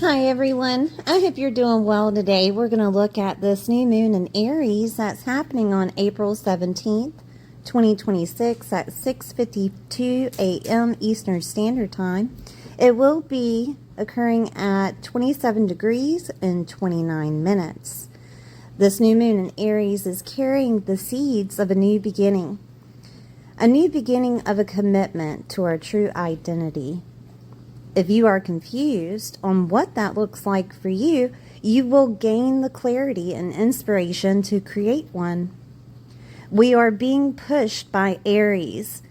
Hi everyone, I hope you're doing well today. We're going to look at this new moon in Aries that's happening on April 17th, 2026 at 6:52 a.m. Eastern Standard Time. It will be occurring at 27 degrees and 29 minutes. This new moon in Aries is carrying the seeds of a new beginning of a commitment to our true identity. If you are confused on what that looks like for you, you will gain the clarity and inspiration to create one. We are being pushed by Aries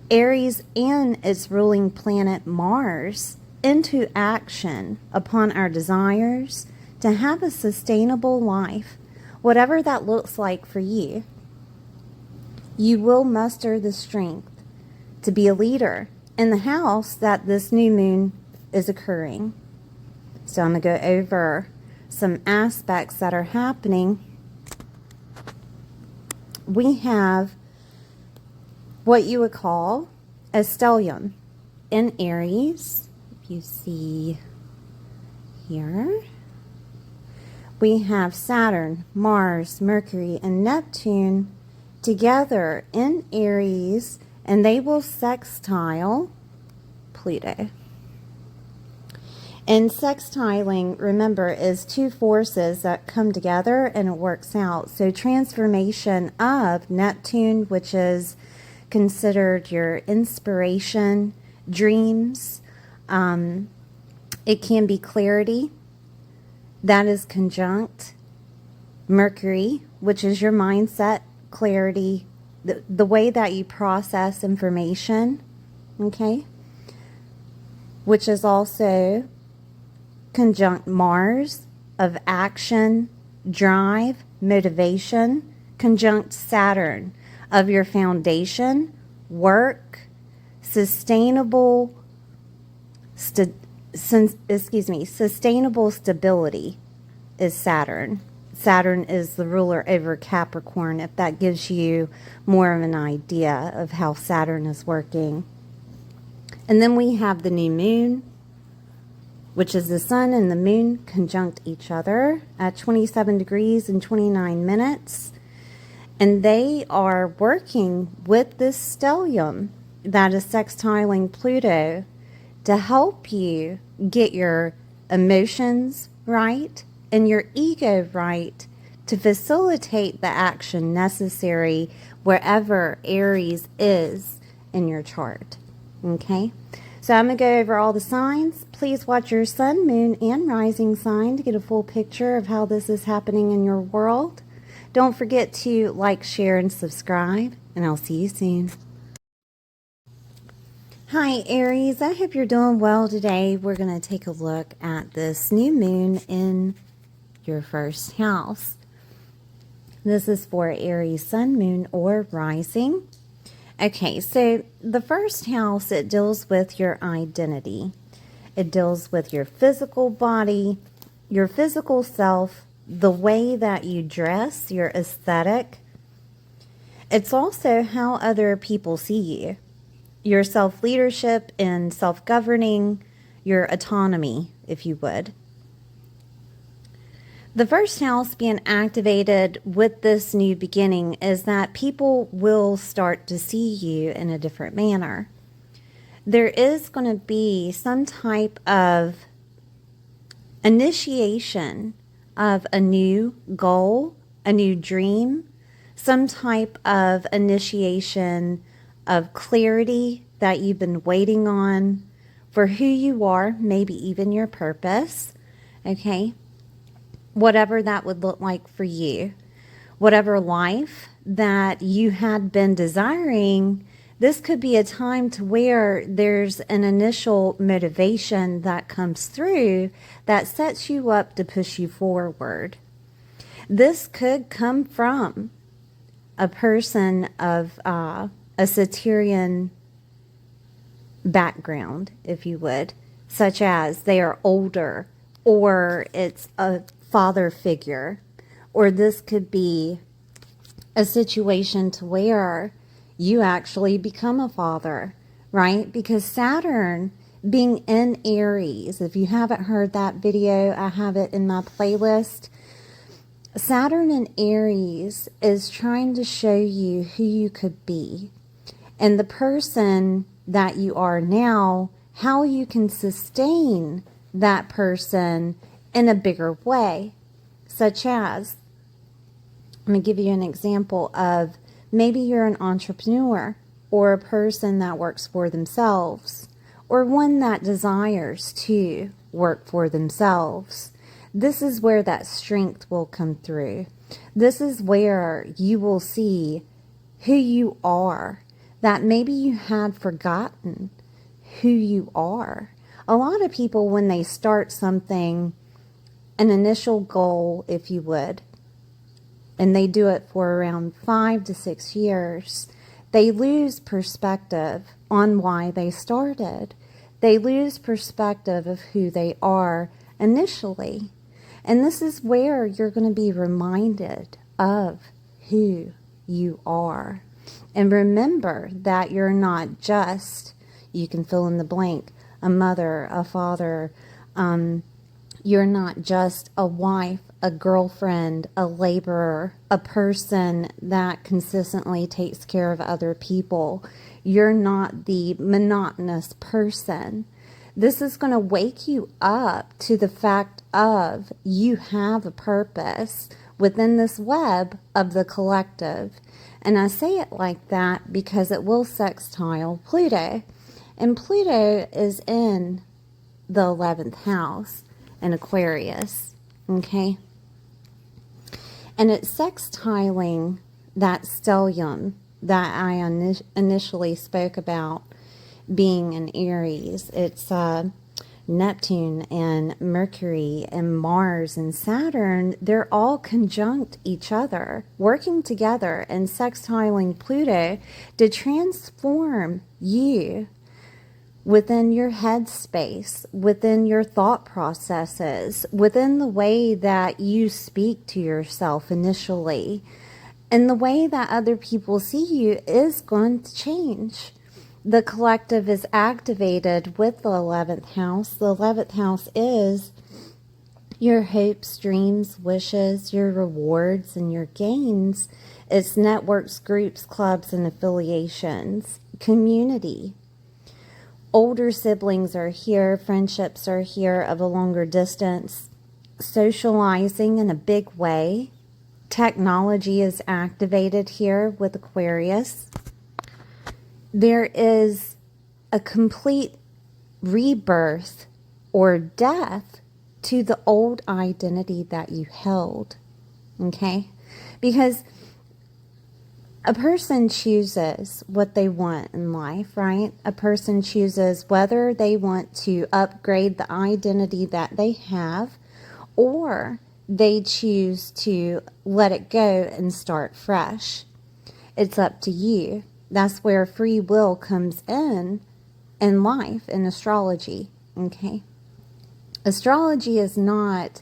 and its ruling planet Mars into action upon our desires to have a sustainable life, whatever that looks like for you. You will muster the strength to be a leader in the house that this new moon is occurring. So I'm going to go over some aspects that are happening. We have what you would call a stellium in Aries. If you see here, we have Saturn, Mars, Mercury, and Neptune together in Aries, and they will sextile Pluto. And sextiling, remember, is two forces that come together and it works out. So transformation of Neptune, which is considered your inspiration, dreams. It can be clarity. That is conjunct Mercury, which is your mindset, clarity, the way that you process information, okay, which is also conjunct Mars of action, drive, motivation, conjunct Saturn of your foundation, work, sustainable stability is Saturn. Saturn is the ruler over Capricorn, if that gives you more of an idea of how Saturn is working. And then we have the new moon, which is the sun and the moon conjunct each other at 27 degrees and 29 minutes. And they are working with this stellium that is sextiling Pluto to help you get your emotions right and your ego right to facilitate the action necessary wherever Aries is in your chart. Okay, so I'm going to go over all the signs. Please watch your sun, moon, and rising sign to get a full picture of how this is happening in your world. Don't forget to like, share, and subscribe, and I'll see you soon. Hi Aries, I hope you're doing well today. We're going to take a look at this new moon in your first house. This is for Aries sun, moon, or rising. Okay, so the first house, it deals with your identity. It deals with your physical body, your physical self, the way that you dress, your aesthetic. It's also how other people see you, your self-leadership and self-governing, your autonomy, if you would. The first house being activated with this new beginning is that people will start to see you in a different manner. There is going to be some type of initiation of a new goal, a new dream, some type of initiation of clarity that you've been waiting on for who you are, maybe even your purpose, okay? Whatever that would look like for you, whatever life that you had been desiring, this could be a time to where there's an initial motivation that comes through that sets you up to push you forward. This could come from a person of a Sagittarian background, if you would, such as they are older, or it's a father figure, or this could be a situation to where you actually become a father, right? Because Saturn being in Aries. If you haven't heard that video, I have it in my playlist. Saturn in Aries is trying to show you who you could be, and the person that you are now, how you can sustain that person in a bigger way. Such as, I'm going to give you an example of maybe you're an entrepreneur or a person that works for themselves or one that desires to work for themselves. This is where that strength will come through. This is where you will see who you are, that maybe you had forgotten who you are. A lot of people, when they start something, an initial goal, if you would, and they do it for around 5 to 6 years, they lose perspective on why they started. They lose perspective of who they are initially. And this is where you're going to be reminded of who you are. And remember that you're not just, you can fill in the blank, a mother, a father, you're not just a wife, a girlfriend, a laborer, a person that consistently takes care of other people. You're not the monotonous person. This is going to wake you up to the fact of you have a purpose within this web of the collective. And I say it like that because it will sextile Pluto. And Pluto is in the 11th house in Aquarius. Okay? And it's sextiling that stellium that I initially spoke about being in Aries. It's Neptune and Mercury and Mars and Saturn. They're all conjunct each other, working together and sextiling Pluto to transform you within your head space, within your thought processes, within the way that you speak to yourself initially. And the way that other people see you is going to change. The collective is activated with the 11th house. The 11th house is your hopes, dreams, wishes, your rewards, and your gains. It's networks, groups, clubs, and affiliations, community. Older siblings are here, friendships are here of a longer distance, socializing in a big way. Technology is activated here with Aquarius. There is a complete rebirth or death to the old identity that you held, okay? Because a person chooses what they want in life, right? A person chooses whether they want to upgrade the identity that they have or they choose to let it go and start fresh. It's up to you. That's where free will comes in life, in astrology, okay? Astrology is not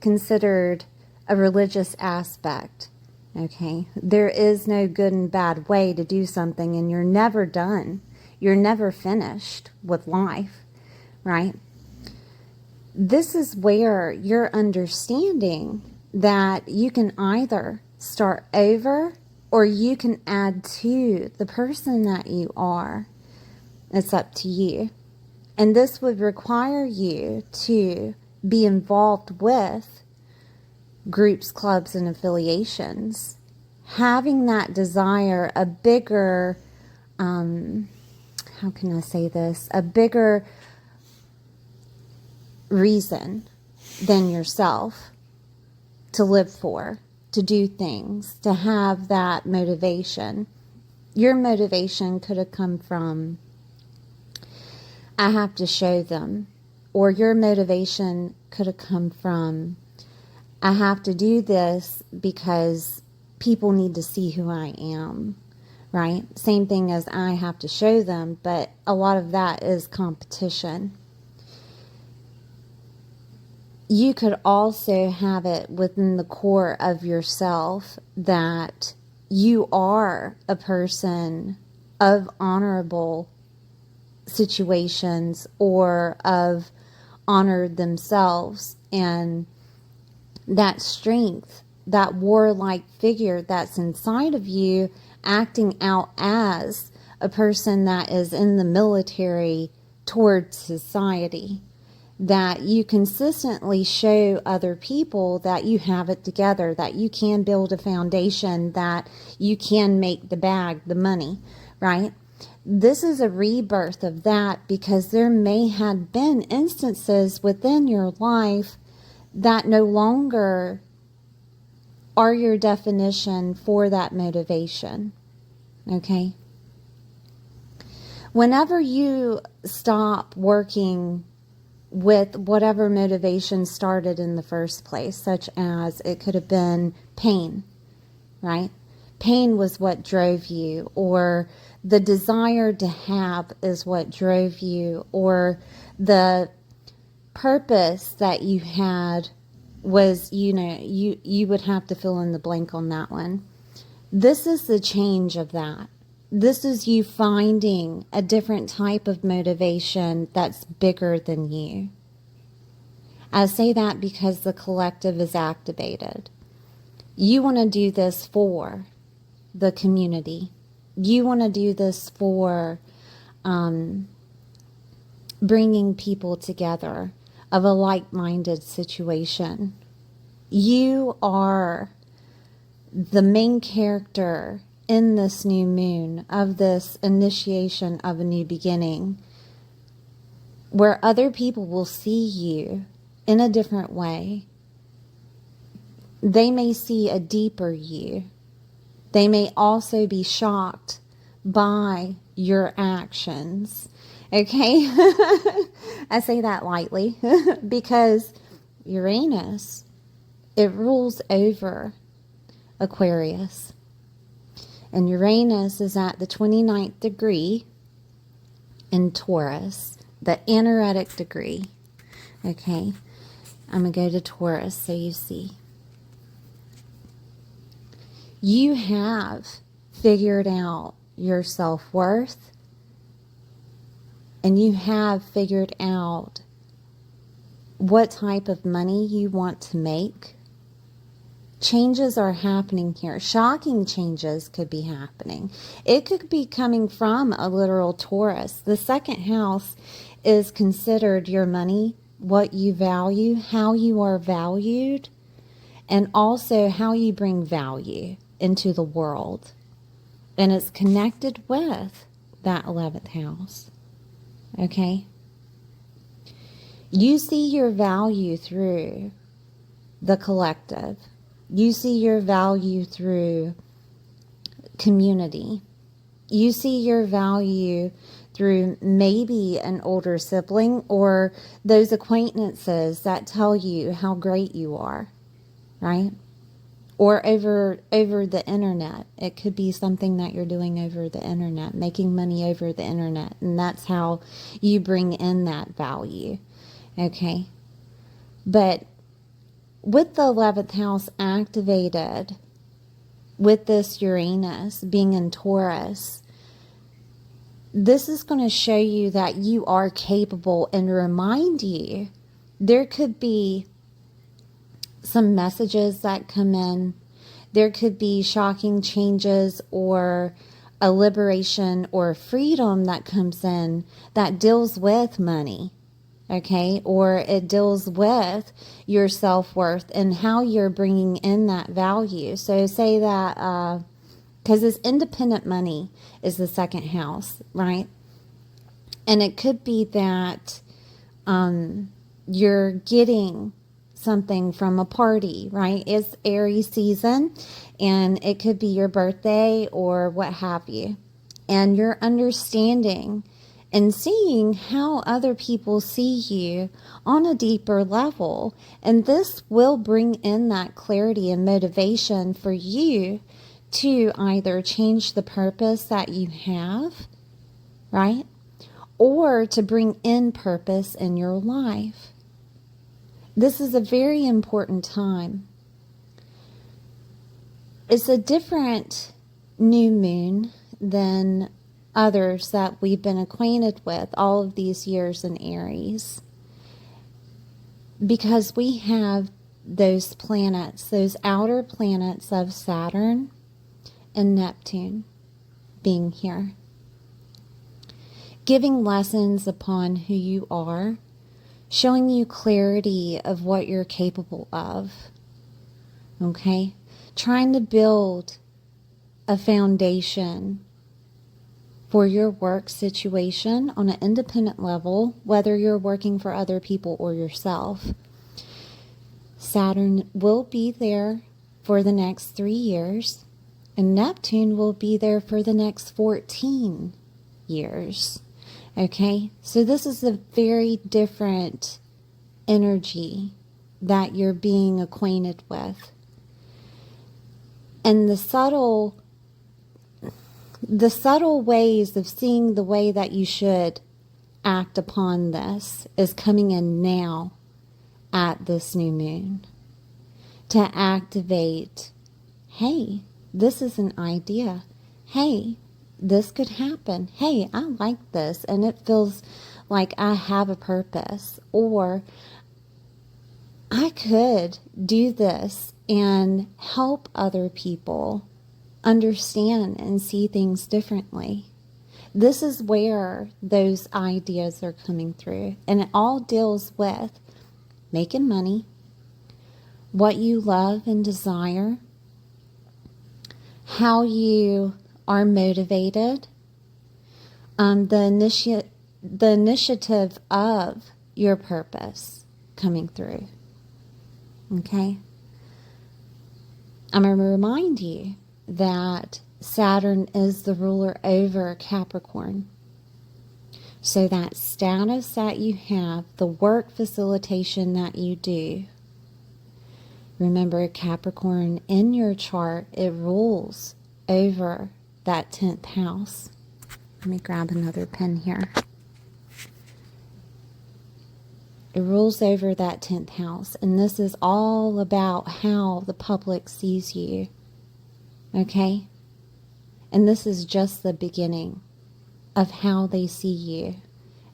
considered a religious aspect, okay? There is no good and bad way to do something, and you're never done. You're never finished with life, right? This is where you're understanding that you can either start over or you can add to the person that you are. It's up to you. And this would require you to be involved with groups, clubs, and affiliations. Having that desire, a bigger, how can I say this? A bigger reason than yourself to live for, to do things, to have that motivation. Your motivation could have come from, I have to show them. Or your motivation could have come from, I have to do this because people need to see who I am, right? Same thing as I have to show them, but a lot of that is competition. You could also have it within the core of yourself that you are a person of honorable situations or of honor themselves, and that strength, that warlike figure that's inside of you, acting out as a person that is in the military towards society, that you consistently show other people that you have it together, that you can build a foundation, that you can make the bag, the money, right? This is a rebirth of that, because there may have been instances within your life that no longer are your definition for that motivation, okay? Whenever you stop working with whatever motivation started in the first place, such as it could have been pain, right? Pain was what drove you, or the desire to have is what drove you, or the purpose that you had was, you would have to fill in the blank on that one. This is the change of that. This is you finding a different type of motivation that's bigger than you. I say that because the collective is activated. You want to do this for the community. You want to do this for bringing people together of a like-minded situation. You are the main character in this new moon, of this initiation of a new beginning, where other people will see you in a different way. They may see a deeper you. They may also be shocked by your actions. Okay? I say that lightly because Uranus, it rules over Aquarius. And Uranus is at the 29th degree in Taurus, the anaretic degree. Okay, I'm going to go to Taurus so you see. You have figured out your self-worth, and you have figured out what type of money you want to make. Changes are happening here. Shocking changes could be happening. It could be coming from a literal Taurus. The second house is considered your money, what you value, how you are valued, and also how you bring value into the world. And it's connected with that 11th house. Okay? You see your value through the collective. You see your value through community. You see your value through maybe an older sibling or those acquaintances that tell you how great you are, right? Or over the internet. It could be something that you're doing over the internet, making money over the internet, and that's how you bring in that value, okay? But with the 11th house activated, with this Uranus being in Taurus, this is going to show you that you are capable and remind you there could be some messages that come in. There could be shocking changes or a liberation or freedom that comes in that deals with money. Okay, or it deals with your self-worth and how you're bringing in that value. So say that, because this independent money is the second house, right? And it could be that you're getting something from a party, right? It's Aries season, and it could be your birthday or what have you. And you're understanding and seeing how other people see you on a deeper level. And this will bring in that clarity and motivation for you to either change the purpose that you have, right? Or to bring in purpose in your life. This is a very important time. It's a different new moon than others that we've been acquainted with all of these years in Aries. Because we have those planets, those outer planets of Saturn and Neptune being here, giving lessons upon who you are, showing you clarity of what you're capable of, okay? Trying to build a foundation for your work situation on an independent level, whether you're working for other people or yourself. Saturn will be there for the next 3 years, and Neptune will be there for the next 14 years. Okay, so this is a very different energy that you're being acquainted with. And the subtle ways of seeing the way that you should act upon this is coming in now at this new moon to activate, hey, this is an idea. Hey, this could happen. Hey, I like this and it feels like I have a purpose, or I could do this and help other people understand and see things differently. This is where those ideas are coming through, and it all deals with making money, what you love and desire, how you are motivated, the initiative of your purpose coming through. Okay? I'm going to remind you that Saturn is the ruler over Capricorn. So that status that you have, the work facilitation that you do, remember Capricorn in your chart, it rules over that 10th house. Let me grab another pen here. It rules over that 10th house, and this is all about how the public sees you. Okay? And this is just the beginning of how they see you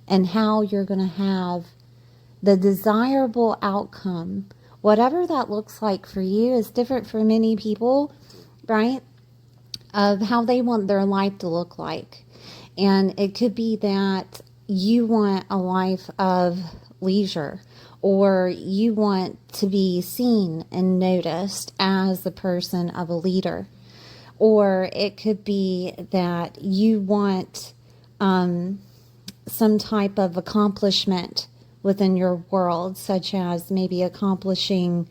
and how you're going to have the desirable outcome. Whatever that looks like for you is different for many people, right? Of how they want their life to look like. And it could be that you want a life of leisure, or you want to be seen and noticed as the person of a leader. Or it could be that you want some type of accomplishment within your world, such as maybe accomplishing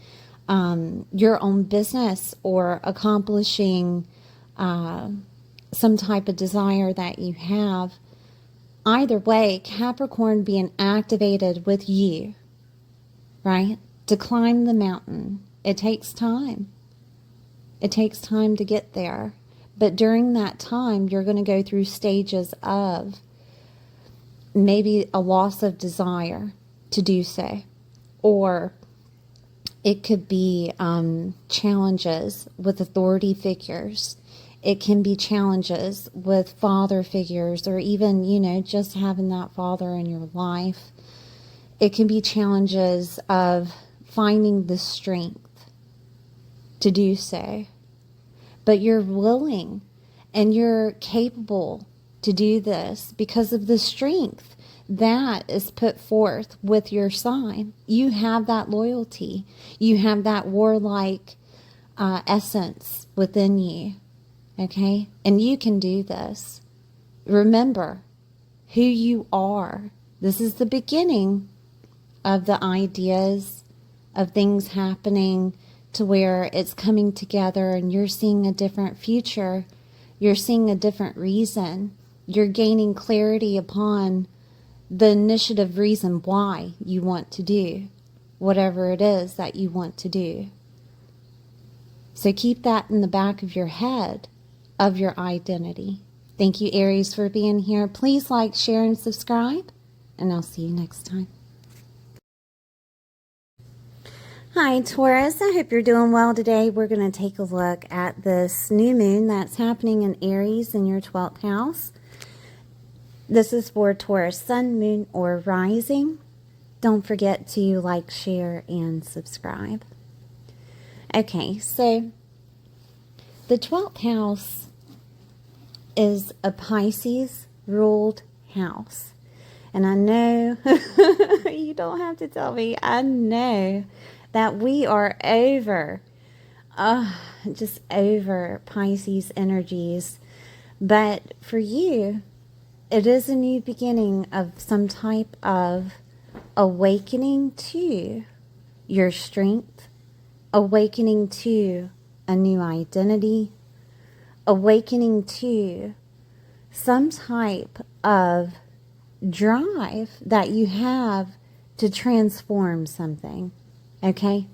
your own business, or accomplishing some type of desire that you have. Either way, Capricorn being activated with you, right? To climb the mountain. It takes time. It takes time to get there. But during that time, you're going to go through stages of maybe a loss of desire to do so. Or it could be challenges with authority figures. It can be challenges with father figures, or even, just having that father in your life. It can be challenges of finding the strength to do so. But you're willing and you're capable to do this because of the strength that is put forth with your sign. You have that loyalty. You have that warlike essence within you. Okay? And you can do this. Remember who you are. This is the beginning of the ideas of things happening to where it's coming together and you're seeing a different future. You're seeing a different reason. You're gaining clarity upon the initiative reason why you want to do whatever it is that you want to do. So keep that in the back of your head of your identity. Thank you, Aries, for being here. Please like, share, and subscribe, and I'll see you next time. Hi, Taurus. I hope you're doing well today. We're going to take a look at this new moon that's happening in Aries in your 12th house. This is for Taurus, Sun, Moon, or Rising. Don't forget to like, share, and subscribe. Okay, so the 12th house is a Pisces ruled house. And I know, you don't have to tell me, I know that we are just over Pisces energies. But for you, it is a new beginning of some type of awakening to your strength, awakening to a new identity, awakening to some type of drive that you have to transform something, okay?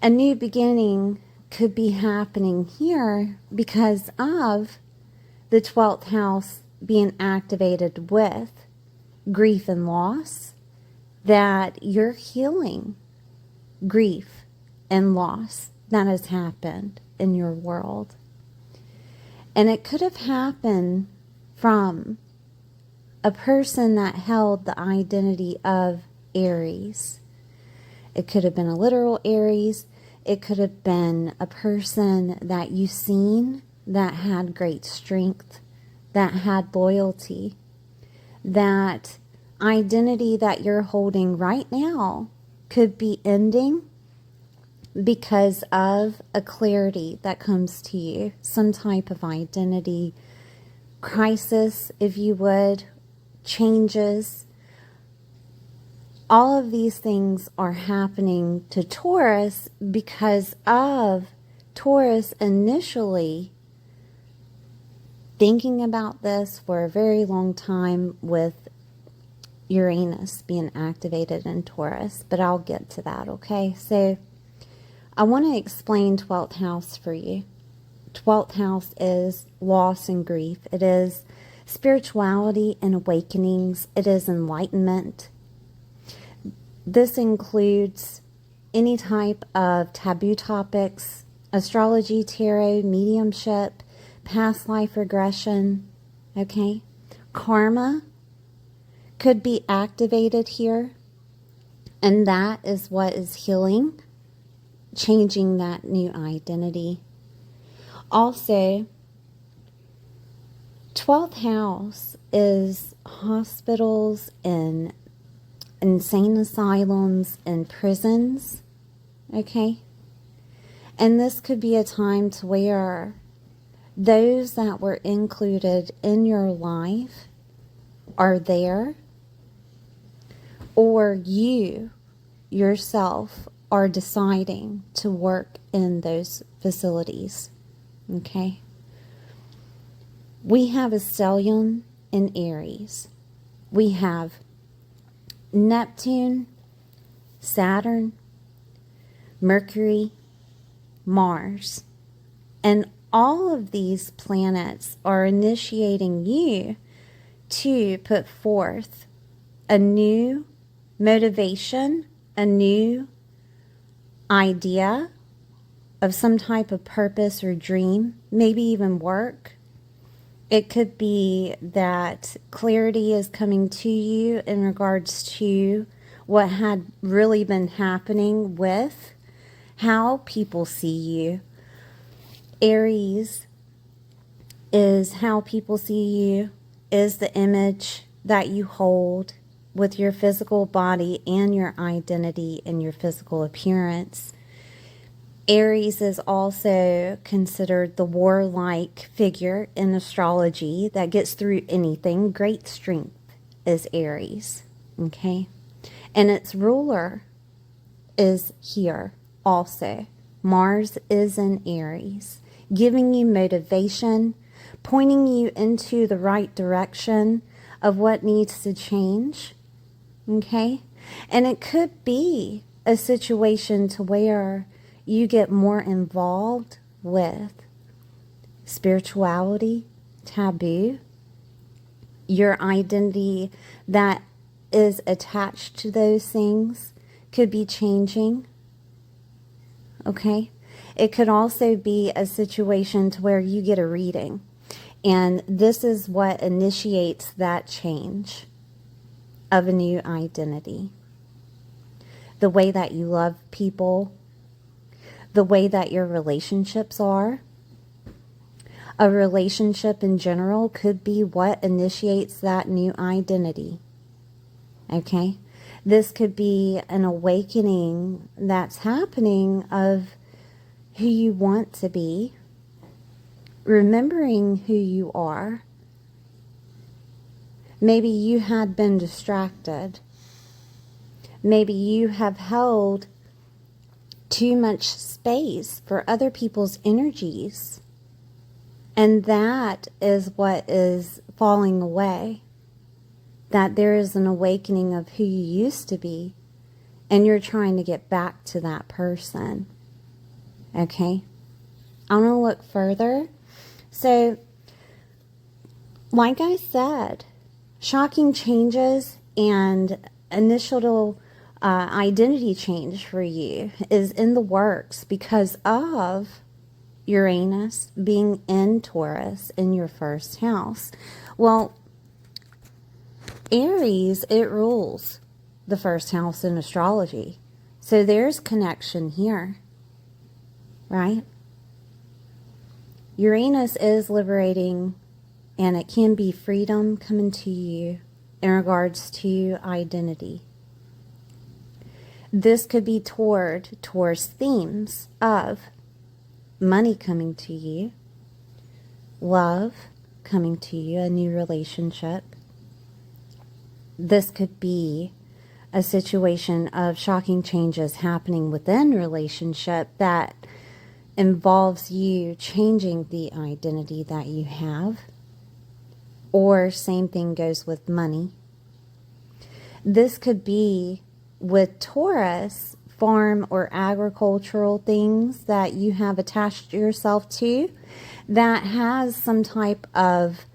A new beginning could be happening here because of the 12th house being activated with grief and loss, that you're healing grief and loss that has happened in your world. And it could have happened from a person that held the identity of Aries. It could have been a literal Aries. It could have been a person that you've seen that had great strength, that had loyalty. That identity that you're holding right now could be ending because of a clarity that comes to you, some type of identity crisis, if you would, changes. All of these things are happening to Taurus because of Taurus initially thinking about this for a very long time with Uranus being activated in Taurus, but I'll get to that, okay? So I want to explain 12th house for you. 12th house is loss and grief. It is spirituality and awakenings. It is enlightenment. This includes any type of taboo topics, astrology, tarot, mediumship, past life regression, okay? Karma could be activated here, and that is what is healing, changing that new identity. Also, 12th house is hospitals and insane asylums and prisons, okay? And this could be a time to where those that were included in your life are there, or you yourself are deciding to work in those facilities, okay? We have a stellium in Aries. We have Neptune, Saturn, Mercury, Mars, and all of these planets are initiating you to put forth a new motivation, a new idea of some type of purpose or dream, maybe even work. It could be that clarity is coming to you in regards to what had really been happening with how people see you. Aries is how people see you, is the image that you hold with your physical body and your identity and your physical appearance. Aries is also considered the warlike figure in astrology that gets through anything. Great strength is Aries, okay? And its ruler is here also. Mars is in Aries, giving you motivation, pointing you into the right direction of what needs to change, okay? And it could be a situation to where you get more involved with spirituality, taboo, your identity that is attached to those things could be changing, okay? It could also be a situation to where you get a reading. And this is what initiates that change of a new identity. The way that you love people, the way that your relationships are. A relationship in general could be what initiates that new identity. Okay? This could be an awakening that's happening of who you want to be, remembering who you are. Maybe you had been distracted. Maybe you have held too much space for other people's energies. And that is what is falling away. That there is an awakening of who you used to be, and you're trying to get back to that person. Okay? I'm going to look further. So, like I said, shocking changes and initial identity change for you is in the works because of Uranus being in Taurus in your first house. Well, Aries, it rules the first house in astrology. So there's connection here, right? Uranus is liberating, and it can be freedom coming to you in regards to identity. This could be towards themes of money coming to you, love coming to you, a new relationship. This could be a situation of shocking changes happening within relationship that involves you changing the identity that you have. Or same thing goes with money. This could be with Taurus, farm or agricultural things that you have attached yourself to that has some type of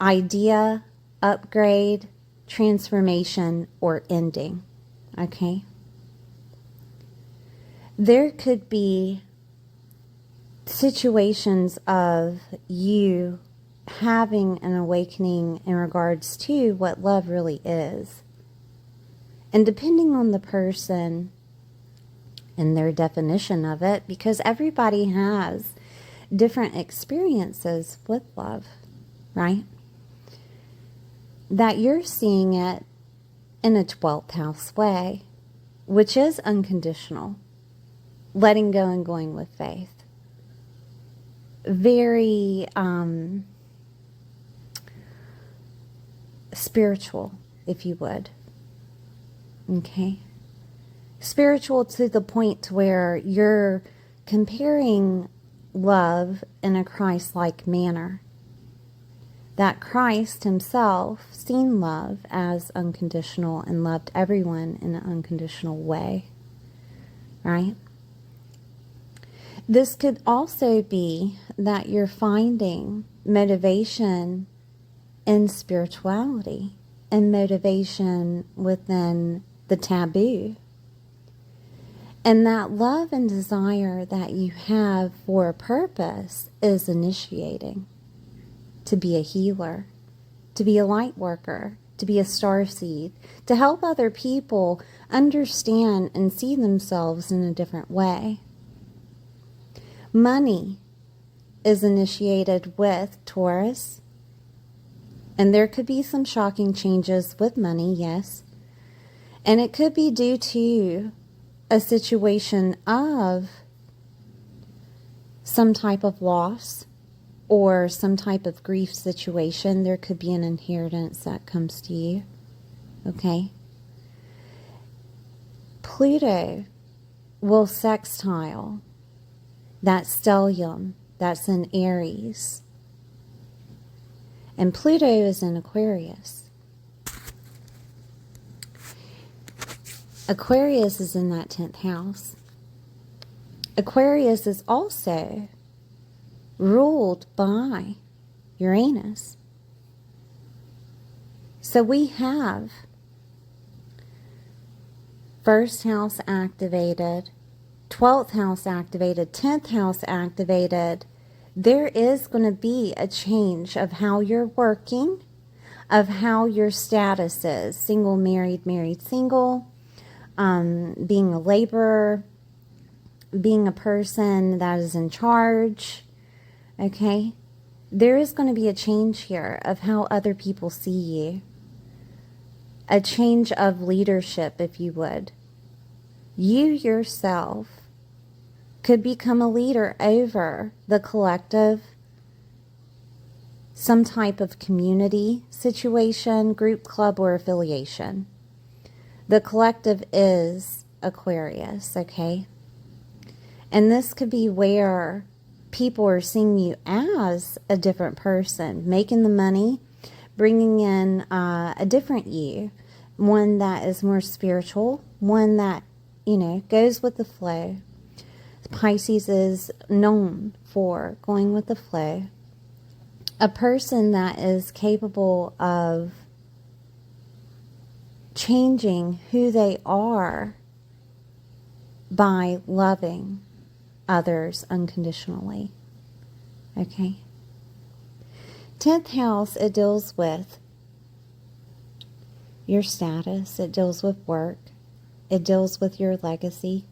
idea, upgrade, transformation, or ending. Okay? There could be situations of you having an awakening in regards to what love really is. And depending on the person and their definition of it, because everybody has different experiences with love, right? That you're seeing it in a 12th house way, which is unconditional, letting go and going with faith. Very spiritual, if you would. Okay? Spiritual to the point where you're comparing love in a Christ-like manner. That Christ himself seen love as unconditional and loved everyone in an unconditional way. Right? This could also be that you're finding motivation in spirituality and motivation within the taboo. And that love and desire that you have for a purpose is initiating. To be a healer, to be a light worker, to be a starseed, to help other people understand and see themselves in a different way. Money is initiated with Taurus, and there could be some shocking changes with money, yes. And it could be due to a situation of some type of loss or some type of grief situation. There could be an inheritance that comes to you. Okay? Pluto will sextile that stellium that's in Aries. And Pluto is in Aquarius. Aquarius is in that 10th house. Aquarius is also ruled by Uranus. So we have first house activated, 12th house activated, 10th house activated, there is going to be a change of how you're working, of how your status is. Single, married, married, single, being a laborer, being a person that is in charge, okay? There is going to be a change here of how other people see you. A change of leadership, if you would. You yourself could become a leader over the collective, some type of community situation, group, club, or affiliation. The collective is Aquarius, okay? And this could be where people are seeing you as a different person, making the money, bringing in a different you, one that is more spiritual, one that, you know, goes with the flow. Pisces is known for going with the flow. A person that is capable of changing who they are by loving others unconditionally. Okay? 10th house, it deals with your status. It deals with work. It deals with your legacy.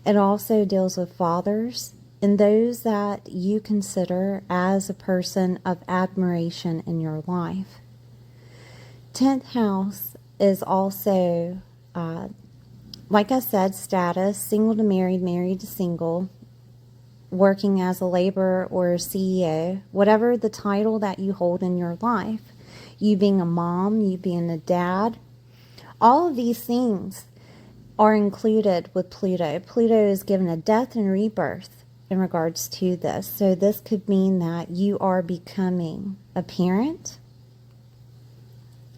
It also deals with fathers and those that you consider as a person of admiration in your life. 10th house is also, like I said, status, single to married, married to single, working as a laborer or a CEO, whatever the title that you hold in your life. You being a mom, you being a dad, all of these things are included with Pluto. Pluto is given a death and rebirth in regards to this. So this could mean that you are becoming a parent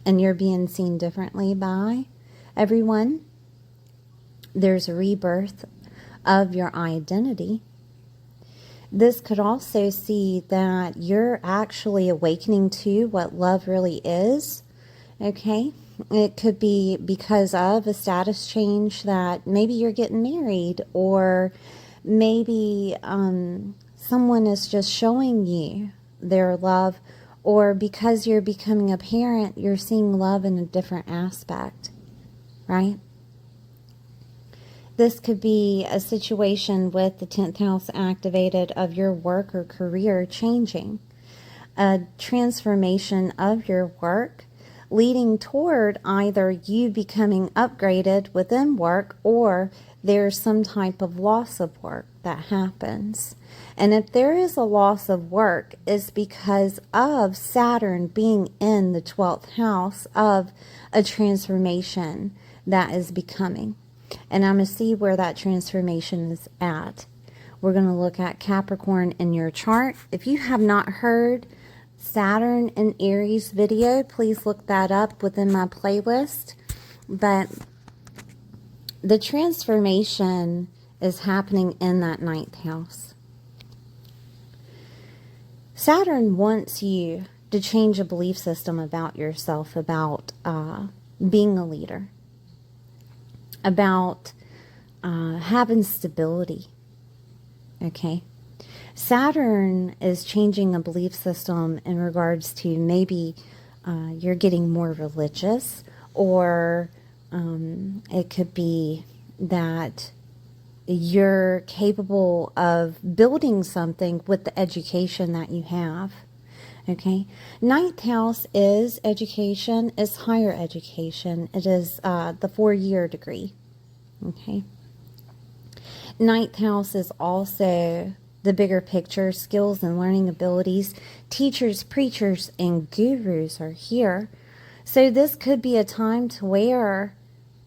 and you're being seen differently by everyone. There's a rebirth of your identity. This could also see that you're actually awakening to what love really is, okay? It could be because of a status change that maybe you're getting married, or maybe someone is just showing you their love, or because you're becoming a parent, you're seeing love in a different aspect, right? This could be a situation with the 10th house activated of your work or career changing. A transformation of your work leading toward either you becoming upgraded within work, or there's some type of loss of work that happens. And if there is a loss of work, it's because of Saturn being in the 12th house of a transformation that is becoming. And I'm going to see where that transformation is at. We're going to look at Capricorn in your chart. If you have not heard Saturn and Aries video, please look that up within my playlist. But the transformation is happening in that 9th house. Saturn wants you to change a belief system about yourself, about being a leader, about having stability, okay? Saturn is changing a belief system in regards to maybe you're getting more religious, or it could be that you're capable of building something with the education that you have, okay? 9th house is education, is higher education. It is the 4-year degree, okay? 9th house is also the bigger picture, skills and learning abilities. Teachers, preachers, and gurus are here. So this could be a time to where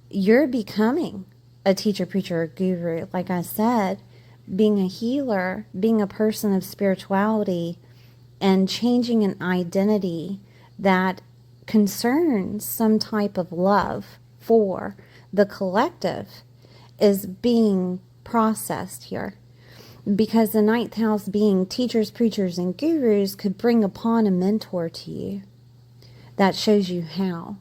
you're becoming a teacher, preacher, or guru. Like I said, being a healer, being a person of spirituality, and changing an identity that concerns some type of love for the collective is being processed here. Because the 9th house being teachers, preachers, and gurus could bring upon a mentor to you that shows you how.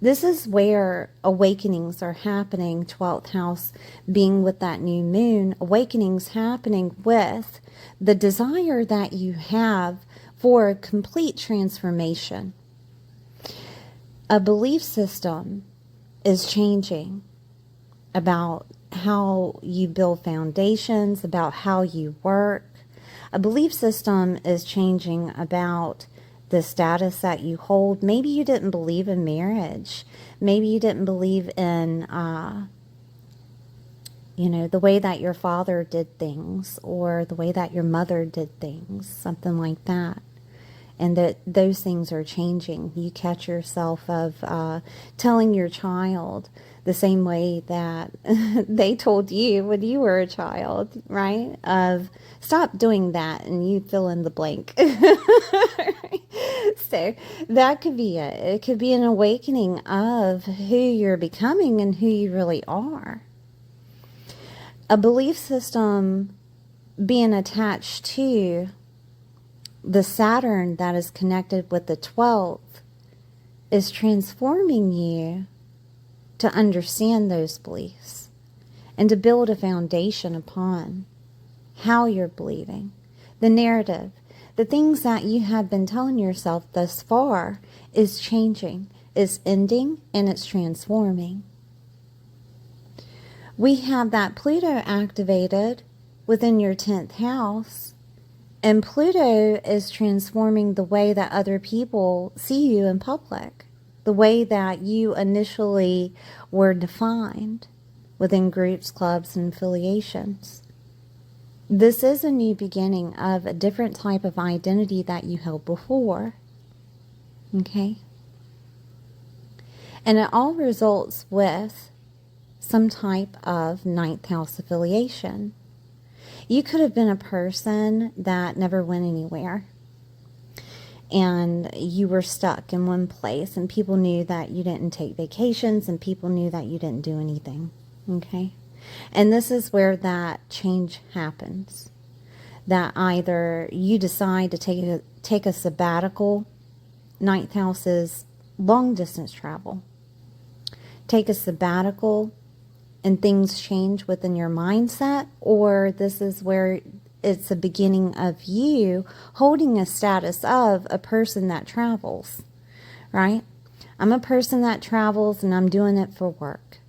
This is where awakenings are happening, 12th house being with that new moon, awakenings happening with the desire that you have for a complete transformation. A belief system is changing about how you build foundations, about how you work. A belief system is changing about the status that you hold. Maybe you didn't believe in marriage. Maybe you didn't believe in, the way that your father did things, or the way that your mother did things, something like that. And that those things are changing. You catch yourself of telling your child the same way that they told you when you were a child, right? Of stop doing that, and you fill in the blank. So that could be it. It could be an awakening of who you're becoming and who you really are. A belief system being attached to the Saturn that is connected with the 12th is transforming you to understand those beliefs and to build a foundation upon how you're believing. The narrative, the things that you have been telling yourself thus far is changing, is ending, and it's transforming. We have that Pluto activated within your 10th house. And Pluto is transforming the way that other people see you in public, the way that you initially were defined within groups, clubs, and affiliations. This is a new beginning of a different type of identity that you held before. Okay? And it all results with some type of 9th house affiliation. You could have been a person that never went anywhere, and you were stuck in one place, and people knew that you didn't take vacations, and people knew that you didn't do anything, okay? And this is where that change happens, that either you decide to take a sabbatical. 9th house is long distance travel. Take a sabbatical and things change within your mindset, or this is where it's a beginning of you holding a status of a person that travels, right? I'm a person that travels and I'm doing it for work.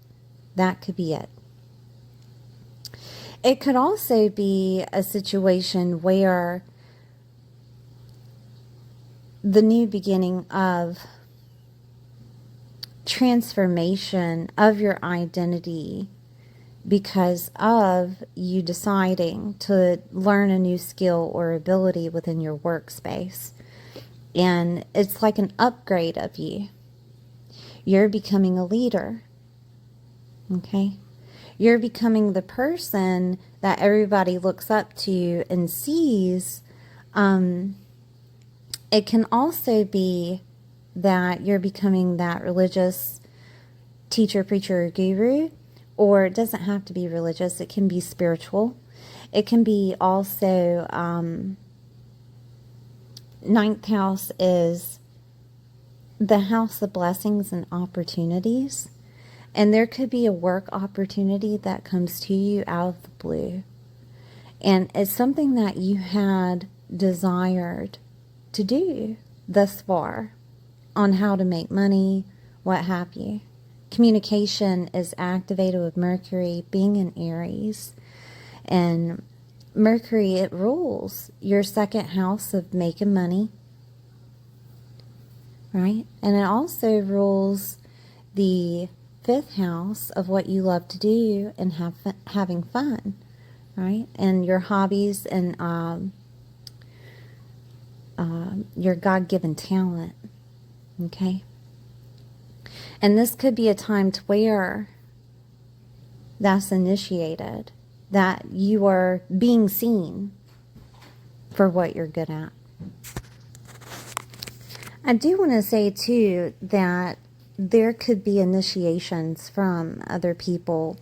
That could be it. It could also be a situation where the new beginning of transformation of your identity because of you deciding to learn a new skill or ability within your workspace. And it's like an upgrade of you. You're becoming a leader. Okay? You're becoming the person that everybody looks up to and sees. It can also be that you're becoming that religious teacher, preacher, or guru, or it doesn't have to be religious. It can be spiritual. It can be also, 9th house is the house of blessings and opportunities. And there could be a work opportunity that comes to you out of the blue. And it's something that you had desired to do thus far, on how to make money, what have you. Communication is activated with Mercury being in Aries. And Mercury, it rules your 2nd house of making money, right? And it also rules the 5th house of what you love to do and having fun, right? And your hobbies and your God-given talent. Okay? And this could be a time to where that's initiated, that you are being seen for what you're good at. I do want to say, too, that there could be initiations from other people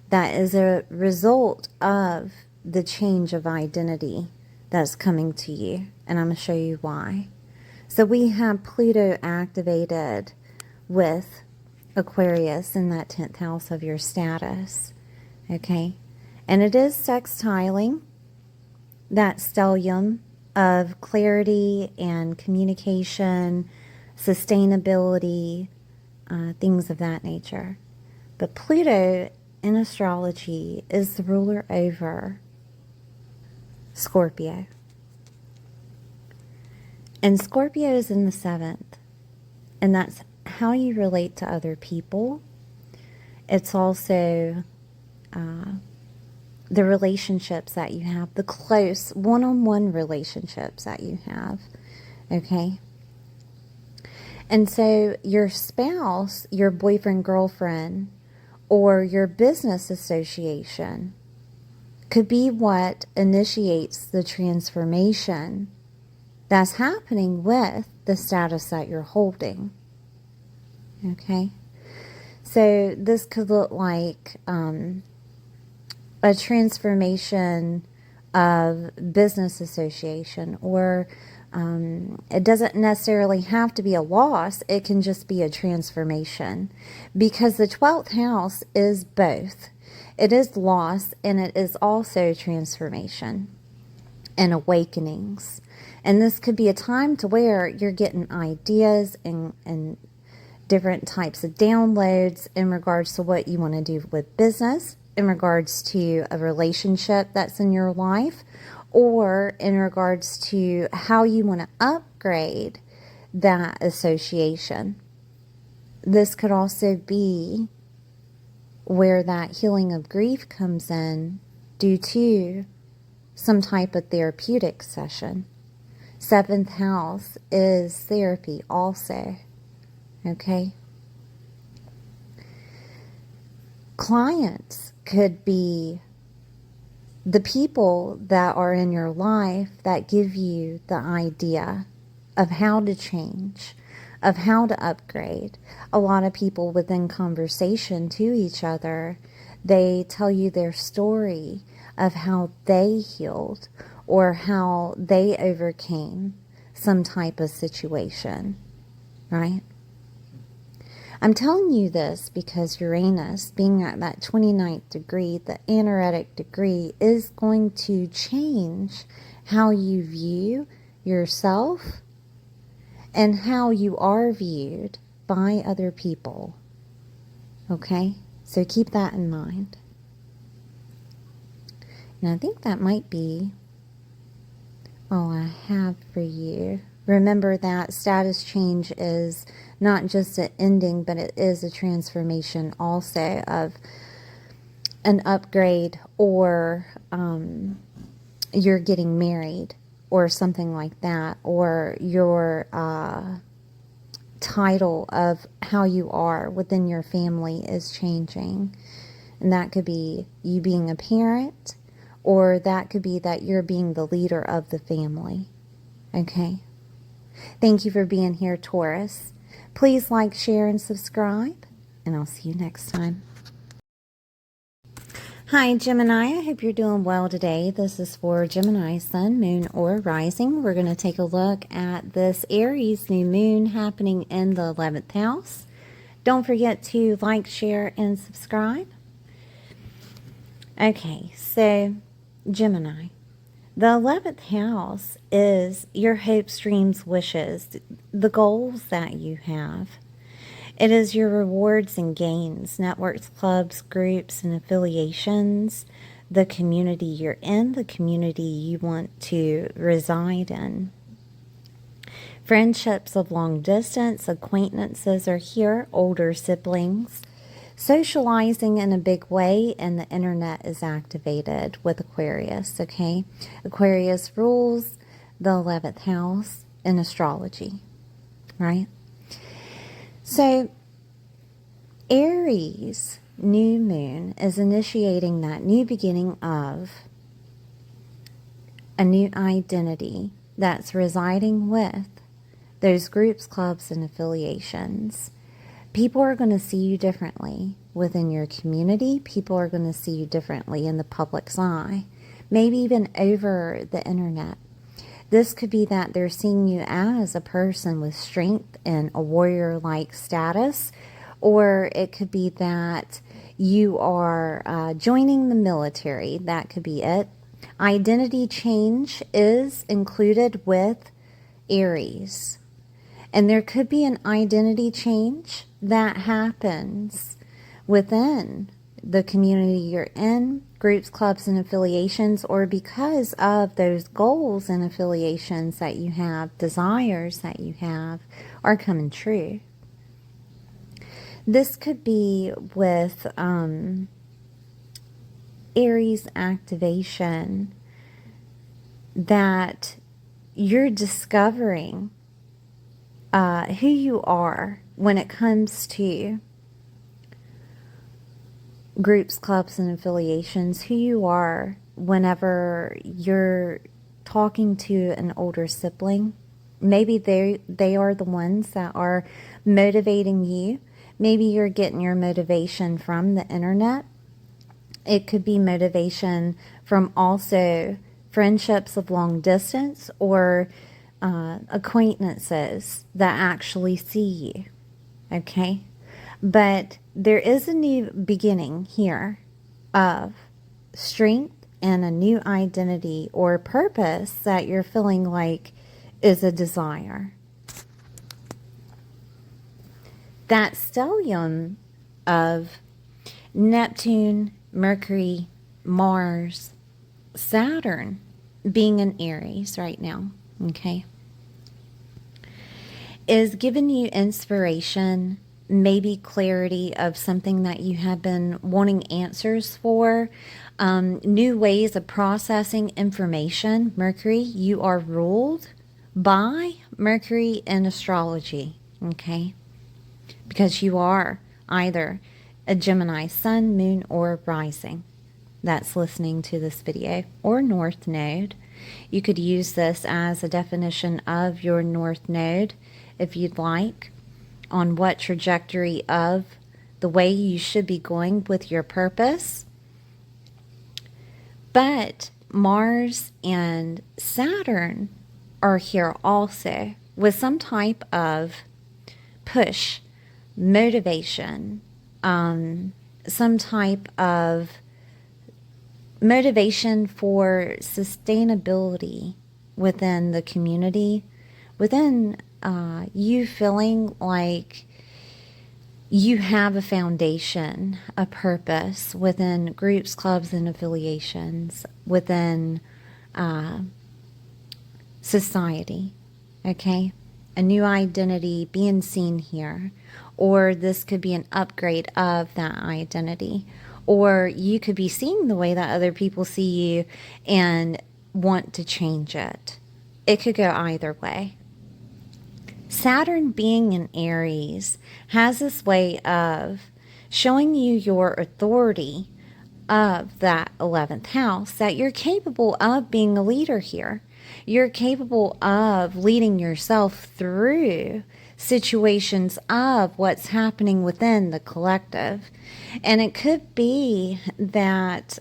that is a result of the change of identity that's coming to you. And I'm going to show you why. So we have Pluto activated with Aquarius in that 10th house of your status. Okay? And it is sextiling that stellium of clarity and communication, sustainability, things of that nature. But Pluto in astrology is the ruler over Scorpio. And Scorpio is in the 7th. And that's how you relate to other people. It's also the relationships that you have, the close one-on-one relationships that you have. Okay? And so your spouse, your boyfriend, girlfriend, or your business association could be what initiates the transformation that's happening with the status that you're holding. Okay? So this could look like a transformation of business association, or it doesn't necessarily have to be a loss. It can just be a transformation, because the 12th house is both. It is loss, and it is also transformation and awakenings. And this could be a time to where you're getting ideas and different types of downloads in regards to what you want to do with business, in regards to a relationship that's in your life, or in regards to how you want to upgrade that association. This could also be where that healing of grief comes in due to some type of therapeutic session. 7th house is therapy also. Okay? Clients could be the people that are in your life that give you the idea of how to change, of how to upgrade. A lot of people within conversation to each other, they tell you their story of how they healed or how they overcame some type of situation, right? I'm telling you this because Uranus, being at that 29th degree, the anaretic degree, is going to change how you view yourself and how you are viewed by other people. Okay? So keep that in mind. And I think that might be all I have for you. Remember that status change is not just an ending, but it is a transformation also of an upgrade, or you're getting married or something like that, or your title of how you are within your family is changing. And that could be you being a parent, or that could be that you're being the leader of the family. Okay? Thank you for being here, Taurus. Please like, share, and subscribe, and I'll see you next time. Hi, Gemini. I hope you're doing well today. This is for Gemini, Sun, Moon, or Rising. We're going to take a look at this Aries new moon happening in the 11th house. Don't forget to like, share, and subscribe. Okay, so Gemini. The 11th house is your hopes, dreams, wishes, the goals that you have. It is your rewards and gains, networks, clubs, groups, and affiliations, the community you're in, the community you want to reside in. Friendships of long distance, acquaintances are here, older siblings. Socializing in a big way, and the internet is activated with Aquarius, okay? Aquarius rules the 11th house in astrology, right? So, Aries new moon is initiating that new beginning of a new identity that's residing with those groups, clubs, and affiliations. People are going to see you differently within your community. People are going to see you differently in the public's eye, maybe even over the internet. This could be that they're seeing you as a person with strength and a warrior-like status, or it could be that you are joining the military. That could be it. Identity change is included with Aries. And there could be an identity change that happens within the community you're in, groups, clubs, and affiliations, or because of those goals and affiliations that you have, desires that you have, are coming true. This could be with Aries activation, that you're discovering who you are when it comes to groups, clubs, and affiliations, who you are whenever you're talking to an older sibling. Maybe they are the ones that are motivating you. Maybe you're getting your motivation from the internet. It could be motivation from also friendships of long distance, or acquaintances that actually see you. Okay? But there is a new beginning here of strength and a new identity or purpose that you're feeling like is a desire. That stellium of Neptune, Mercury, Mars, Saturn being in Aries right now, okay, is giving you inspiration, maybe clarity of something that you have been wanting answers for, new ways of processing information. Mercury, you are ruled by Mercury in astrology, okay, because you are either a Gemini sun, moon, or rising that's listening to this video, or North Node. You could use this as a definition of your North Node if you'd like, on what trajectory of the way you should be going with your purpose. But Mars and Saturn are here also with some type of push, motivation, some type of motivation for sustainability within the community, within you feeling like you have a foundation, a purpose within groups, clubs, and affiliations, within society, okay? A new identity being seen here, or this could be an upgrade of that identity, or you could be seeing the way that other people see you and want to change it. It could go either way. Saturn being in Aries has this way of showing you your authority of that 11th house, that you're capable of being a leader here. You're capable of leading yourself through situations of what's happening within the collective. And it could be that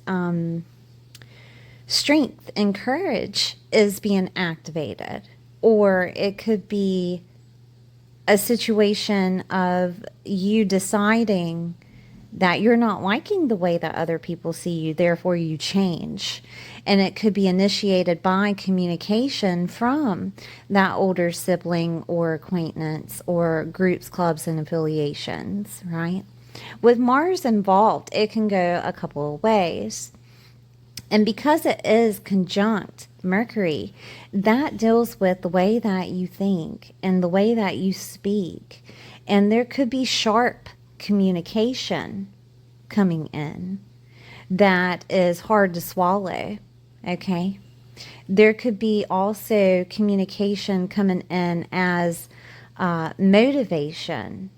strength and courage is being activated, or it could be a situation of you deciding that you're not liking the way that other people see you, therefore you change. And it could be initiated by communication from that older sibling or acquaintance or groups, clubs, and affiliations, right? With Mars involved, it can go a couple of ways. And because it is conjunct Mercury, that deals with the way that you think and the way that you speak. And there could be sharp communication coming in that is hard to swallow, okay? There could be also communication coming in as motivation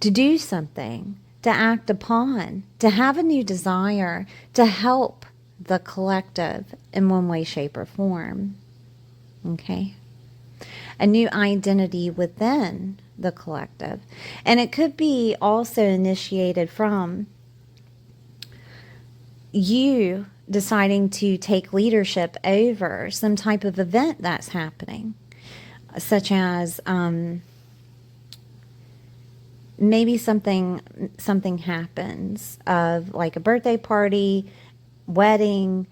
to do something, to act upon, to have a new desire, to help the collective in one way, shape, or form, okay? A new identity within the collective. And it could be also initiated from you deciding to take leadership over some type of event that's happening, such as maybe something happens of like a birthday party, wedding,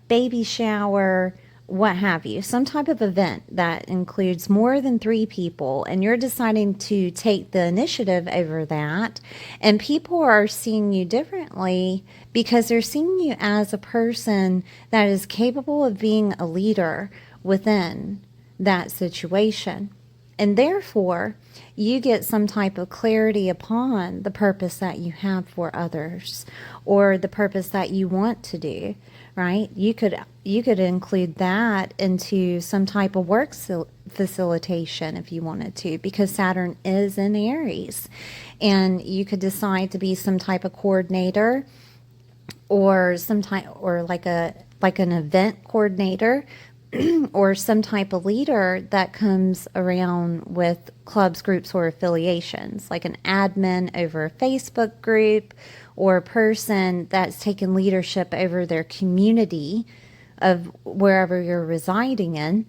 baby shower, what have you, some type of event that includes more than 3 people, and you're deciding to take the initiative over that, and people are seeing you differently because they're seeing you as a person that is capable of being a leader within that situation. And therefore, you get some type of clarity upon the purpose that you have for others, or the purpose that you want to do, right? You could include that into some type of work facilitation if you wanted to, because Saturn is in Aries. And you could decide to be some type of coordinator, or like an event coordinator, or some type of leader that comes around with clubs, groups, or affiliations, like an admin over a Facebook group, or a person that's taken leadership over their community of wherever you're residing in,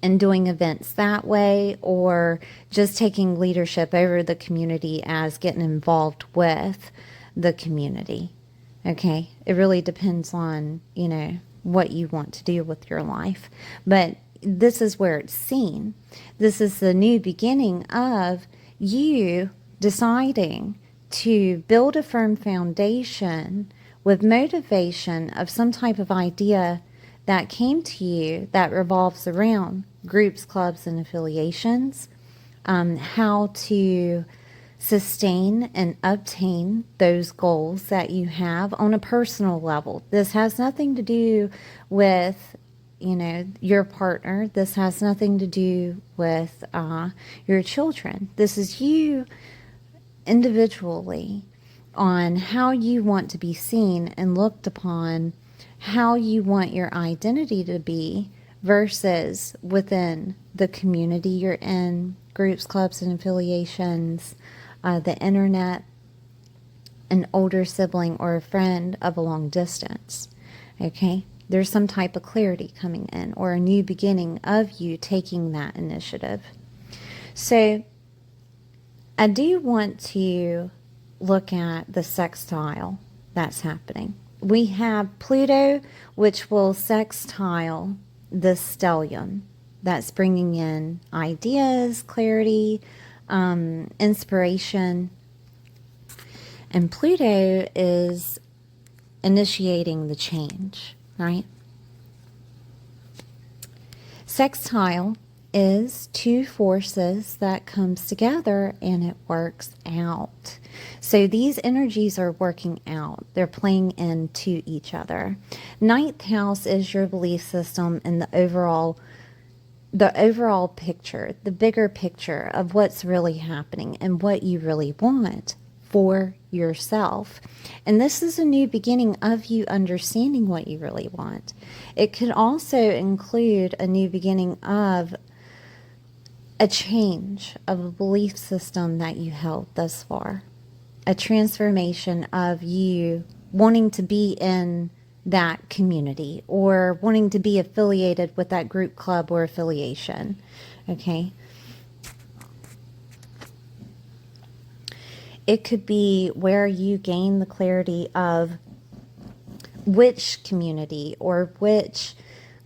and doing events that way, or just taking leadership over the community as getting involved with the community. Okay, it really depends on, what you want to do with your life. But this is where it's seen. This is the new beginning of you deciding to build a firm foundation with motivation of some type of idea that came to you that revolves around groups, clubs, and affiliations, how to sustain and obtain those goals that you have on a personal level. This has nothing to do with, your partner. This has nothing to do with your children. This is you individually on how you want to be seen and looked upon, how you want your identity to be versus within the community you're in, groups, clubs, and affiliations, the internet, an older sibling, or a friend of a long distance. Okay? There's some type of clarity coming in, or a new beginning of you taking that initiative. So I do want to look at the sextile that's happening. We have Pluto, which will sextile the stellium. That's bringing in ideas, clarity, inspiration. And Pluto is initiating the change, right? Sextile is 2 forces that comes together and it works out. So these energies are working out. They're playing into each other. 9th house is your belief system and the overall picture, the bigger picture of what's really happening and what you really want for yourself. And this is a new beginning of you understanding what you really want. It could also include a new beginning of a change of a belief system that you held thus far. A transformation of you wanting to be in that community or wanting to be affiliated with that group, club, or affiliation. Okay? It could be where you gain the clarity of which community or which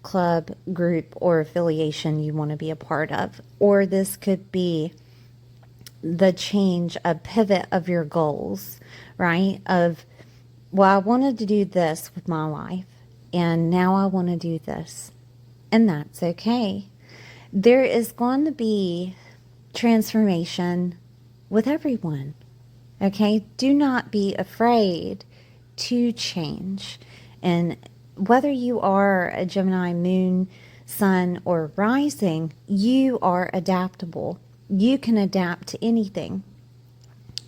club, group, or affiliation you want to be a part of. Or this could be the change, a pivot of your goals, right? Of, well, I wanted to do this with my life, and now I want to do this. And that's okay. There is going to be transformation with everyone. Okay? Do not be afraid to change. And whether you are a Gemini moon, sun, or rising, you are adaptable. You can adapt to anything.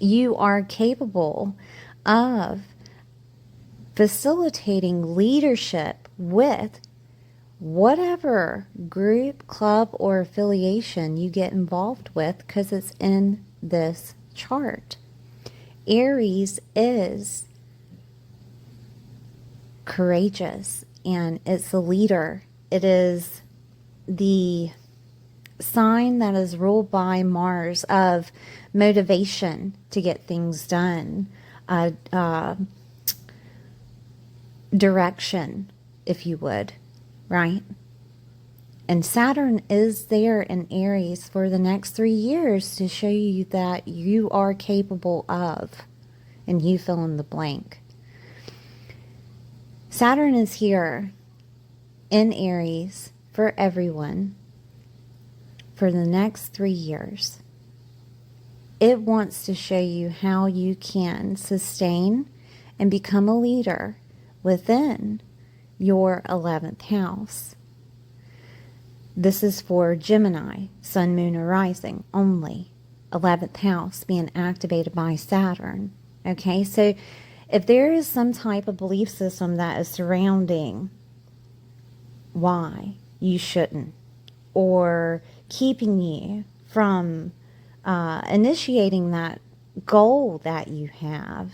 You are capable of facilitating leadership with whatever group, club, or affiliation you get involved with, because it's in this chart. Aries is courageous, and it's a leader. It is the sign that is ruled by Mars of motivation to get things done, direction, if you would, right? And Saturn is there in Aries for the next 3 years to show you that you are capable of, and you fill in the blank. Saturn is here in Aries for everyone for the next 3 years. It wants to show you how you can sustain and become a leader within your 11th house. This is for Gemini, Sun, Moon, or Rising only. 11th house being activated by Saturn. Okay, so if there is some type of belief system that is surrounding why you shouldn't, or keeping you from initiating that goal that you have,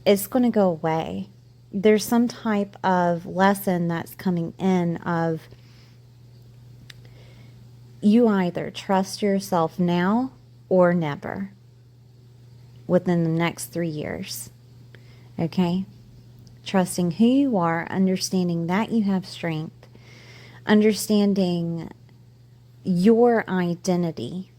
it's going to go away. There's some type of lesson that's coming in of you either trust yourself now or never within the next 3 years. Okay? Trusting who you are, understanding that you have strength, understanding your identity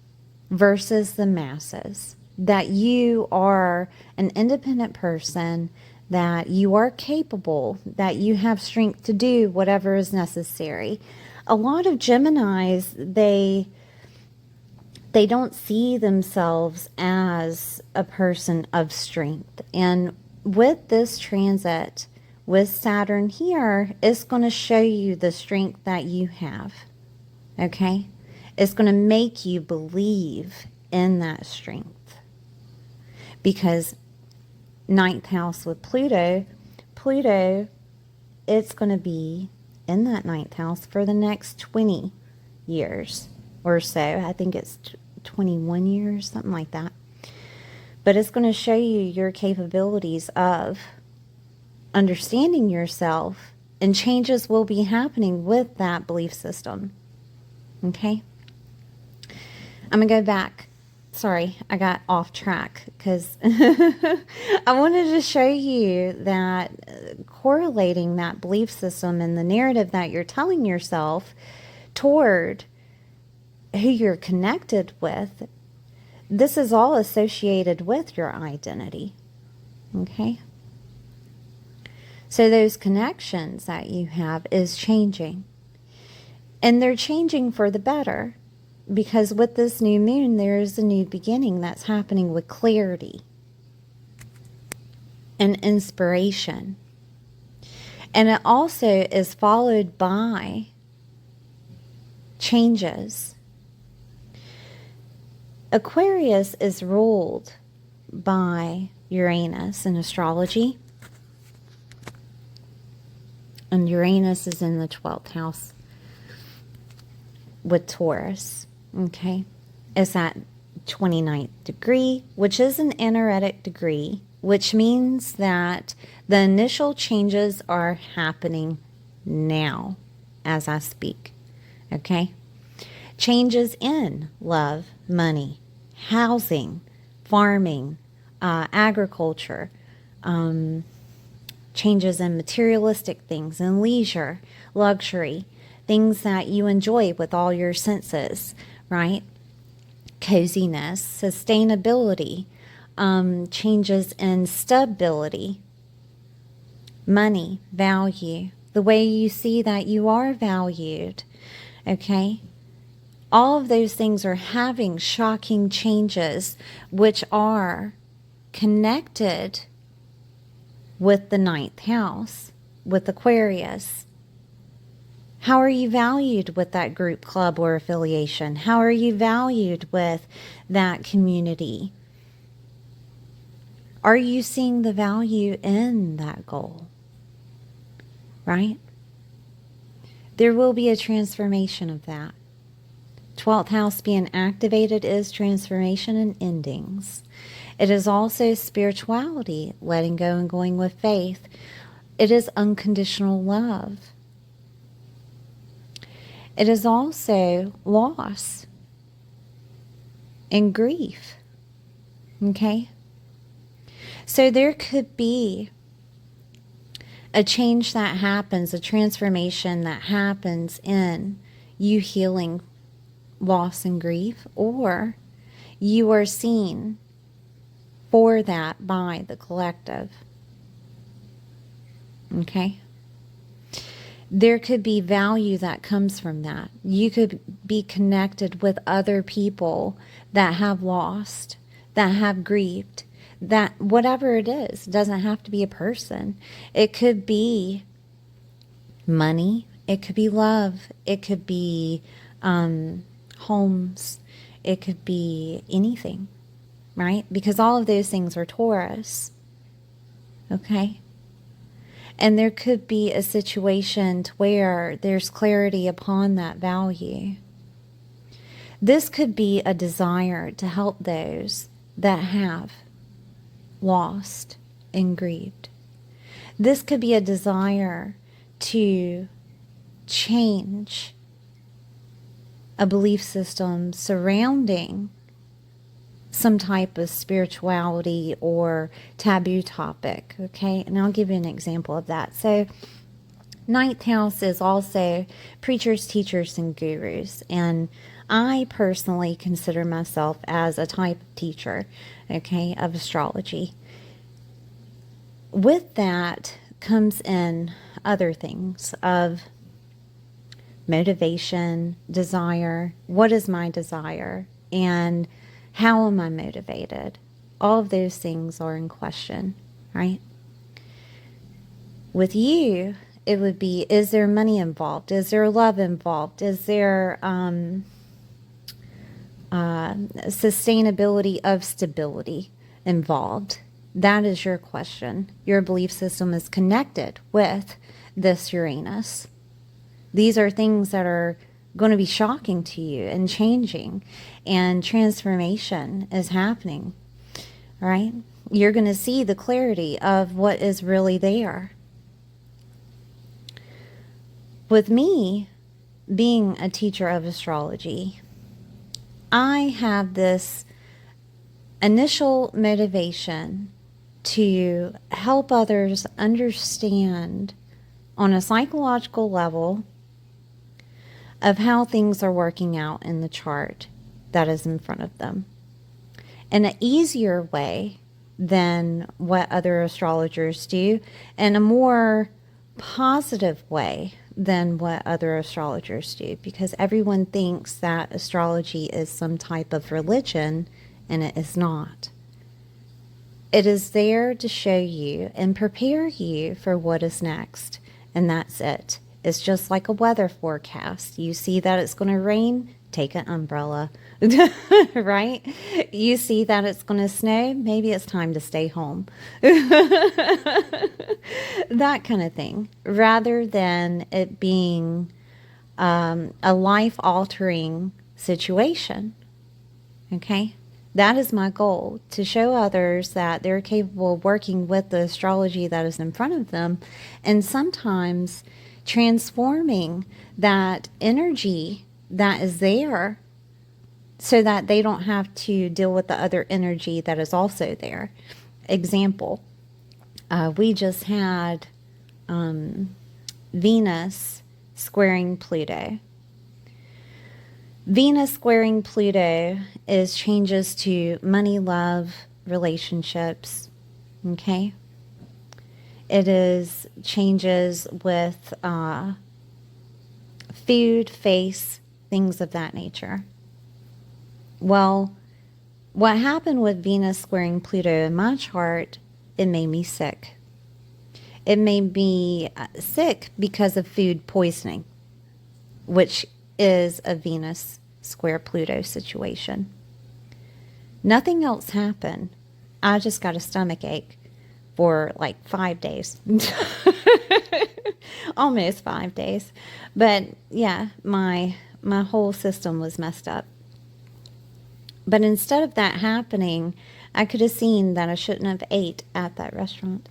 versus the masses, that you are an independent person, that you are capable, that you have strength to do whatever is necessary. A lot of Geminis, they don't see themselves as a person of strength. And with this transit, with Saturn here, it's going to show you the strength that you have. Okay? It's going to make you believe in that strength. Because 9th house with Pluto, it's going to be in that 9th house for the next 20 years or so. I think it's 21 years, something like that. But it's going to show you your capabilities of understanding yourself, and changes will be happening with that belief system. Okay? I'm going to go back. Sorry, I got off track because I wanted to show you that correlating that belief system and the narrative that you're telling yourself toward who you're connected with, this is all associated with your identity. Okay? So those connections that you have is changing. And they're changing for the better. Because with this new moon, there is a new beginning that's happening with clarity and inspiration. And it also is followed by changes. Aquarius is ruled by Uranus in astrology. And Uranus is in the 12th house with Taurus. Okay, it's at 29th degree, which is an energetic degree, which means that the initial changes are happening now as I speak. Okay, changes in love, money, housing, farming, agriculture, changes in materialistic things and leisure, luxury, things that you enjoy with all your senses, right? Coziness, sustainability, changes in stability, money, value, the way you see that you are valued, okay? All of those things are having shocking changes, which are connected with the 9th house, with Aquarius. How are you valued with that group, club, or affiliation? How are you valued with that community? Are you seeing the value in that goal? Right? There will be a transformation of that. 12th house being activated is transformation and endings. It is also spirituality, letting go and going with faith. It is unconditional love. It is also loss and grief. Okay? So there could be a change that happens, a transformation that happens in you healing loss and grief, or you are seen for that by the collective. Okay? There could be value that comes from that. You could be connected with other people that have lost, that have grieved, that whatever it is, it doesn't have to be a person. It could be money. It could be love. It could be homes. It could be anything, right? Because all of those things are Taurus. Okay? And there could be a situation to where there's clarity upon that value. This could be a desire to help those that have lost and grieved. This could be a desire to change a belief system surrounding some type of spirituality or taboo topic, okay? And I'll give you an example of that. So, ninth house is also preachers, teachers, and gurus. And I personally consider myself as a type of teacher, okay, of astrology. With that comes in other things of motivation, desire. What is my desire? And how am I motivated? All of those things are in question, right? With you, it would be, is there money involved? Is there love involved? Is there sustainability of stability involved? That is your question. Your belief system is connected with this Uranus. These are things that are going to be shocking to you and changing, and transformation is happening, right? You're going to see the clarity of what is really there. With me being a teacher of astrology, I have this initial motivation to help others understand on a psychological level of how things are working out in the chart that is in front of them, in an easier way than what other astrologers do, and a more positive way than what other astrologers do, because everyone thinks that astrology is some type of religion, and it is not. It is there to show you and prepare you for what is next, and that's it. It's just like a weather forecast. You see that it's going to rain, take an umbrella, right? You see that it's going to snow, maybe it's time to stay home. That kind of thing, rather than it being a life-altering situation, okay? That is my goal, to show others that they're capable of working with the astrology that is in front of them, and sometimes transforming that energy that is there so that they don't have to deal with the other energy that is also there. Example, we just had Venus squaring Pluto. Venus squaring Pluto is changes to money, love, relationships, okay? It is changes with food, face, things of that nature. Well, what happened with Venus squaring Pluto in my chart, it made me sick. It made me sick because of food poisoning, which is a Venus square Pluto situation. Nothing else happened. I just got a stomach ache for like 5 days. Almost 5 days. But yeah, my whole system was messed up. But instead of that happening, I could have seen that I shouldn't have ate at that restaurant.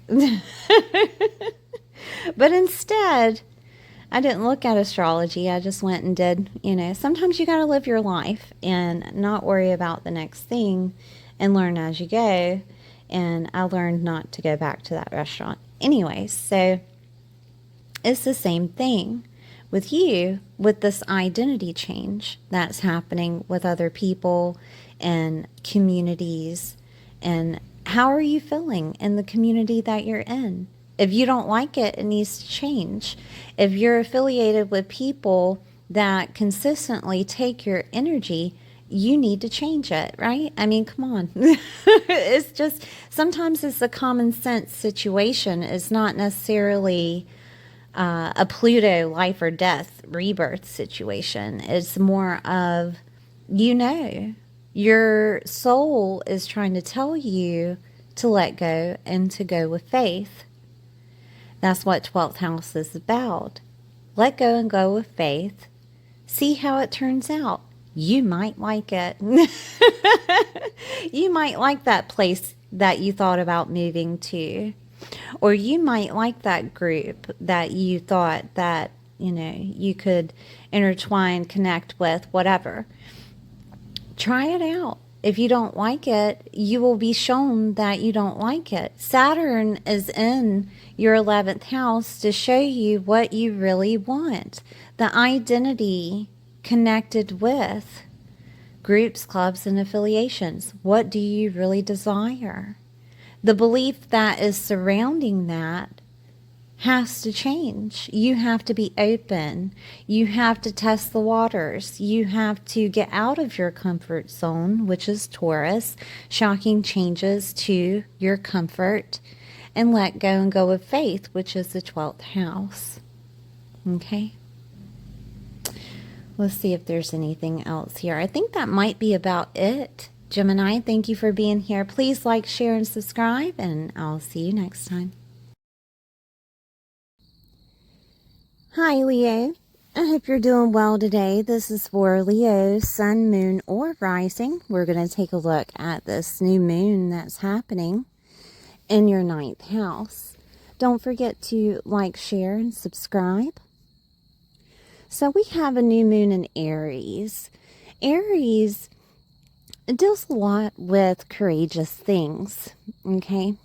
But instead, I didn't look at astrology. I just went and did, sometimes you got to live your life and not worry about the next thing and learn as you go. And I learned not to go back to that restaurant. Anyway, so it's the same thing with you, with this identity change that's happening with other people and communities. And how are you feeling in the community that you're in? If you don't like it, it needs to change. If you're affiliated with people that consistently take your energy, you need to change it, right? I mean, come on. It's just, sometimes it's a common sense situation. It's not necessarily a Pluto life or death rebirth situation. It's more of, your soul is trying to tell you to let go and to go with faith. That's what 12th house is about. Let go and go with faith. See how it turns out. You might like it. You might like that place that you thought about moving to. Or you might like that group that you thought that, you could intertwine, connect with, whatever. Try it out. If you don't like it, you will be shown that you don't like it. Saturn is in your 11th house to show you what you really want. The identity connected with groups, clubs, and affiliations. What do you really desire? The belief that is surrounding that has to change. You have to be open. You have to test the waters. You have to get out of your comfort zone, which is Taurus, shocking changes to your comfort, and let go and go with faith, which is the 12th house. Okay? Let's see if there's anything else here. I think that might be about it. Gemini, thank you for being here. Please like, share, and subscribe, and I'll see you next time. Hi, Leo. I hope you're doing well today. This is for Leo, Sun, Moon, or Rising. We're going to take a look at this new moon that's happening in your 9th house. Don't forget to like, share, and subscribe. So we have a new moon in Aries. Aries deals a lot with courageous things, okay?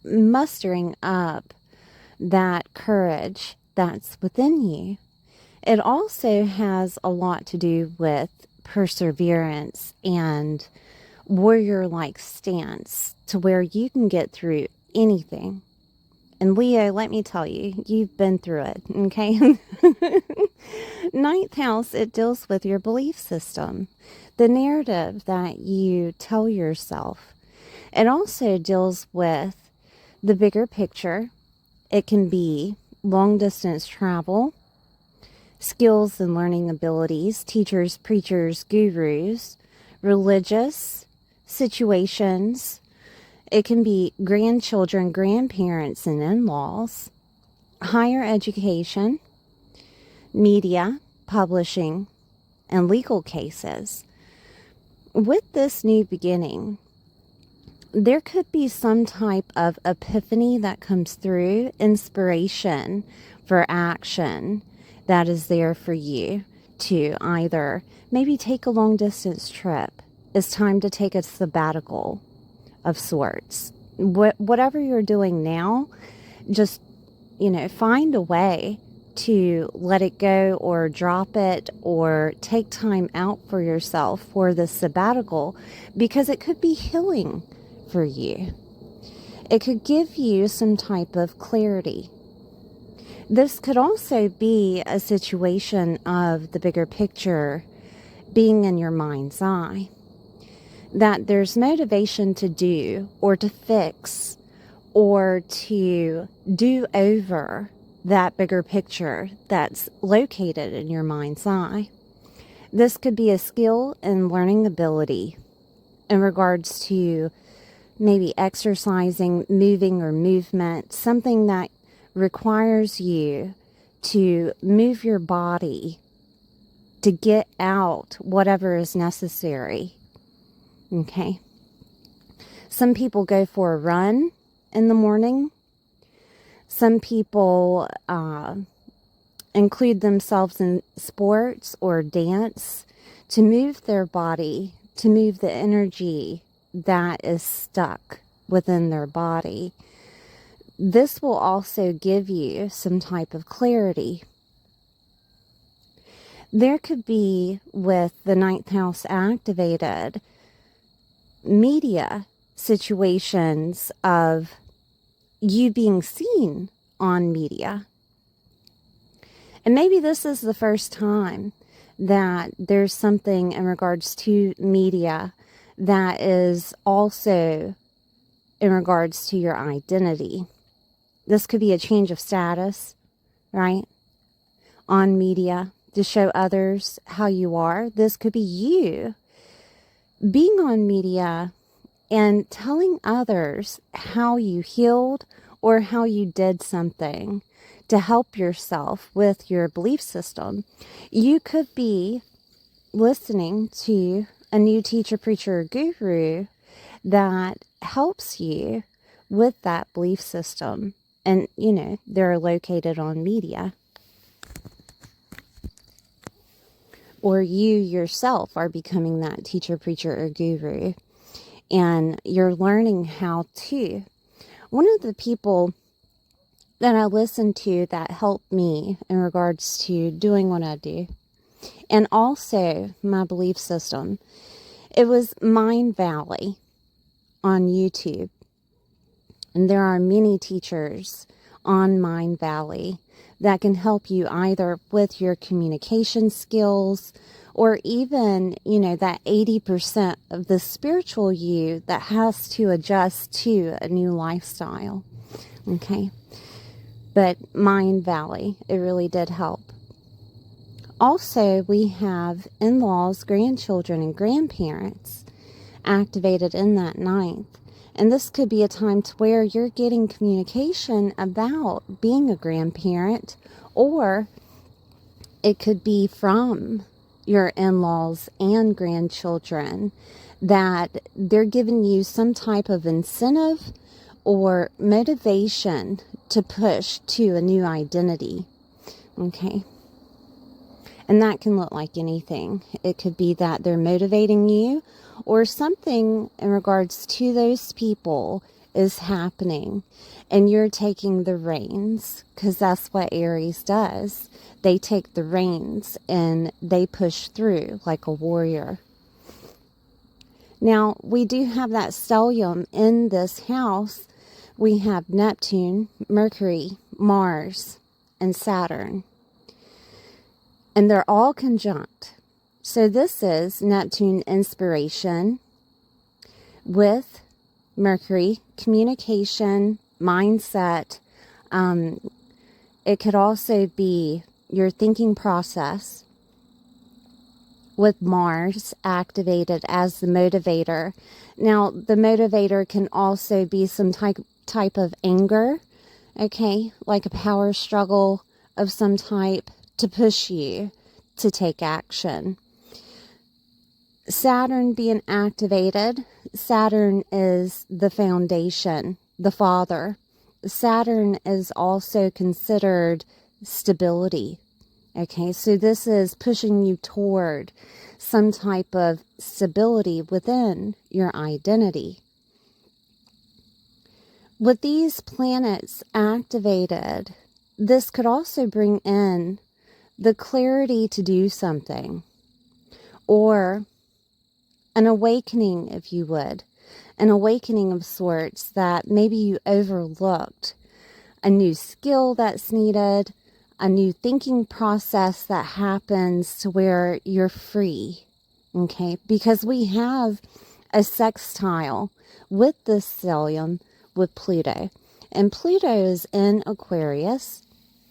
Mustering up that courage that's within you. It also has a lot to do with perseverance and warrior-like stance to where you can get through anything. And Leo, let me tell you, you've been through it, okay? 9th house, it deals with your belief system, the narrative that you tell yourself. It also deals with the bigger picture. It can be long distance travel, skills and learning abilities, teachers, preachers, gurus, religious situations. It can be grandchildren, grandparents, and in-laws, higher education, media, publishing, and legal cases. With this new beginning, there could be some type of epiphany that comes through, inspiration for action that is there for you to either maybe take a long distance trip. It's time to take a sabbatical of sorts. Whatever you're doing now, just, find a way to let it go or drop it or take time out for yourself for the sabbatical, because it could be healing for you. It could give you some type of clarity. This could also be a situation of the bigger picture being in your mind's eye, that there's motivation to do or to fix or to do over that bigger picture that's located in your mind's eye. This could be a skill and learning ability in regards to maybe exercising, moving, or movement, something that requires you to move your body to get out whatever is necessary. Okay. Some people go for a run in the morning. Some people include themselves in sports or dance to move their body, to move the energy that is stuck within their body. This will also give you some type of clarity. There could be, with the ninth house activated, media situations of you being seen on media. And maybe this is the first time that there's something in regards to media that is also in regards to your identity. This could be a change of status, right? On media to show others how you are. This could be you being on media and telling others how you healed or how you did something to help yourself with your belief system. You could be listening to a new teacher, preacher, or guru that helps you with that belief system. And, you know, they're located on media. Or you yourself are becoming that teacher, preacher, or guru. And you're learning how to. One of the people that I listened to that helped me in regards to doing what I do, and also my belief system, it was Mind Valley on YouTube. And there are many teachers on Mind Valley that can help you either with your communication skills or even, you know, that 80% of the spiritual you that has to adjust to a new lifestyle. Okay. But Mind Valley, it really did help. Also, we have in-laws, grandchildren, and grandparents activated in that ninth. And this could be a time to where you're getting communication about being a grandparent, or it could be from your in-laws and grandchildren that they're giving you some type of incentive or motivation to push to a new identity. Okay. And that can look like anything. It could be that they're motivating you, or something in regards to those people is happening and you're taking the reins, because that's what Aries does. They take the reins and they push through like a warrior. Now, we do have that stellium in this house. We have Neptune, Mercury, Mars, and Saturn. And they're all conjunct. So this is Neptune inspiration with Mercury, communication, mindset. It could also be your thinking process with Mars activated as the motivator. Now, the motivator can also be some type of anger, okay, like a power struggle of some type to push you to take action. Saturn being activated, Saturn is the foundation, the father. Saturn is also considered stability. Okay, so this is pushing you toward some type of stability within your identity. With these planets activated, this could also bring in the clarity to do something, or an awakening, if you would, an awakening of sorts that maybe you overlooked, a new skill that's needed, a new thinking process that happens to where you're free, okay? Because we have a sextile with this stellium with Pluto, and Pluto is in Aquarius.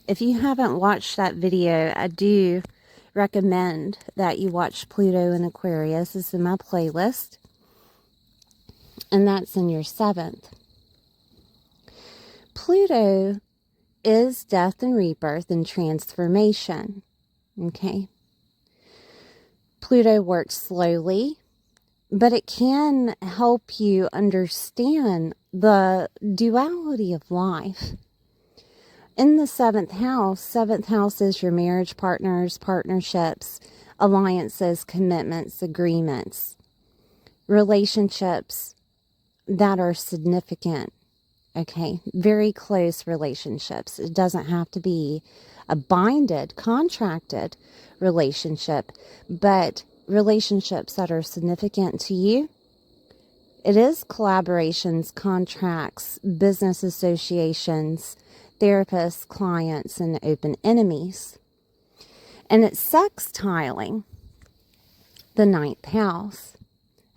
If you haven't watched that video, I do recommend that you watch Pluto in Aquarius. It's in my playlist. And that's in your 7th. Pluto is death and rebirth and transformation. Okay. Pluto works slowly, but it can help you understand the duality of life. In the seventh house is your marriage partners, partnerships, alliances, commitments, agreements, relationships that are significant. Okay, very close relationships. It doesn't have to be a binded, contracted relationship, but relationships that are significant to you. It is collaborations, contracts, business associations, therapists, clients, and open enemies. And it's sextiling the ninth house.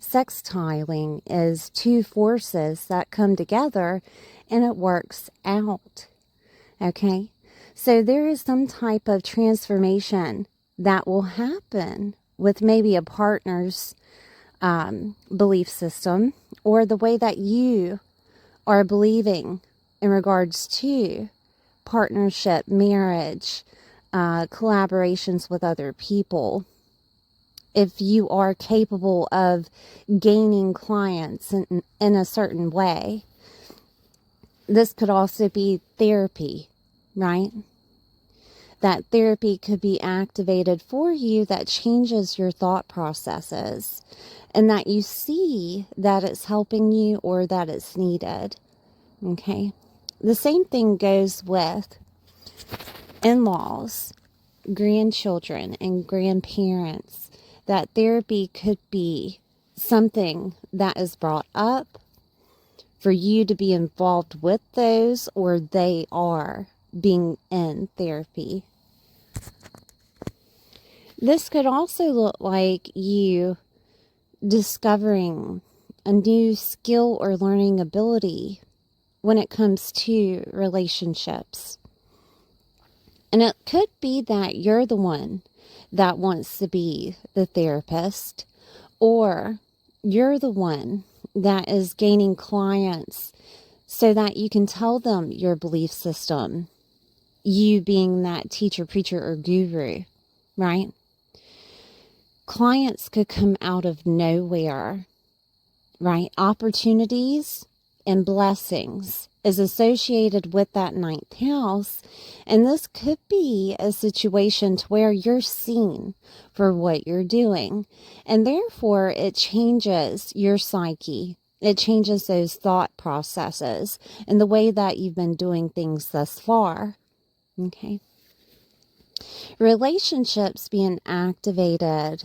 Sextiling is two forces that come together and it works out. Okay? So there is some type of transformation that will happen with maybe a partner's belief system, or the way that you are believing in regards to partnership, marriage, collaborations with other people. If you are capable of gaining clients in a certain way, this could also be therapy, right? That therapy could be activated for you that changes your thought processes, and that you see that it's helping you or that it's needed. Okay? The same thing goes with in-laws, grandchildren, and grandparents. That therapy could be something that is brought up for you to be involved with those, or they are being in therapy. This could also look like you discovering a new skill or learning ability when it comes to relationships. And it could be that you're the one that wants to be the therapist, or you're the one that is gaining clients so that you can tell them your belief system, you being that teacher, preacher, or guru, right? Clients could come out of nowhere, right? Opportunities and blessings is associated with that ninth house. And this could be a situation to where you're seen for what you're doing. And therefore, it changes your psyche. It changes those thought processes and the way that you've been doing things thus far. Okay. Relationships being activated.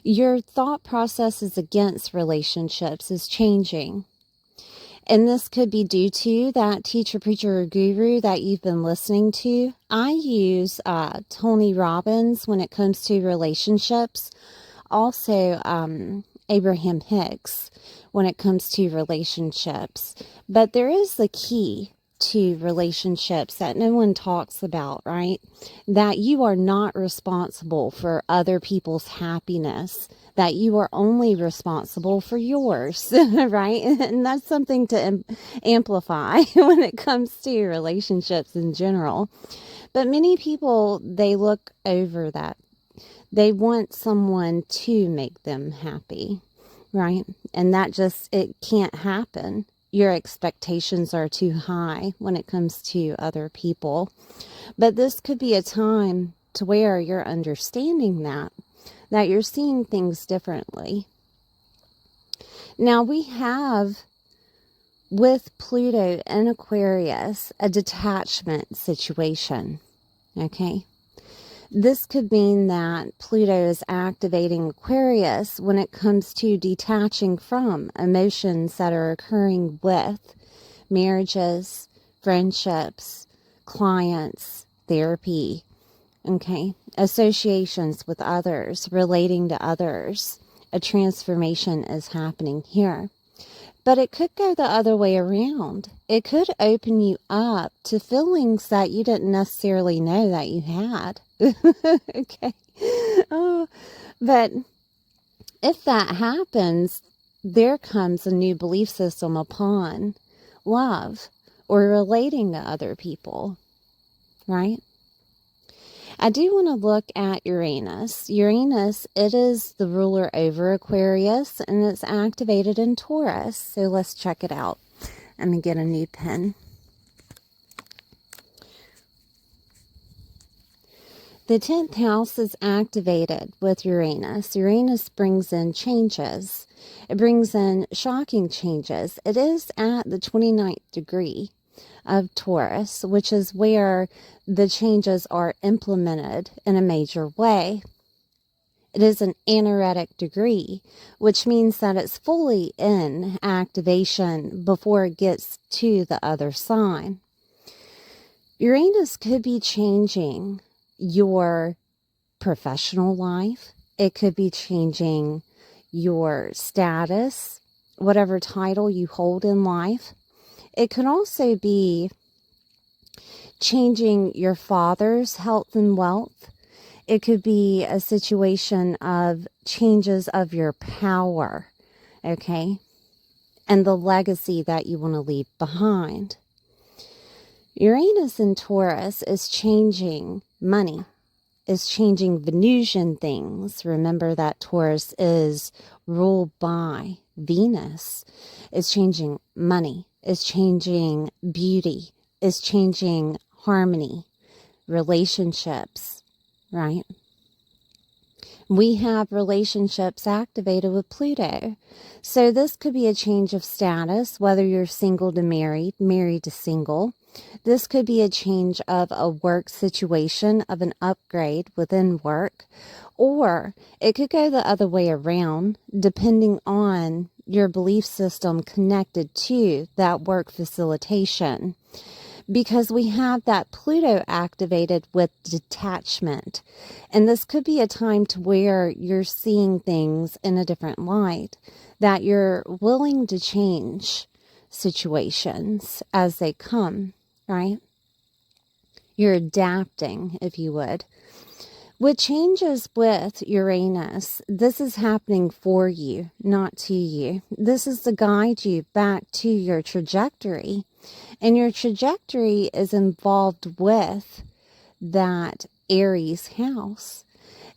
Your thought processes against relationships is changing. And this could be due to that teacher, preacher, or guru that you've been listening to. I use Tony Robbins when it comes to relationships. Also, Abraham Hicks when it comes to relationships. But there is the key to relationships that no one talks about, right? That you are not responsible for other people's happiness, that you are only responsible for yours, right? And that's something to amplify when it comes to relationships in general. But many people, they look over that. They want someone to make them happy, right? And that just, it can't happen. Your expectations are too high when it comes to other people. But this could be a time to where you're understanding that you're seeing things differently. Now we have, with Pluto and Aquarius, a detachment situation, okay? This could mean that Pluto is activating Aquarius when it comes to detaching from emotions that are occurring with marriages, friendships, clients, therapy, okay, associations with others, relating to others. A transformation is happening here. But it could go the other way around. It could open you up to feelings that you didn't necessarily know that you had. Okay. Oh, but if that happens, there comes a new belief system upon love or relating to other people, right? I do want to look at Uranus. Uranus, it is the ruler over Aquarius, and it's activated in Taurus. So let's check it out. Let me get a new pen. The 10th house is activated with Uranus. Uranus brings in changes. It brings in shocking changes. It is at the 29th degree of Taurus, which is where the changes are implemented in a major way. It is an anaretic degree, which means that it's fully in activation before it gets to the other sign. Uranus could be changing your professional life. It could be changing your status, whatever title you hold in life. It could also be changing your father's health and wealth. It could be a situation of changes of your power, okay, and the legacy that you want to leave behind. Uranus in Taurus is changing money, is changing Venusian things. Remember that Taurus is ruled by Venus. It's changing money, it's changing beauty, it's changing harmony, relationships, right? We have relationships activated with Pluto. So this could be a change of status, whether you're single to married, married to single. This could be a change of a work situation, of an upgrade within work, or it could go the other way around, depending on your belief system connected to that work facilitation. Because we have that Pluto activated with detachment. And this could be a time to where you're seeing things in a different light, that you're willing to change situations as they come, right? You're adapting, if you would. What changes with Uranus, this is happening for you, not to you. This is to guide you back to your trajectory. And your trajectory is involved with that Aries house.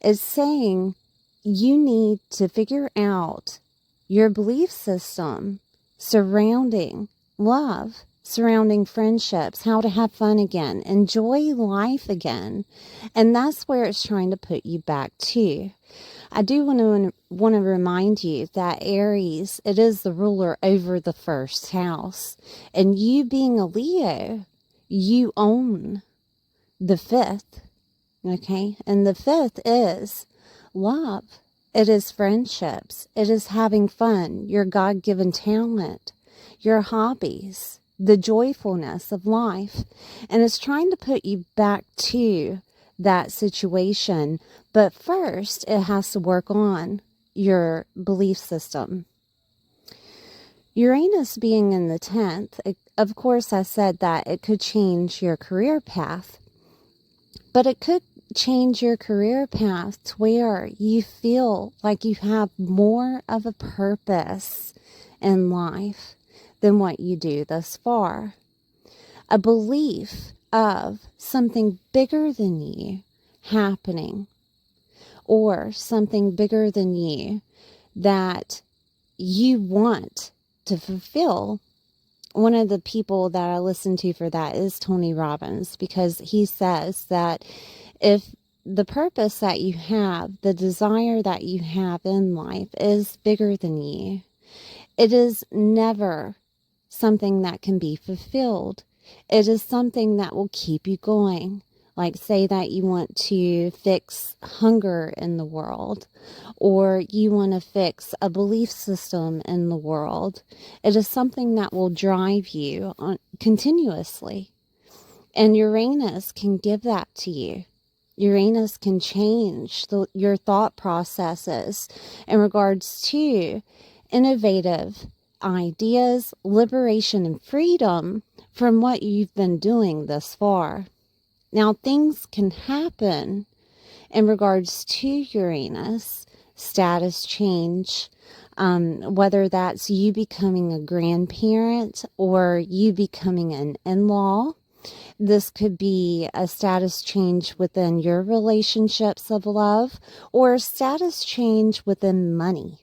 It's saying you need to figure out your belief system surrounding love, surrounding friendships, how to have fun again, enjoy life again. And that's where it's trying to put you back to. I do want to remind you that Aries, it is the ruler over the first house. And you being a Leo, you own the fifth, okay? And the fifth is love. It is friendships. It is having fun, your God-given talent, your hobbies, the joyfulness of life. And it's trying to put you back to that situation. But first, it has to work on your belief system. Uranus being in the 10th, of course, I said that it could change your career path. But it could change your career path to where you feel like you have more of a purpose in life than what you do thus far. A belief of something bigger than you happening, or something bigger than you that you want to fulfill. One of the people that I listen to for that is Tony Robbins, because he says that if the purpose that you have, the desire that you have in life is bigger than you, it is never something that can be fulfilled. It is something that will keep you going. Like say that you want to fix hunger in the world, or you want to fix a belief system in the world. It is something that will drive you on continuously. And Uranus can give that to you. Uranus can change your thought processes in regards to innovative ideas, liberation, and freedom from what you've been doing thus far. Now, things can happen in regards to Uranus, status change, whether that's you becoming a grandparent or you becoming an in-law, This could be a status change within your relationships of love, or a status change within money.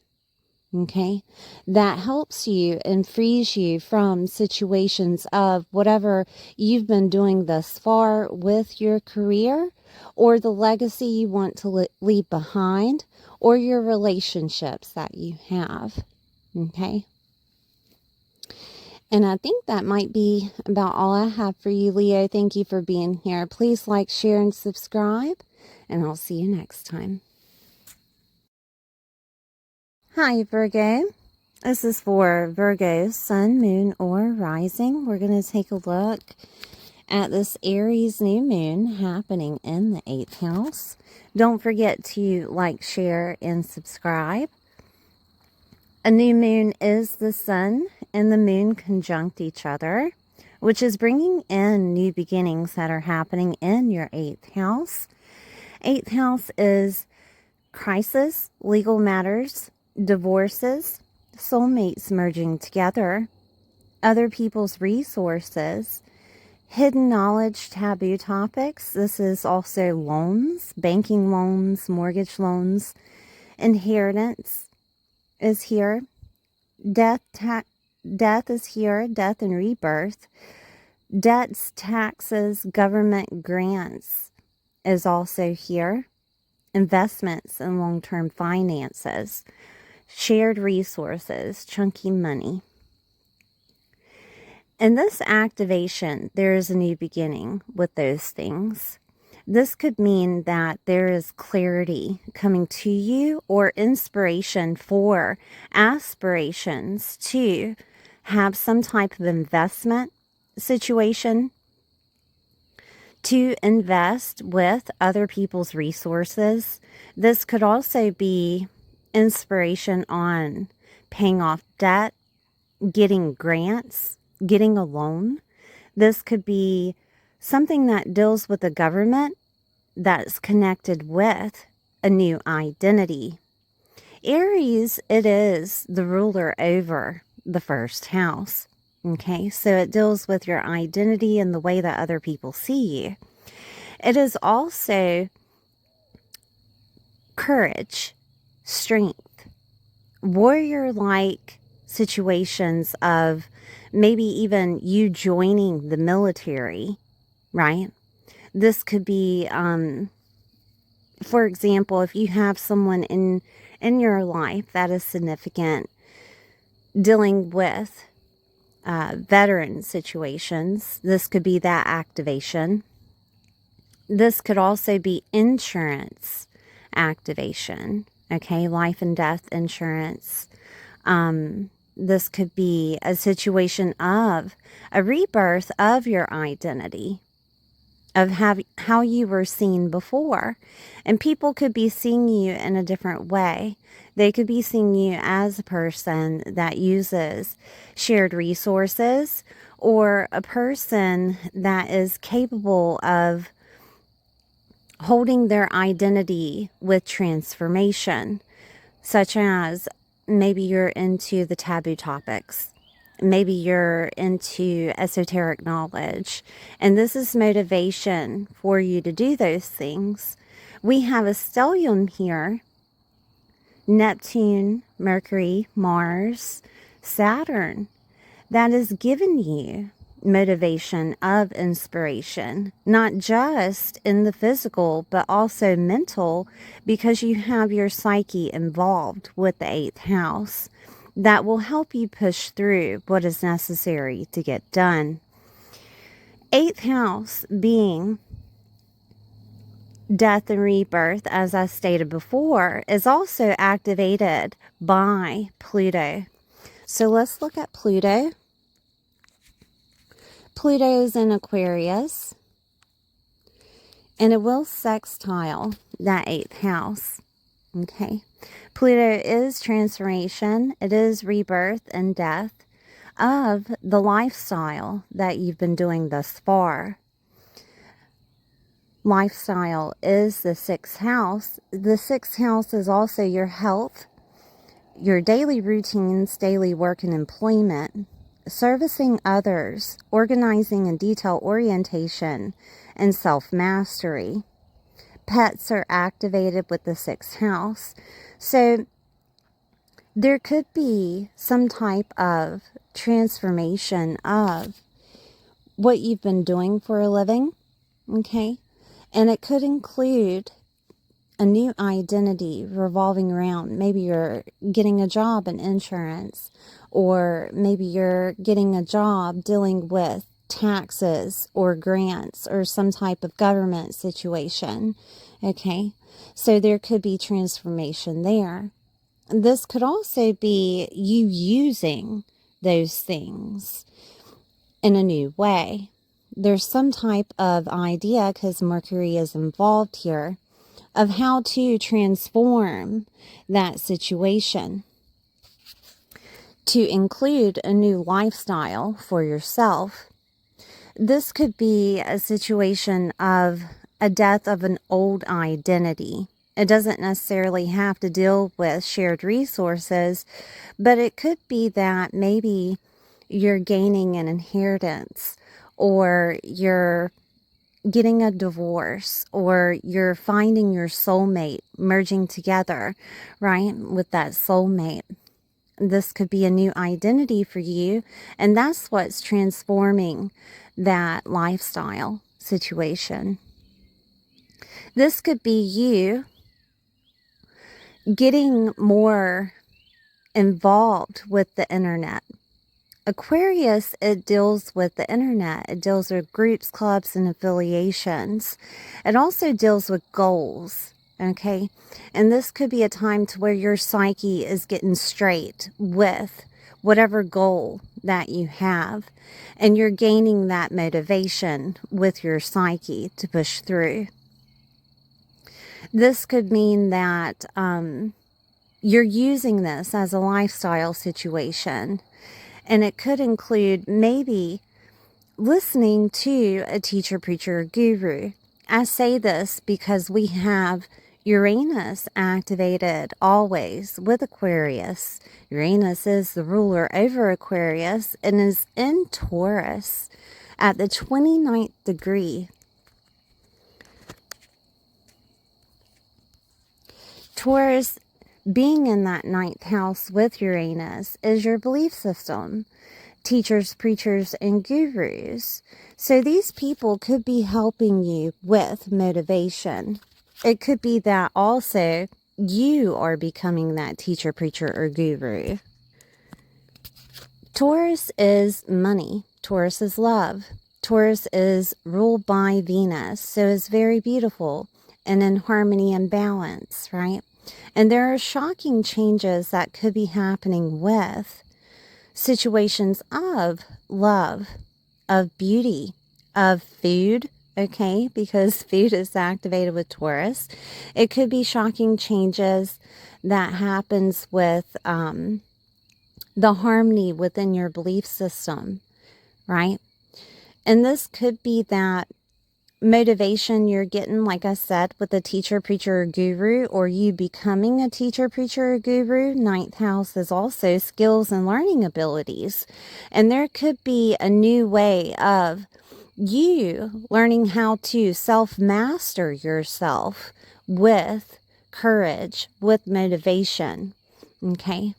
Okay, that helps you and frees you from situations of whatever you've been doing thus far with your career, or the legacy you want to leave behind, or your relationships that you have. Okay. And I think that might be about all I have for you, Leo. Thank you for being here. Please like, share, and subscribe, and I'll see you next time. Hi, Virgo. This is for Virgo, Sun, Moon, or Rising. We're going to take a look at this Aries new moon happening in the 8th house. Don't forget to like, share, and subscribe. A new moon is the Sun and the Moon conjunct each other, which is bringing in new beginnings that are happening in your 8th house. 8th house is crisis, legal matters, divorces, soulmates merging together, other people's resources, hidden knowledge, taboo topics. This is also loans, banking loans, mortgage loans, inheritance is here, death is here, death and rebirth, debts, taxes, government grants is also here, investments and long-term finances, shared resources, chunky money. In this activation, there is a new beginning with those things. This could mean that there is clarity coming to you, or inspiration for aspirations to have some type of investment situation, to invest with other people's resources. This could also be inspiration on paying off debt, getting grants, getting a loan. This could be something that deals with the government that's connected with a new identity. Aries, it is the ruler over the 1st house. Okay, so it deals with your identity and the way that other people see you. It is also courage, strength, warrior-like situations of maybe even you joining the military, right? This could be, for example, if you have someone in your life that is significant, dealing with veteran situations, this could be that activation. This could also be insurance activation, okay, life and death insurance. This could be a situation of a rebirth of your identity, of how you were seen before. And people could be seeing you in a different way. They could be seeing you as a person that uses shared resources, or a person that is capable of holding their identity with transformation, such as maybe you're into the taboo topics. Maybe you're into esoteric knowledge, and this is motivation for you to do those things. We have a stellium here, Neptune, Mercury, Mars, Saturn, that is giving you motivation of inspiration, not just in the physical, but also mental, because you have your psyche involved with the 8th house. That will help you push through what is necessary to get done. 8th house being death and rebirth, as I stated before, is also activated by Pluto. So let's look at Pluto. Pluto is in Aquarius, and it will sextile that 8th house. Okay. Pluto is transformation. It is rebirth and death of the lifestyle that you've been doing thus far. Lifestyle is the 6th house. The 6th house is also your health, your daily routines, daily work and employment. servicing others, organizing and detail orientation, and self-mastery. Pets are activated with the 6th house. So there could be some type of transformation of what you've been doing for a living, okay? And it could include a new identity revolving around, maybe you're getting a job in insurance, or maybe you're getting a job dealing with taxes or grants or some type of government situation, okay? So there could be transformation there. This could also be you using those things in a new way. There's some type of idea, because Mercury is involved here, of how to transform that situation to include a new lifestyle for yourself. This could be a situation of a death of an old identity. It doesn't necessarily have to deal with shared resources, but it could be that maybe you're gaining an inheritance, or you're getting a divorce, or you're finding your soulmate, merging together, right, with that soulmate. This could be a new identity for you, and that's what's transforming that lifestyle situation. This could be you getting more involved with the internet. Aquarius, it deals with the internet. It deals with groups, clubs, and affiliations. It also deals with goals, okay? And this could be a time to where your psyche is getting straight with whatever goal that you have. And you're gaining that motivation with your psyche to push through. This could mean that you're using this as a lifestyle situation. And it could include maybe listening to a teacher, preacher, or guru. I say this because we have Uranus activated always with Aquarius. Uranus is the ruler over Aquarius and is in Taurus at the 29th degree. Taurus, being in that 9th house with Uranus, is your belief system, teachers, preachers, and gurus. So these people could be helping you with motivation. It could be that also you are becoming that teacher, preacher, or guru. Taurus is money. Taurus is love. Taurus is ruled by Venus, so it's very beautiful and in harmony and balance, right? And there are shocking changes that could be happening with situations of love, of beauty, of food, okay? Because food is activated with Taurus. It could be shocking changes that happens with the harmony within your belief system, right? And this could be that motivation you're getting, like I said, with a teacher, preacher, or guru, or you becoming a teacher, preacher, or guru. 9th house is also skills and learning abilities. And there could be a new way of you learning how to self-master yourself with courage, with motivation, okay?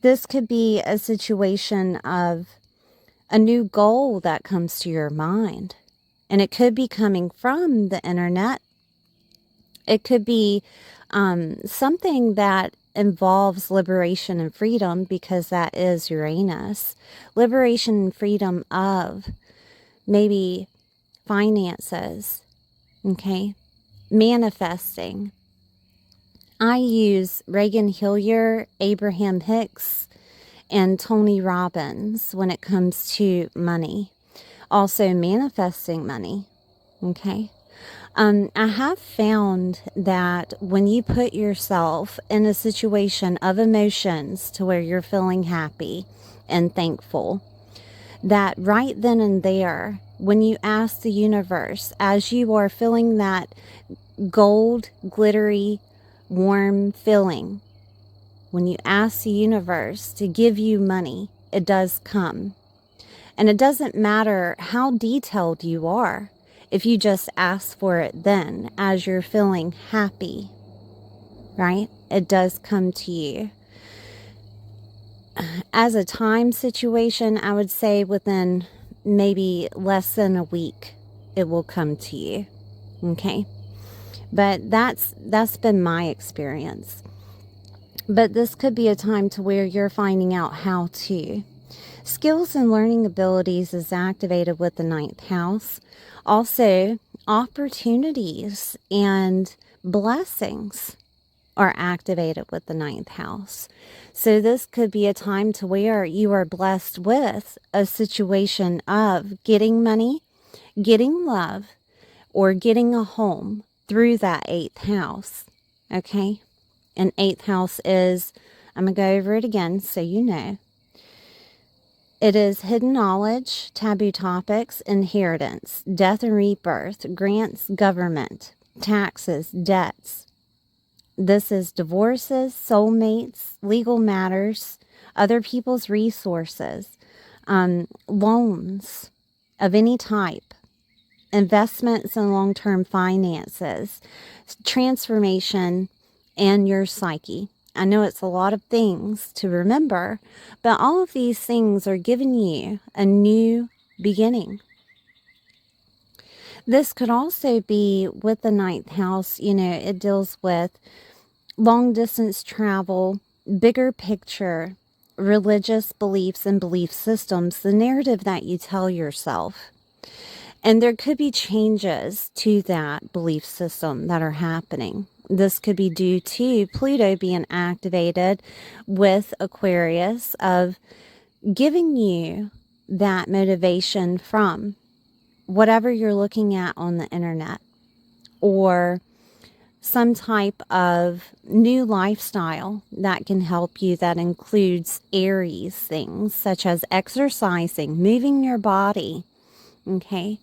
This could be a situation of a new goal that comes to your mind. And it could be coming from the internet. It could be something that involves liberation and freedom, because that is Uranus. Liberation and freedom of maybe finances, okay? Manifesting. I use Reagan Hillier, Abraham Hicks, and Tony Robbins when it comes to money. Also manifesting money, okay? I have found that when you put yourself in a situation of emotions to where you're feeling happy and thankful, that right then and there, when you ask the universe, as you are feeling that gold, glittery, warm feeling, when you ask the universe to give you money, it does come. And it doesn't matter how detailed you are. If you just ask for it then, as you're feeling happy, right? It does come to you. As a time situation, I would say within maybe less than a week, it will come to you. Okay? But that's been my experience. But this could be a time to where you're finding out how to. Skills and learning abilities is activated with the 9th house. Also, opportunities and blessings are activated with the 9th house. So this could be a time to where you are blessed with a situation of getting money, getting love, or getting a home through that 8th house. Okay? And 8th house is, I'm going to go over it again so you know. It is hidden knowledge, taboo topics, inheritance, death and rebirth, grants, government, taxes, debts. This is divorces, soulmates, legal matters, other people's resources, loans of any type, investments and long-term finances, transformation, and your psyche. I know it's a lot of things to remember, but all of these things are giving you a new beginning. This could also be with the 9th house. You know, it deals with long distance travel, bigger picture, religious beliefs and belief systems, the narrative that you tell yourself. And there could be changes to that belief system that are happening. This could be due to Pluto being activated with Aquarius, of giving you that motivation from whatever you're looking at on the internet, or some type of new lifestyle that can help you, that includes Aries things such as exercising, moving your body. Okay.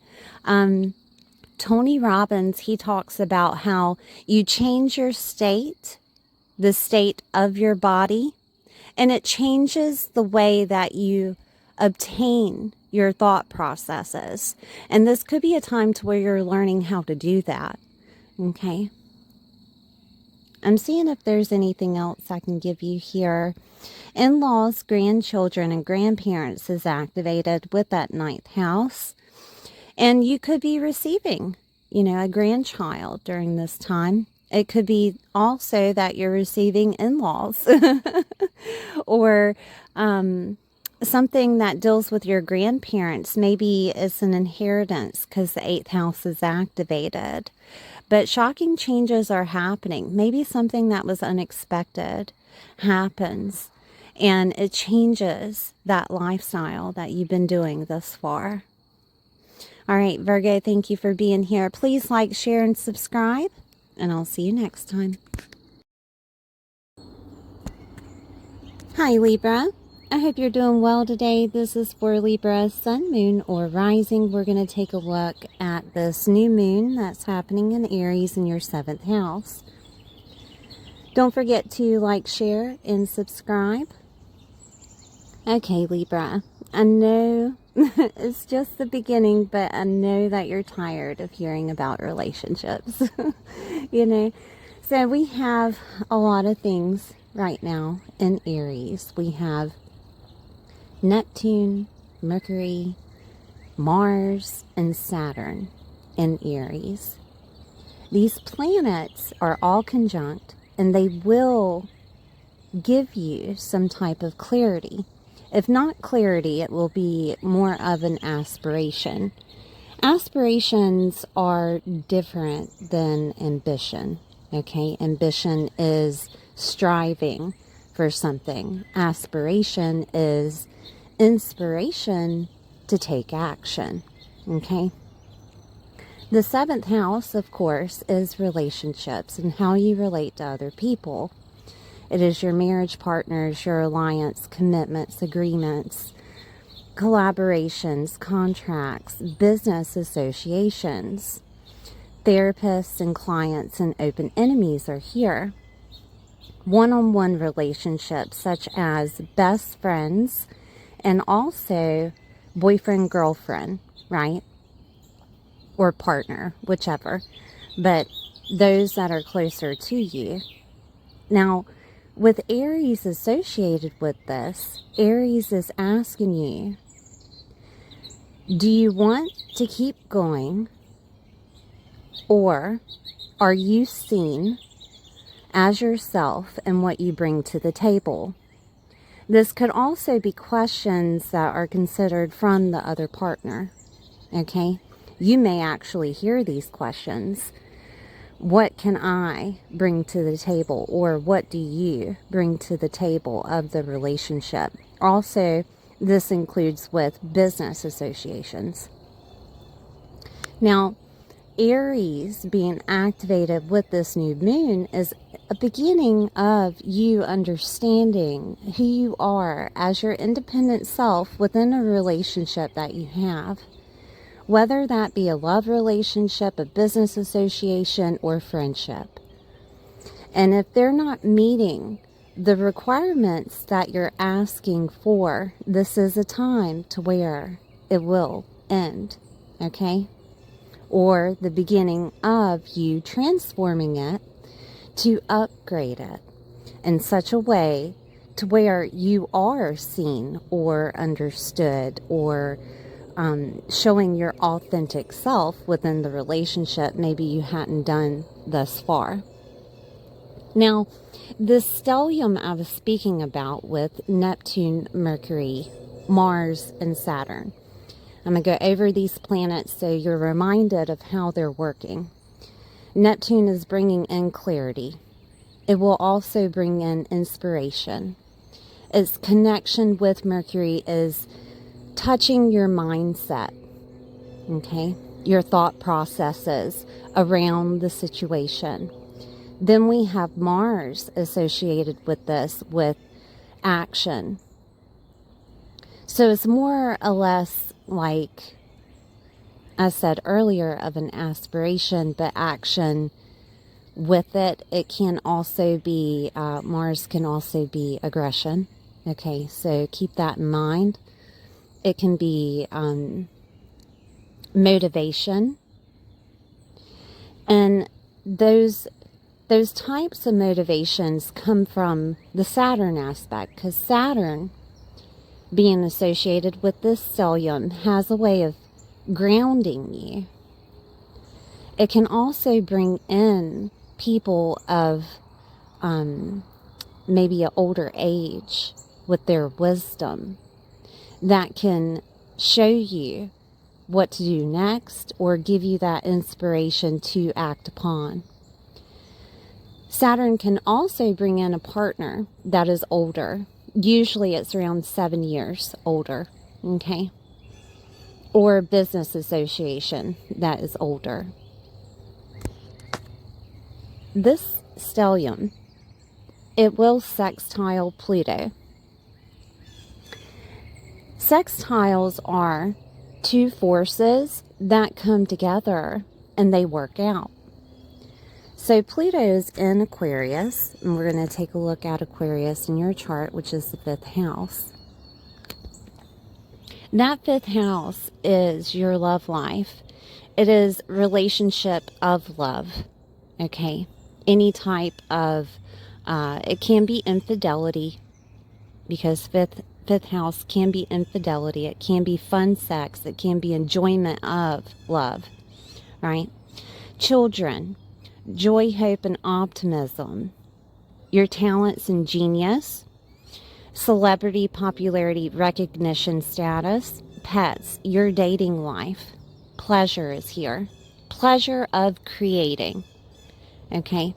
Tony Robbins, he talks about how you change your state, the state of your body, and it changes the way that you obtain your thought processes. And this could be a time to where you're learning how to do that. Okay. I'm seeing if there's anything else I can give you here. In-laws, grandchildren, and grandparents is activated with that 9th house. And you could be receiving, you know, a grandchild during this time. It could be also that you're receiving in-laws or something that deals with your grandparents. Maybe it's an inheritance because the 8th house is activated. But shocking changes are happening. Maybe something that was unexpected happens and it changes that lifestyle that you've been doing thus far. All right, Virgo, thank you for being here. Please like, share, and subscribe, and I'll see you next time. Hi, Libra. I hope you're doing well today. This is for Libra, Sun, Moon, or Rising. We're going to take a look at this new moon that's happening in Aries in your 7th house. Don't forget to like, share, and subscribe. Okay, Libra. I know it's just the beginning, but I know that you're tired of hearing about relationships. You know, so we have a lot of things right now in Aries. We have Neptune, Mercury, Mars, and Saturn in Aries. These planets are all conjunct, and they will give you some type of clarity. If not clarity, it will be more of an aspiration. Aspirations are different than ambition, okay? Ambition is striving for something. Aspiration is inspiration to take action, okay? The 7th house, of course, is relationships and how you relate to other people. It is your marriage partners, your alliance, commitments, agreements, collaborations, contracts, business associations. Therapists and clients and open enemies are here. One-on-one relationships such as best friends and also boyfriend, girlfriend, right? Or partner, whichever. But those that are closer to you. Now, with Aries associated with this, Aries is asking you, do you want to keep going, or are you seen as yourself and what you bring to the table? This could also be questions that are considered from the other partner, okay? You may actually hear these questions. What can I bring to the table, or what do you bring to the table of the relationship? Also, this includes with business associations. Now, Aries being activated with this new moon is a beginning of you understanding who you are as your independent self within a relationship that you have. Whether that be a love relationship, a business association, or friendship. And if they're not meeting the requirements that you're asking for, this is a time to where it will end, okay? Or the beginning of you transforming it to upgrade it in such a way to where you are seen or understood, or showing your authentic self within the relationship maybe you hadn't done thus far. Now, this stellium I was speaking about with Neptune, Mercury, Mars, and Saturn. I'm going to go over these planets so you're reminded of how they're working. Neptune is bringing in clarity. It will also bring in inspiration. Its connection with Mercury is touching your mindset, okay? Your thought processes around the situation. Then we have Mars associated with this, with action. So it's more or less like I said earlier of an aspiration, but action with it. It can also be, Mars can also be aggression. Okay, so keep that in mind. It can be motivation. And those types of motivations come from the Saturn aspect, because Saturn, being associated with this stellium, has a way of grounding you. It can also bring in people of maybe an older age with their wisdom that can show you what to do next, or give you that inspiration to act upon. Saturn can also bring in a partner that is older. Usually it's around 7 years older, okay? Or a business association that is older. This stellium, it will sextile Pluto. Sextiles are two forces that come together and they work out. So Pluto is in Aquarius, and we're going to take a look at Aquarius in your chart, which is the 5th house. That 5th house is your love life. It is relationship of love, okay? Any type of, it can be infidelity, because fifth house can be infidelity. It can be fun sex. It can be enjoyment of love, right? Children, joy, hope, and optimism. Your talents and genius. Celebrity, popularity, recognition, status. Pets, your dating life. Pleasure is here. Pleasure of creating. Okay?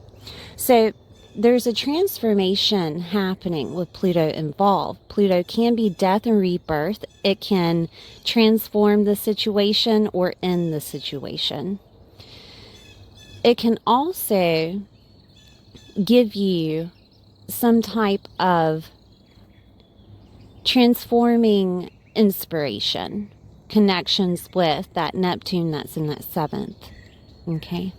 So there's a transformation happening with Pluto involved. Pluto can be death and rebirth. It can transform the situation or end the situation. It can also give you some type of transforming inspiration, connections with that Neptune that's in that 7th. Okay?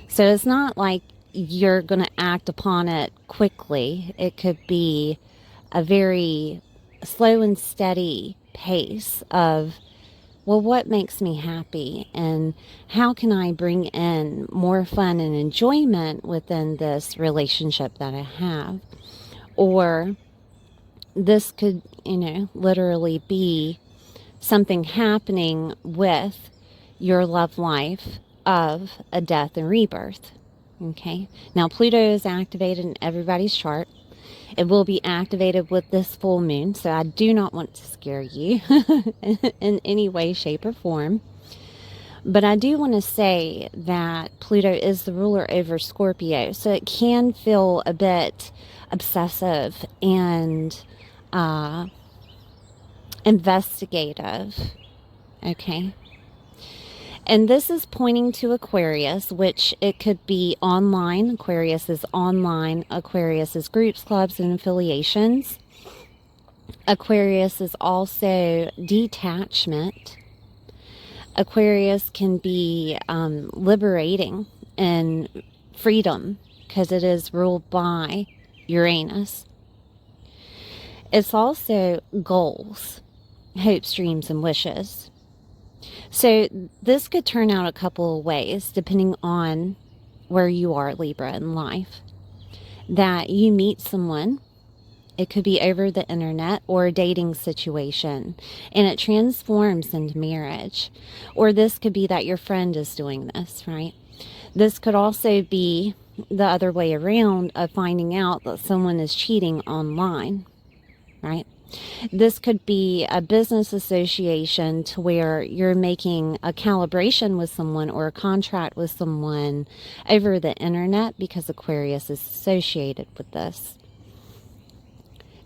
So it's not like you're going to act upon it quickly. It could be a very slow and steady pace of, well, what makes me happy and how can I bring in more fun and enjoyment within this relationship that I have? Or this could, literally be something happening with your love life of a death and rebirth. Okay. Now, Pluto is activated in everybody's chart. It will be activated with this full moon, so I do not want to scare you in any way, shape, or form. But I do want to say that Pluto is the ruler over Scorpio, so it can feel a bit obsessive and investigative. Okay. And this is pointing to Aquarius, which it could be online. Aquarius is online. Aquarius is groups, clubs, and affiliations. Aquarius is also detachment. Aquarius can be liberating and freedom because it is ruled by Uranus. It's also goals, hopes, dreams, and wishes. So this could turn out a couple of ways depending on where you are, Libra, in life. That you meet someone, it could be over the internet or a dating situation, and it transforms into marriage. Or this could be that your friend is doing this, right? This could also be the other way around of finding out that someone is cheating online, right? This could be a business association to where you're making a calibration with someone or a contract with someone over the internet because Aquarius is associated with this.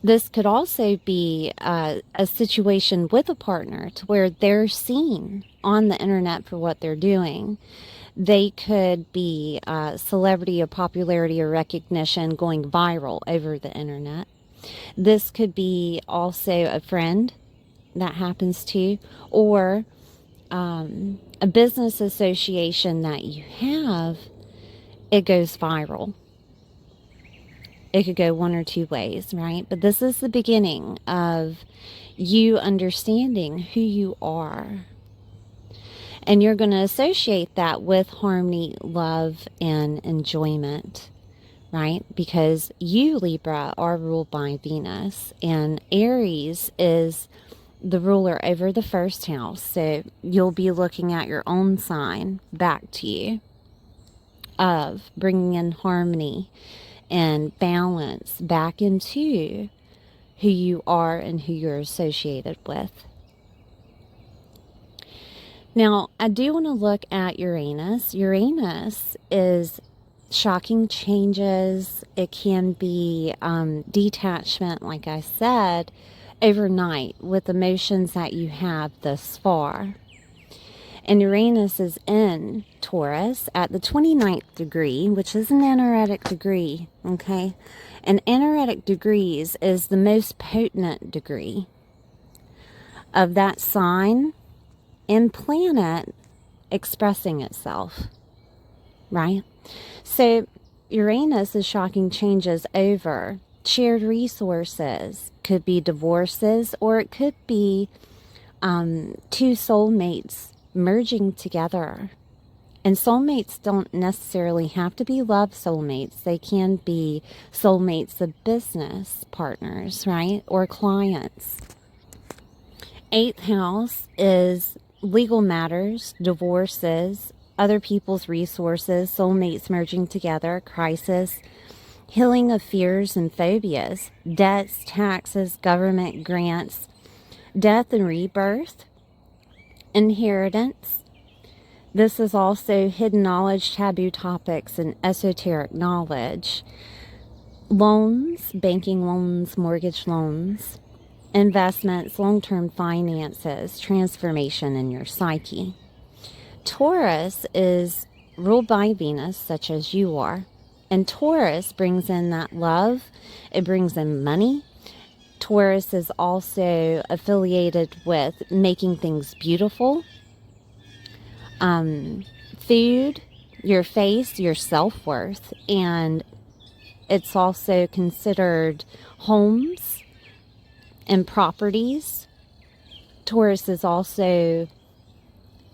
This could also be a situation with a partner to where they're seen on the internet for what they're doing. They could be celebrity or popularity or recognition going viral over the internet. This could be also a friend that happens to, or a business association that you have, it goes viral. It could go one or two ways, right? But this is the beginning of you understanding who you are. And you're going to associate that with harmony, love, and enjoyment. Right? Because you, Libra, are ruled by Venus, and Aries is the ruler over the first house. So you'll be looking at your own sign back to you of bringing in harmony and balance back into who you are and who you're associated with. Now, I do want to look at Uranus. Uranus is shocking changes. It can be detachment, like I said, overnight with emotions that you have thus far. And Uranus is in Taurus at the 29th degree, which is an anaretic degree, okay? And anaretic degrees is the most potent degree of that sign and planet expressing itself, right? So Uranus is shocking changes over shared resources, could be divorces, or it could be two soulmates merging together. And soulmates don't necessarily have to be love soulmates. They can be soulmates of business partners, right? Or clients. 8th house is legal matters, divorces, other people's resources, soulmates merging together, crisis, healing of fears and phobias, debts, taxes, government grants, death and rebirth, inheritance. This is also hidden knowledge, taboo topics, and esoteric knowledge. Loans, banking loans, mortgage loans, investments, long-term finances, transformation in your psyche. Taurus is ruled by Venus, such as you are. And Taurus brings in that love. It brings in money. Taurus is also affiliated with making things beautiful. Food, your face, your self-worth. And it's also considered homes, and properties. Taurus is also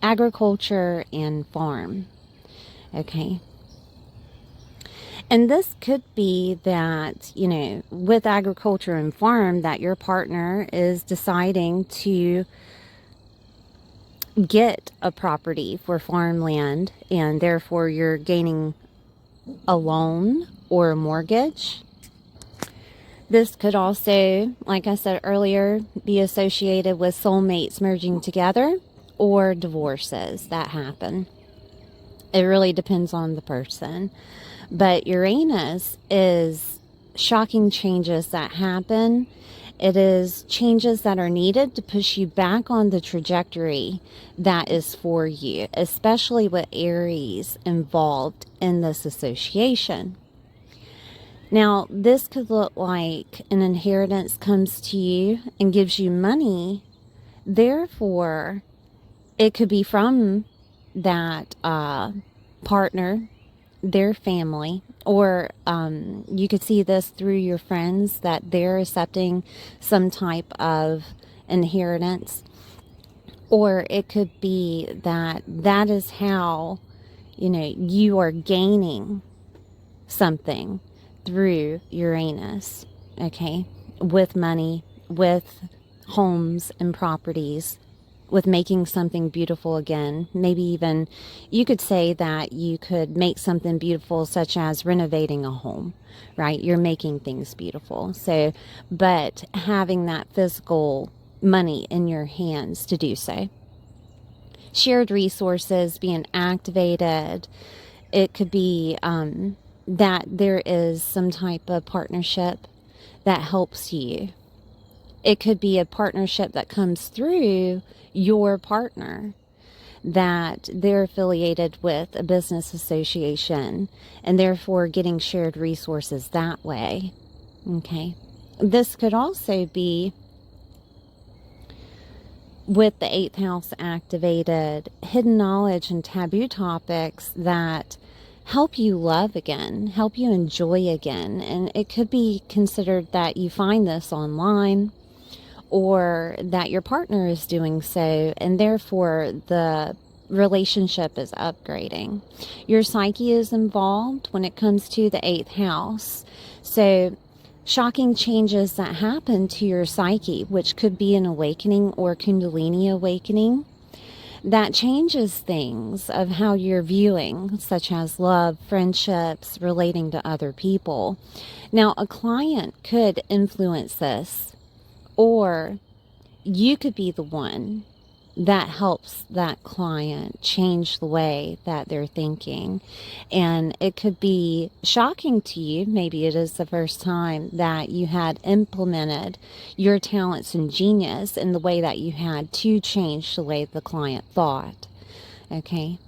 agriculture and farm. Okay. And this could be that, you know, with agriculture and farm, that your partner is deciding to get a property for farmland, and therefore you're gaining a loan or a mortgage. This could also, like I said earlier, be associated with soulmates merging together or divorces that happen. It really depends on the person. But Uranus is shocking changes that happen. It is changes that are needed to push you back on the trajectory that is for you, especially with Aries involved in this association. Now, this could look like an inheritance comes to you and gives you money. Therefore, it could be from that partner, their family, or you could see this through your friends, that they're accepting some type of inheritance. Or it could be that that is how, you know, you are gaining something through Uranus, okay, with money, with homes and properties, with making something beautiful again. Maybe even you could say that you could make something beautiful, such as renovating a home, right? You're making things beautiful. So, but having that physical money in your hands to do so. Shared resources being activated. It could be that there is some type of partnership that helps you. It could be a partnership that comes through your partner, that they're affiliated with a business association and therefore getting shared resources that way. Okay. This could also be with the 8th house activated, hidden knowledge and taboo topics that help you love again, help you enjoy again. And it could be considered that you find this online, or that your partner is doing so, and therefore the relationship is upgrading. Your psyche is involved when it comes to the 8th house. So shocking changes that happen to your psyche, which could be an awakening or Kundalini awakening, that changes things of how you're viewing, such as love, friendships, relating to other people. Now, a client could influence this, or you could be the one that helps that client change the way that they're thinking. And it could be shocking to you. Maybe it is the first time that you had implemented your talents and genius in the way that you had to change the way the client thought. Okay.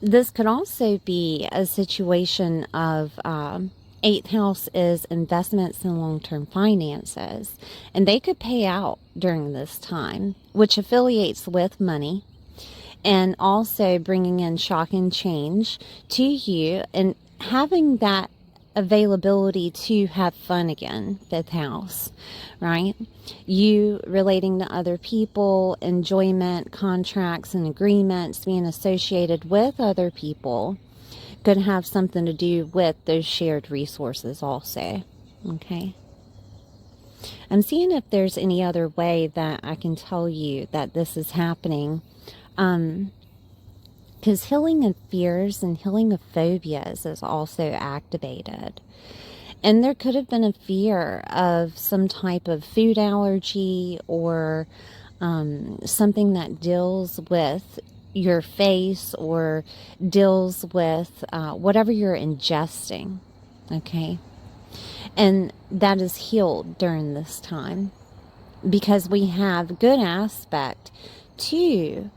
This could also be a situation of 8th house is investments and long-term finances, and they could pay out during this time, which affiliates with money, and also bringing in shock and change to you and having that availability to have fun again. 5th house, right? You relating to other people, enjoyment, contracts and agreements, being associated with other people could have something to do with those shared resources also. Okay. I'm seeing if there's any other way that I can tell you that this is happening. Because healing of fears and healing of phobias is also activated. And there could have been a fear of some type of food allergy, or something that deals with your face, or deals with whatever you're ingesting. Okay. And that is healed during this time, because we have good aspect to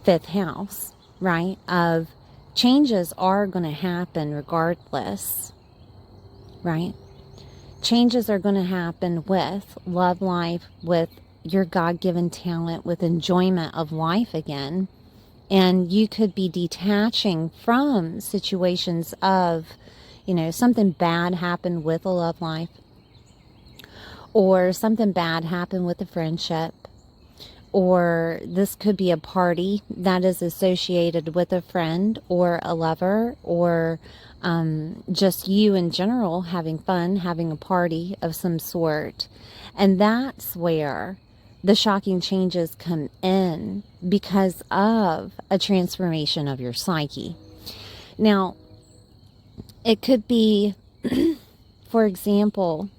5th house, right? Of changes are going to happen regardless, right? Changes are going to happen with love life, with your God-given talent, with enjoyment of life again. And you could be detaching from situations of, you know, something bad happened with a love life, or something bad happened with a friendship, or this could be a party that is associated with a friend or a lover, or just you in general having fun, having a party of some sort. And that's where the shocking changes come in, because of a transformation of your psyche. Now, it could be, for example,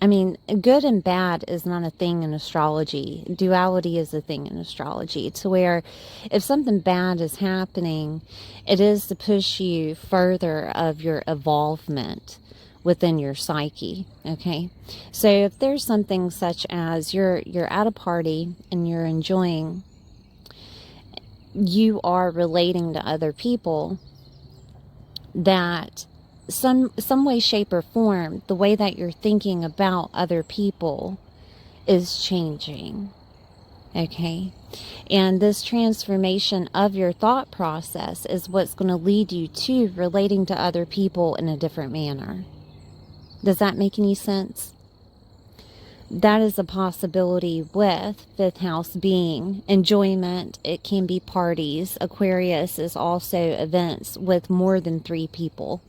I mean, good and bad is not a thing in astrology. Duality is a thing in astrology, to where if something bad is happening, it is to push you further of your evolvement within your psyche. Okay, so if there's something such as you're at a party and you're enjoying, you are relating to other people, that some way, shape, or form, the way that you're thinking about other people is changing. Okay, and this transformation of your thought process is what's going to lead you to relating to other people in a different manner. Does that make any sense? That is a possibility with fifth house being enjoyment. It can be parties. Aquarius is also events with more than 3 people.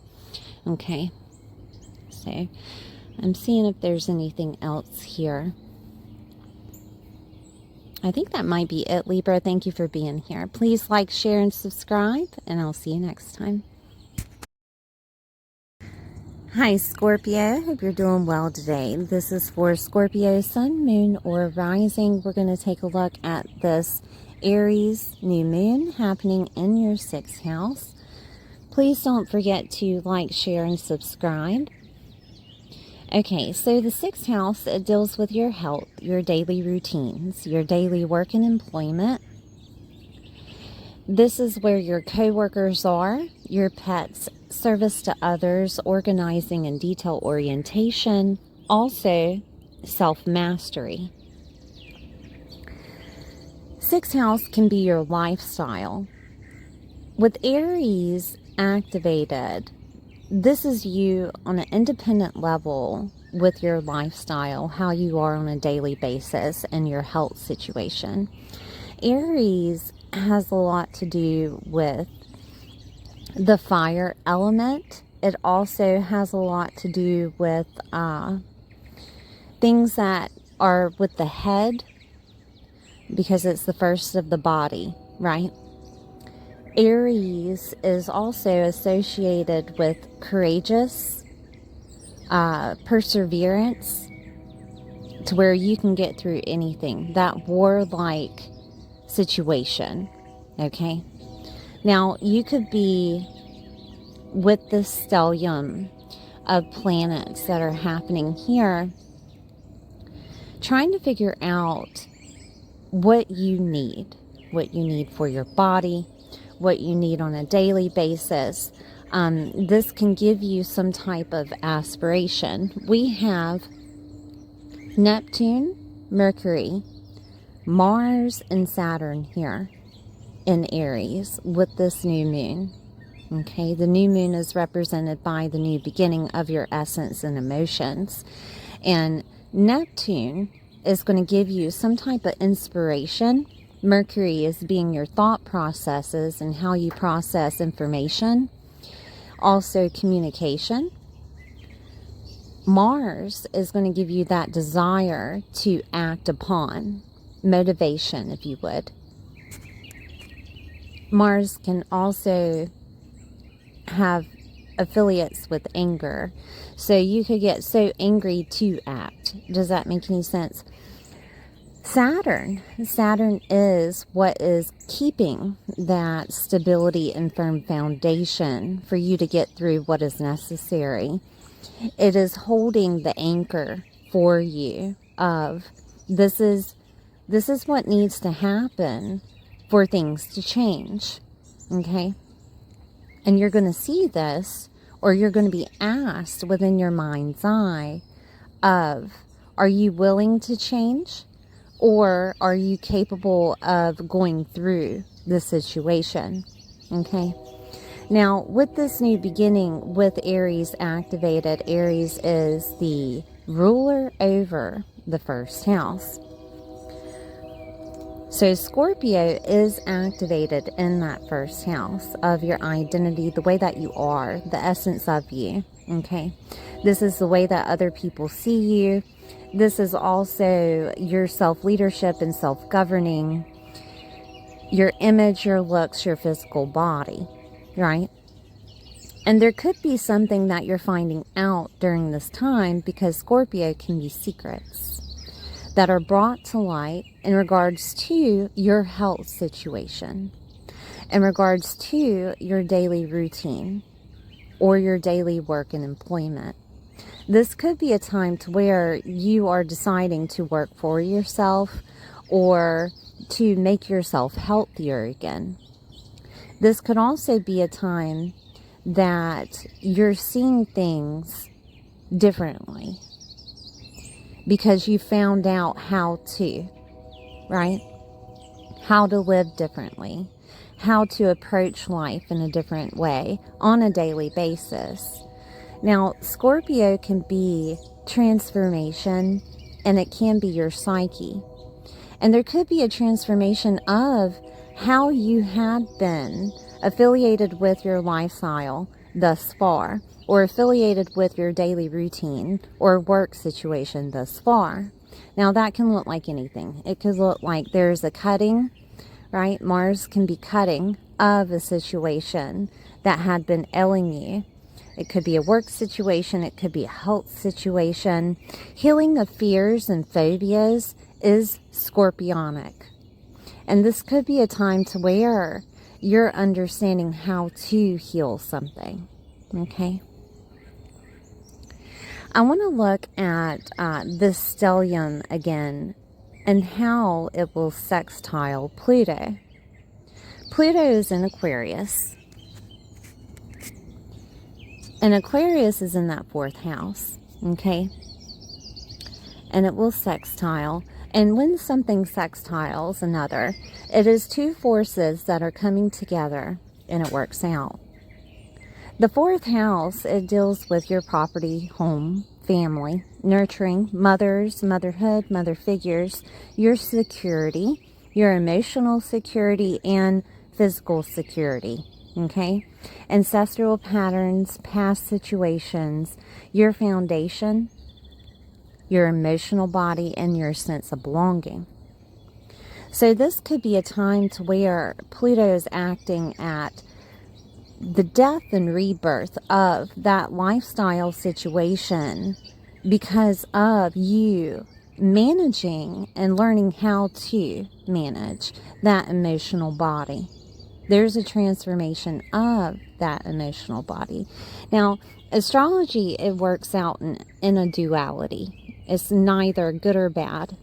Okay, so I'm seeing if there's anything else here. I think that might be it, Libra. Thank you for being here. Please like, share, and subscribe, and I'll see you next time. Hi, Scorpio. Hope you're doing well today. This is for Scorpio, Sun, Moon, or Rising. We're going to take a look at this Aries new moon happening in your 6th house. Please don't forget to like, share, and subscribe. Okay, so the 6th house, it deals with your health, your daily routines, your daily work and employment. This is where your co-workers are, your pets, service to others, organizing and detail orientation, also self-mastery. 6th house can be your lifestyle. With Aries activated, this is you on an independent level with your lifestyle, how you are on a daily basis, and your health situation. Aries has a lot to do with the fire element. It also has a lot to do with things that are with the head, because it's the first of the body, right? Aries is also associated with courageous, perseverance, to where you can get through anything, that warlike situation. Okay, now you could be with this stellium of planets that are happening here, trying to figure out what you need for your body, what you need on a daily basis. This can give you some type of aspiration. We have Neptune, Mercury, Mars, and Saturn here in Aries with this new moon. Okay, the new moon is represented by the new beginning of your essence and emotions. And Neptune is going to give you some type of inspiration. Mercury is being your thought processes and how you process information. Also communication. Mars is going to give you that desire to act upon. Motivation, if you would. Mars can also have affiliates with anger. So you could get so angry to act. Does that make any sense? Saturn is what is keeping that stability and firm foundation for you to get through what is necessary. It is holding the anchor for you of this is what needs to happen for things to change. Okay? And you're going to see this, or you're going to be asked within your mind's eye of, are you willing to change? Or are you capable of going through the situation? Okay. Now, with this new beginning, with Aries activated, Aries is the ruler over the first house. So Scorpio is activated in that first house of your identity, the way that you are, the essence of you, okay? This is the way that other people see you. This is also your self-leadership and self-governing, your image, your looks, your physical body, right? And there could be something that you're finding out during this time, because Scorpio can be secrets that are brought to light in regards to your health situation, in regards to your daily routine or your daily work and employment. This could be a time to where you are deciding to work for yourself or to make yourself healthier again. This could also be a time that you're seeing things differently because you found out how to, right? How to live differently, how to approach life in a different way on a daily basis. Now, Scorpio can be transformation, and it can be your psyche. And there could be a transformation of how you had been affiliated with your lifestyle thus far, or affiliated with your daily routine or work situation thus far. Now, that can look like anything. It could look like there's a cutting, right? Mars can be cutting of a situation that had been ailing you. It could be a work situation. It could be a health situation. Healing of fears and phobias is scorpionic. And this could be a time to where you're understanding how to heal something. Okay? I want to look at this stellium again and how it will sextile Pluto. Pluto is in Aquarius. And Aquarius is in that 4th house, okay? And it will sextile. And when something sextiles another, it is two forces that are coming together and it works out. The 4th house, it deals with your property, home, family, nurturing, mothers, motherhood, mother figures, your security, your emotional security, and physical security. Okay? Ancestral patterns, past situations, your foundation, your emotional body, and your sense of belonging. So this could be a time to where Pluto is acting at the death and rebirth of that lifestyle situation because of you managing and learning how to manage that emotional body. There's a transformation of that emotional body. Now, astrology, it works out in a duality. It's neither good or bad.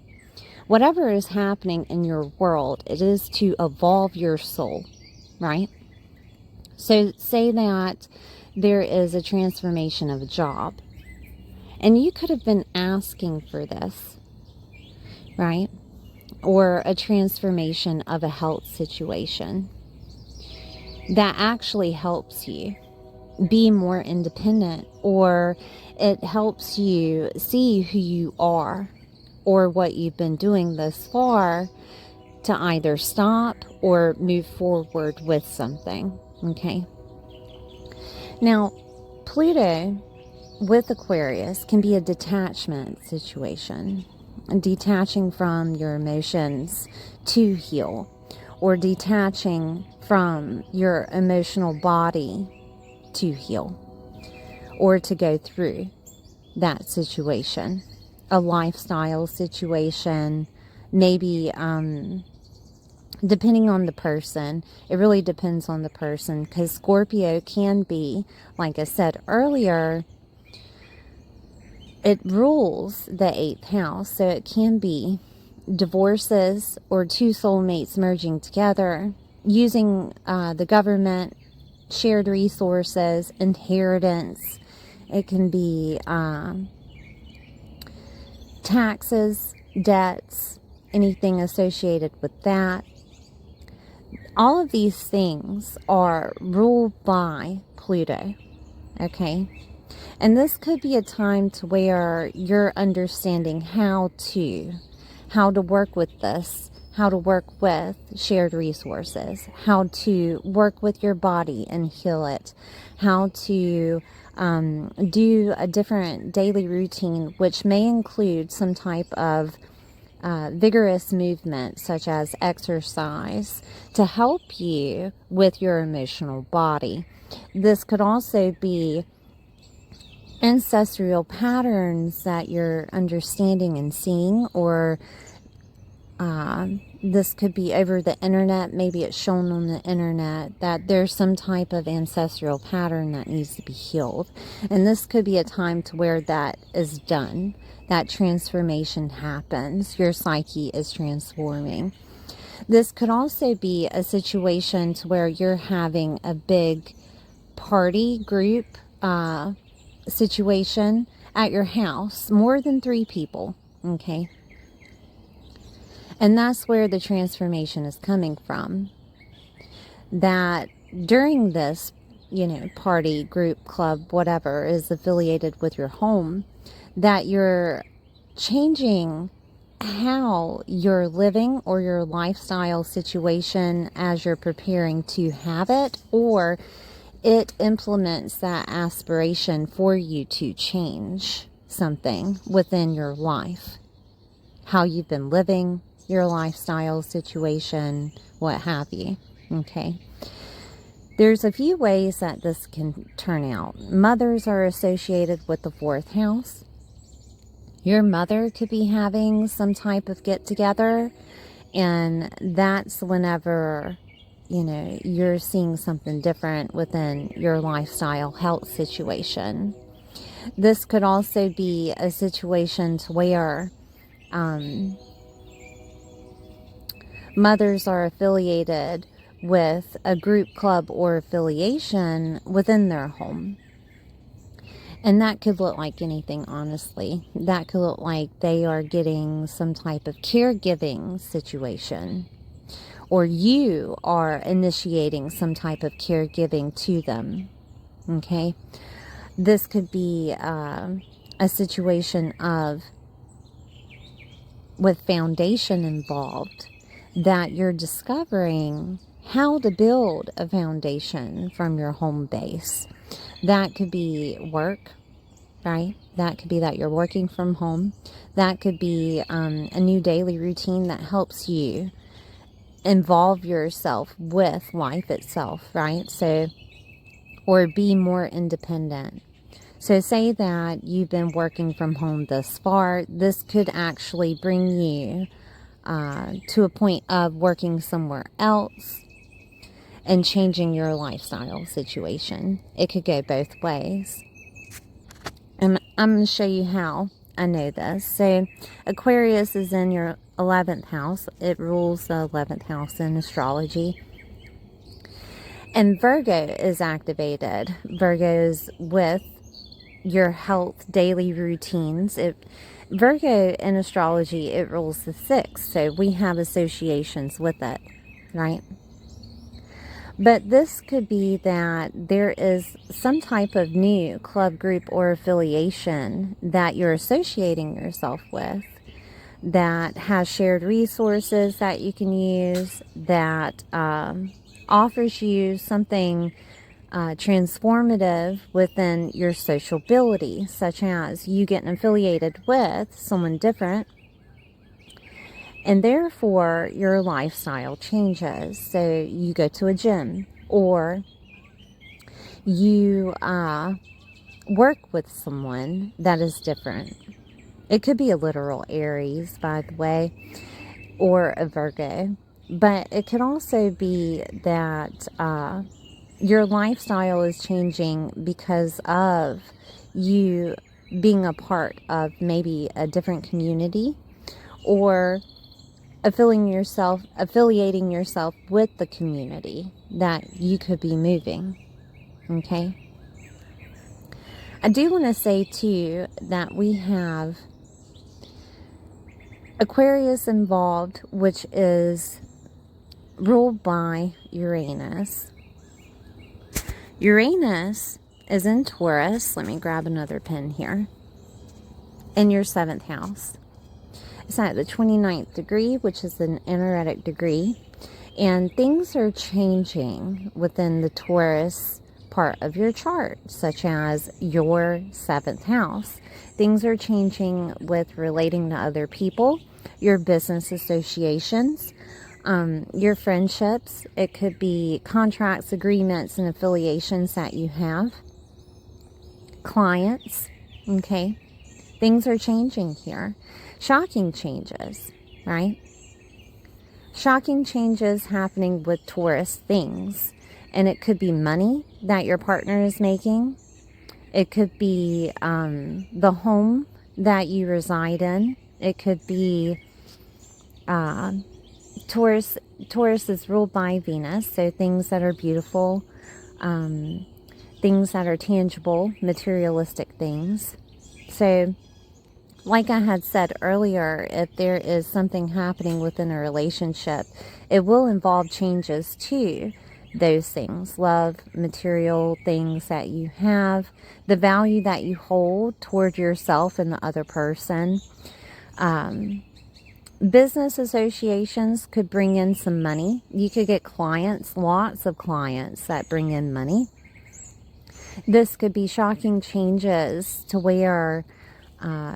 Whatever is happening in your world, it is to evolve your soul, right? So say that there is a transformation of a job, and you could have been asking for this, right? Or a transformation of a health situation that actually helps you be more independent, or it helps you see who you are or what you've been doing thus far to either stop or move forward with something, okay? Now, Pluto with Aquarius can be a detachment situation, detaching from your emotions to heal, or detaching from your emotional body to heal, or to go through that situation, a lifestyle situation, maybe depending on the person. It really depends on the person, because Scorpio can be, like I said earlier, it rules the 8th house, so it can be divorces or two soulmates merging together, using the government, shared resources, inheritance. It can be taxes, debts, anything associated with that. All of these things are ruled by Pluto, okay? And this could be a time to where you're understanding how to work with this, how to work with shared resources, how to work with your body and heal it, how to do a different daily routine, which may include some type of vigorous movement, such as exercise, to help you with your emotional body. This could also be ancestral patterns that you're understanding and seeing, or this could be over the internet. Maybe it's shown on the internet that there's some type of ancestral pattern that needs to be healed. And this could be a time to where that is done. That transformation happens. Your psyche is transforming. This could also be a situation to where you're having a big party group situation at your house, more than 3 people, okay? And that's where the transformation is coming from. That during this, party, group, club, whatever is affiliated with your home, that you're changing how you're living or your lifestyle situation as you're preparing to have it, or it implements that aspiration for you to change something within your life. How you've been living, your lifestyle situation, what have you. Okay. There's a few ways that this can turn out. Mothers are associated with the 4th house. Your mother could be having some type of get together, and that's whenever you're seeing something different within your lifestyle health situation. This could also be a situation to where mothers are affiliated with a group, club, or affiliation within their home. And that could look like anything, honestly. That could look like they are getting some type of caregiving situation, or you are initiating some type of caregiving to them. Okay? This could be a situation with foundation involved, that you're discovering how to build a foundation from your home base. That could be work, right? That could be that you're working from home. That could be a new daily routine that helps you involve yourself with life itself, right? So, or be more independent. So say that you've been working from home thus far. This could actually bring you to a point of working somewhere else and changing your lifestyle situation. It could go both ways. And I'm going to show you how I know this. So Aquarius is in your 11th house. It rules the 11th house in astrology. And Virgo is activated. Virgo is with your health daily routines. Virgo in astrology, it rules the 6th. So we have associations with it, right? But this could be that there is some type of new club, group, or affiliation that you're associating yourself with that has shared resources that you can use, that offers you something transformative within your sociability, such as you getting affiliated with someone different, and therefore your lifestyle changes. So you go to a gym, or you work with someone that is different. It could be a literal Aries, by the way, or a Virgo. But it could also be that your lifestyle is changing because of you being a part of maybe a different community, or affiliating yourself with the community that you could be moving. Okay? I do want to say too that we have Aquarius involved, which is ruled by Uranus. Uranus is in Taurus. Let me grab another pen here. In your 7th house. It's at the 29th degree, which is an energetic degree. And things are changing within the Taurus part of your chart, such as your 7th house. Things are changing with relating to other people, your business associations, your friendships. It could be contracts, agreements, and affiliations that you have. Clients, okay? Things are changing here. Shocking changes, right? Shocking changes happening with Taurus things. And it could be money that your partner is making. It could be the home that you reside in. It could be Taurus is ruled by Venus, so things that are beautiful, things that are tangible, materialistic things. So, like I had said earlier, if there is something happening within a relationship, it will involve changes to those things. Love, material things that you have, the value that you hold toward yourself and the other person. Business associations could bring in some money. You could get clients, lots of clients that bring in money. This could be shocking changes to where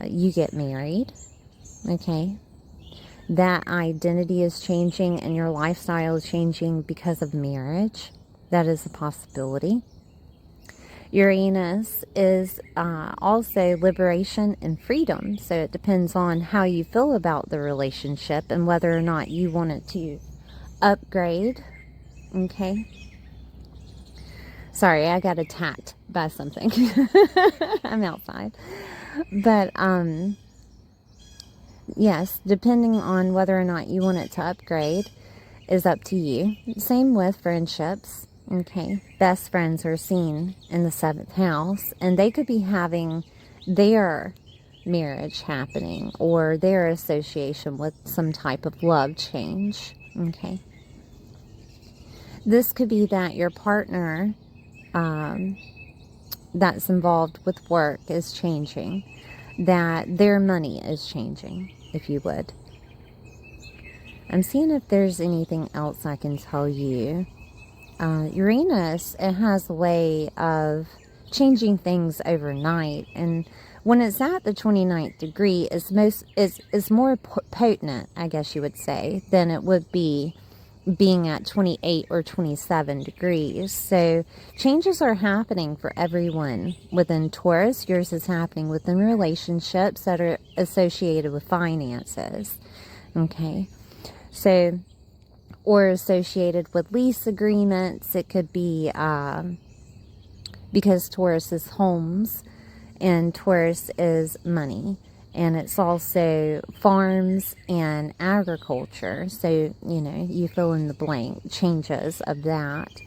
you get married, okay? That identity is changing and your lifestyle is changing because of marriage. That is a possibility. Uranus is also liberation and freedom. So it depends on how you feel about the relationship and whether or not you want it to upgrade. Okay. Sorry, I got attacked by something. I'm outside. But, yes, depending on whether or not you want it to upgrade is up to you. Same with friendships. Okay, best friends are seen in the 7th house, and they could be having their marriage happening or their association with some type of love change. Okay, this could be that your partner that's involved with work is changing, that their money is changing, if you would. I'm seeing if there's anything else I can tell you. Uranus, it has a way of changing things overnight, and when it's at the 29th degree, it's more potent, I guess you would say, than it would be being at 28 or 27 degrees. So changes are happening for everyone within Taurus. Yours is happening within relationships that are associated with finances. Okay, so or associated with lease agreements. It could be because Taurus is homes and Taurus is money. And it's also farms and agriculture. So, you know, you fill in the blank changes of that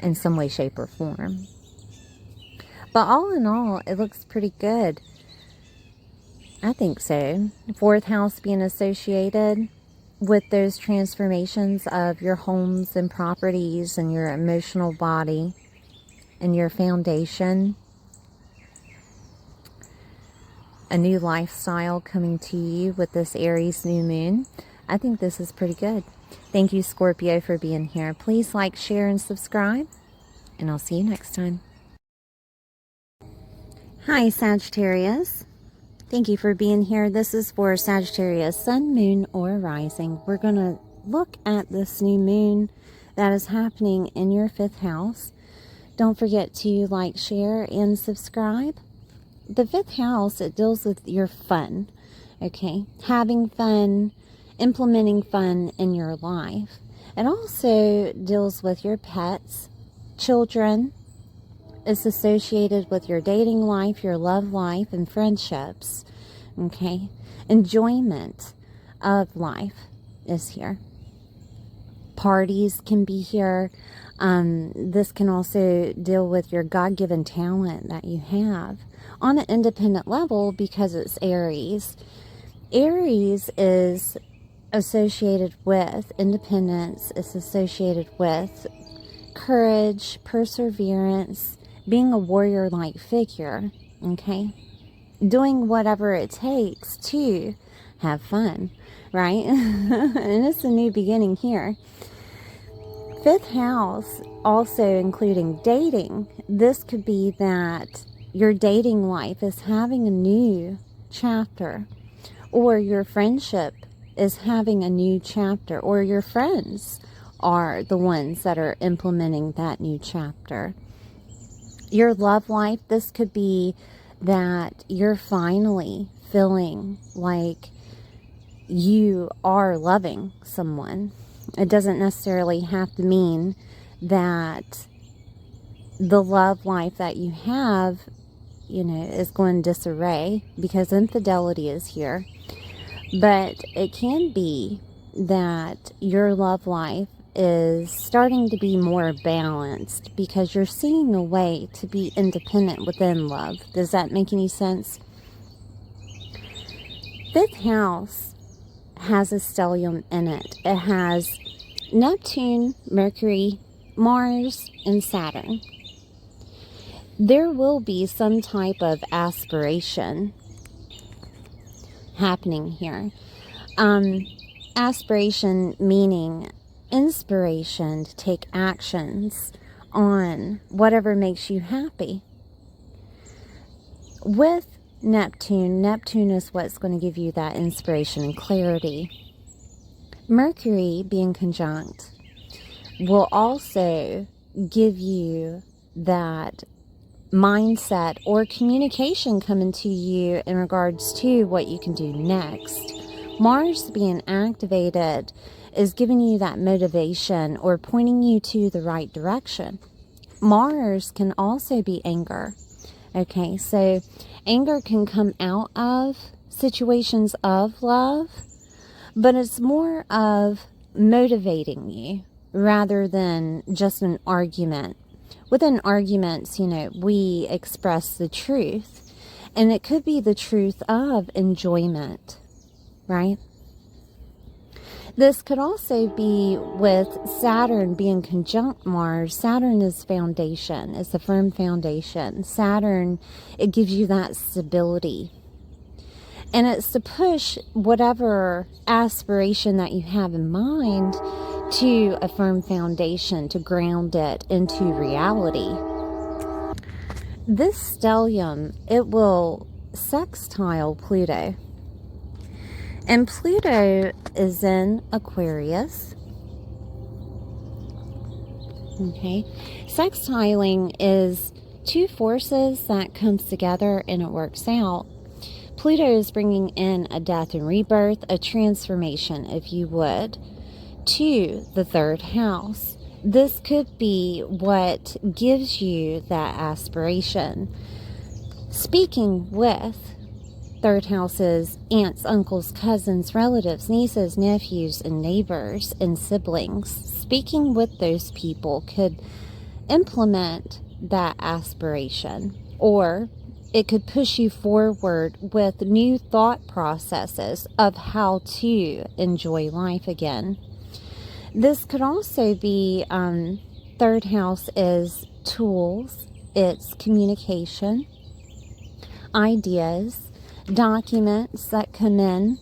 in some way, shape, or form. But all in all, it looks pretty good. I think so. 4th house being associated with those transformations of your homes and properties and your emotional body and your foundation. A new lifestyle coming to you with this Aries new moon. I think this is pretty good. Thank you, Scorpio, for being here. Please like, share, and subscribe. And I'll see you next time. Hi, Sagittarius. Thank you for being here. This is for Sagittarius, sun, moon, or rising. We're going to look at this new moon that is happening in your 5th house. Don't forget to like, share, and subscribe. The 5th house, it deals with your fun, okay? Having fun, implementing fun in your life. It also deals with your pets, children. It's associated with your dating life, your love life, and friendships, okay? Enjoyment of life is here. Parties can be here. This can also deal with your God-given talent that you have on an independent level because it's Aries. Aries is associated with independence. It's associated with courage, perseverance, being a warrior-like figure, okay? Doing whatever it takes to have fun, right? And it's a new beginning here. 5th house, also including dating. This could be that your dating life is having a new chapter, or your friendship is having a new chapter, or your friends are the ones that are implementing that new chapter. Your love life, this could be that you're finally feeling like you are loving someone. It doesn't necessarily have to mean that the love life that you have, is going disarray, because infidelity is here. But it can be that your love life is starting to be more balanced because you're seeing a way to be independent within love. Does that make any sense? 5th house has a stellium in it. It has Neptune, Mercury, Mars, and Saturn. There will be some type of aspiration happening here. Aspiration meaning inspiration to take actions on whatever makes you happy. With Neptune is what's going to give you that inspiration and clarity. Mercury being conjunct will also give you that mindset or communication coming to you in regards to what you can do next. Mars being activated is giving you that motivation or pointing you to the right direction. Mars can also be anger. Okay, so anger can come out of situations of love, but it's more of motivating you rather than just an argument. Within arguments, we express the truth, and it could be the truth of enjoyment, right? This could also be with Saturn being conjunct Mars. Saturn is foundation. It's a firm foundation. Saturn, it gives you that stability. And it's to push whatever aspiration that you have in mind to a firm foundation, to ground it into reality. This stellium, it will sextile Pluto. And Pluto is in Aquarius. Okay. Sextiling is two forces that comes together and it works out. Pluto is bringing in a death and rebirth, a transformation, if you would, to the 3rd house. This could be what gives you that aspiration. Speaking with 3rd houses, aunts, uncles, cousins, relatives, nieces, nephews, and neighbors and siblings, speaking with those people could implement that aspiration, or it could push you forward with new thought processes of how to enjoy life again. This could also be, 3rd house is tools, it's communication, ideas, documents that come in.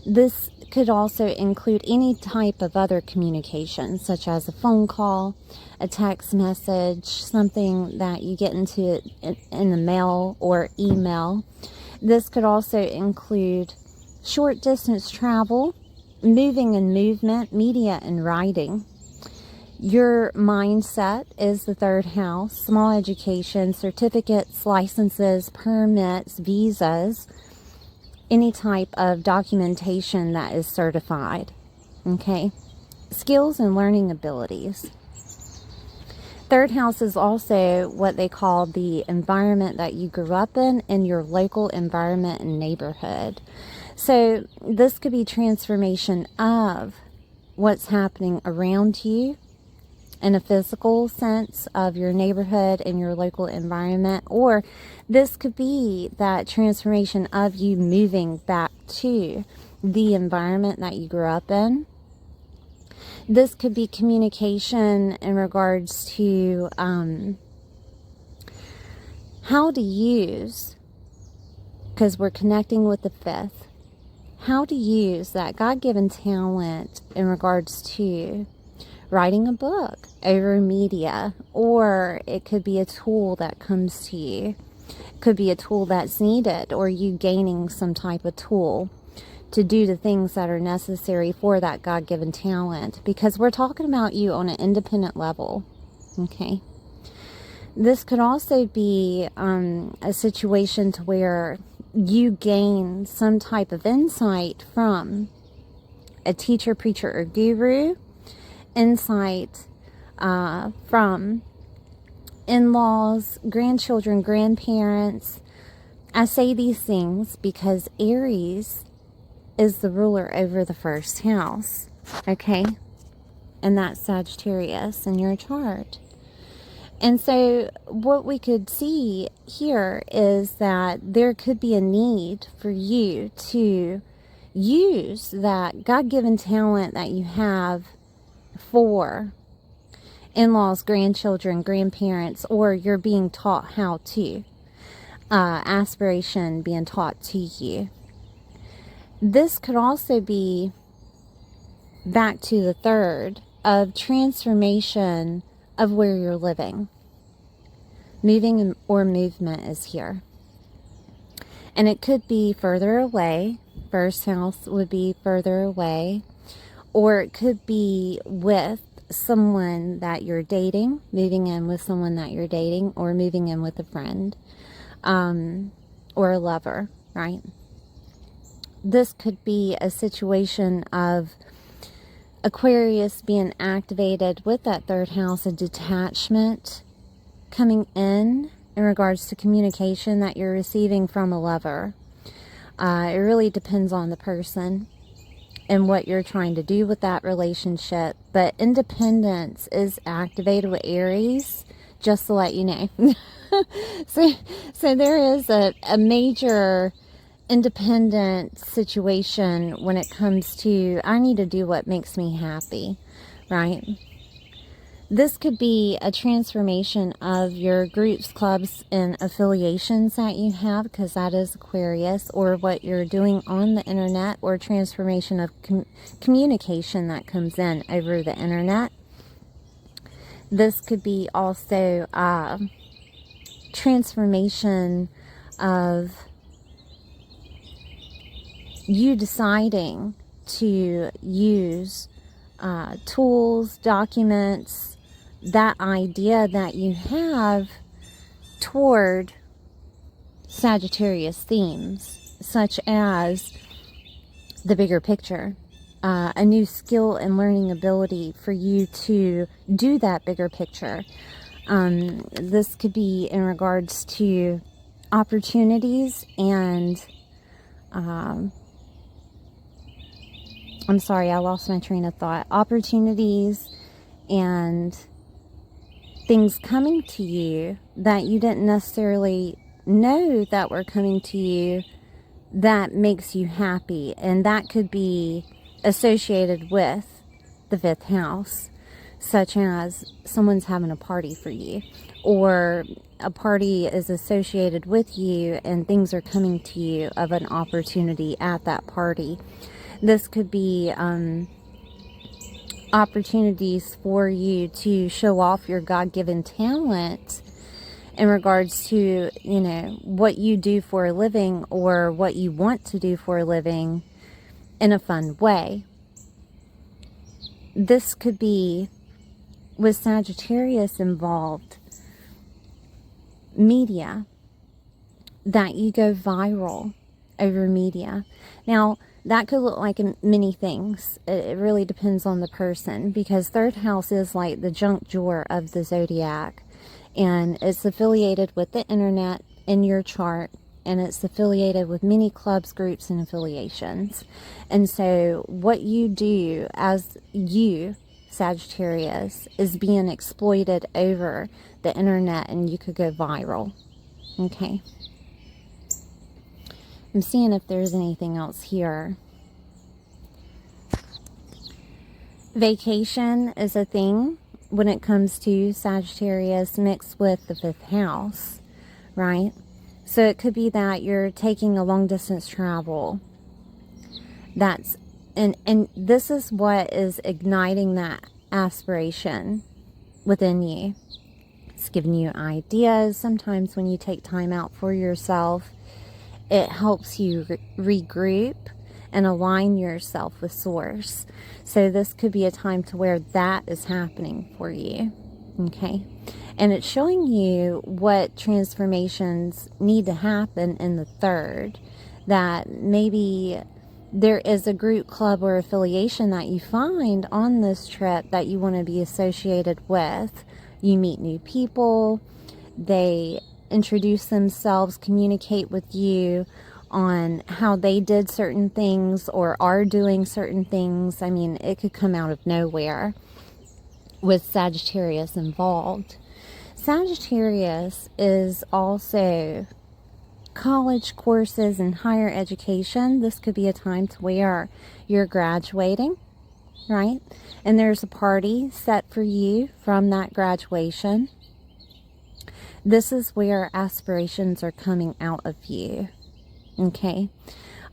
This could also include any type of other communication, such as a phone call, a text message, something that you get into in the mail or email. This could also include short distance travel, moving and movement, media and writing. Your mindset is the 3rd house, small education, certificates, licenses, permits, visas, any type of documentation that is certified. Okay. Skills and learning abilities. 3rd house is also what they call the environment that you grew up in your local environment and neighborhood. So this could be transformation of what's happening around you in a physical sense of your neighborhood and your local environment, or this could be that transformation of you moving back to the environment that you grew up in. This could be communication in regards to how to use, because we're connecting with the 5th, how to use that God-given talent in regards to writing a book over media, or it could be a tool that comes to you. It could be a tool that's needed, or you gaining some type of tool to do the things that are necessary for that God-given talent, because we're talking about you on an independent level. Okay. This could also be a situation to where you gain some type of insight from a teacher, preacher, or guru, insight from in-laws, grandchildren, grandparents. I say these things because Aries is the ruler over the 1st house, okay? And that's Sagittarius in your chart. And so what we could see here is that there could be a need for you to use that God-given talent that you have for in-laws, grandchildren, grandparents, or you're being taught how to. Aspiration being taught to you. This could also be back to the 3rd of transformation of where you're living. Moving or movement is here. And it could be further away. 1st house would be further away. Or it could be with someone that you're dating, moving in with someone that you're dating, or moving in with a friend, or a lover, right? This could be a situation of Aquarius being activated with that 3rd house, a detachment coming in regards to communication that you're receiving from a lover. It really depends on the person and what you're trying to do with that relationship. But independence is activated with Aries, just to let you know. So there is a major independent situation when it comes to, I need to do what makes me happy, right? This could be a transformation of your groups, clubs, and affiliations that you have, because that is Aquarius, or what you're doing on the internet, or transformation of communication that comes in over the internet. This could be also transformation of you deciding to use tools, documents, that idea that you have toward Sagittarius themes, such as the bigger picture, a new skill and learning ability for you to do that bigger picture. This could be in regards to opportunities and I'm sorry, I lost my train of thought. Opportunities and things coming to you that you didn't necessarily know that were coming to you that makes you happy. And that could be associated with the 5th house, such as someone's having a party for you, or a party is associated with you and things are coming to you of an opportunity at that party. This could be opportunities for you to show off your God-given talent in regards to, you know, what you do for a living or what you want to do for a living in a fun way. This could be, with Sagittarius involved, media, that you go viral over media. Now, that could look like many things. It really depends on the person, because 3rd house is like the junk drawer of the zodiac, and it's affiliated with the internet in your chart, and it's affiliated with many clubs, groups, and affiliations. And so what you do as you, Sagittarius, is being exploited over the internet, and you could go viral. Okay. I'm seeing if there's anything else here. Vacation is a thing when it comes to Sagittarius mixed with the 5th house, right? So it could be that you're taking a long distance travel. That's, and this is what is igniting that aspiration within you. It's giving you ideas. Sometimes when you take time out for yourself, it helps you regroup and align yourself with source. So this could be a time to where that is happening for you. Okay. And it's showing you what transformations need to happen in the third. That maybe there is a group, club, or affiliation that you find on this trip that you want to be associated with. You meet new people. They introduce themselves, communicate with you on how they did certain things or are doing certain things. I mean, it could come out of nowhere with Sagittarius involved. Sagittarius is also college courses and higher education. This could be a time to where you're graduating, right? And there's a party set for you from that graduation. This is where aspirations are coming out of you, okay?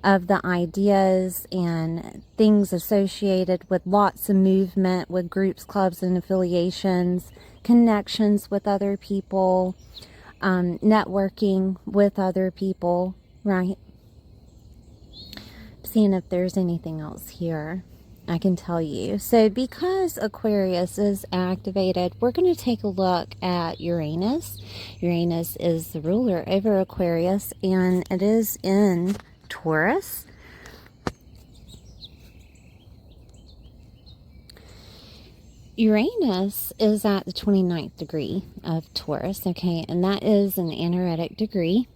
Of the ideas and things associated with lots of movement, with groups, clubs, and affiliations, connections with other people, networking with other people, right? Seeing if there's anything else here I can tell you. So because Aquarius is activated, we're going to take a look at Uranus. Uranus is the ruler over Aquarius, and it is in Taurus. Uranus is at the 29th degree of Taurus, okay, and that is an anaretic degree.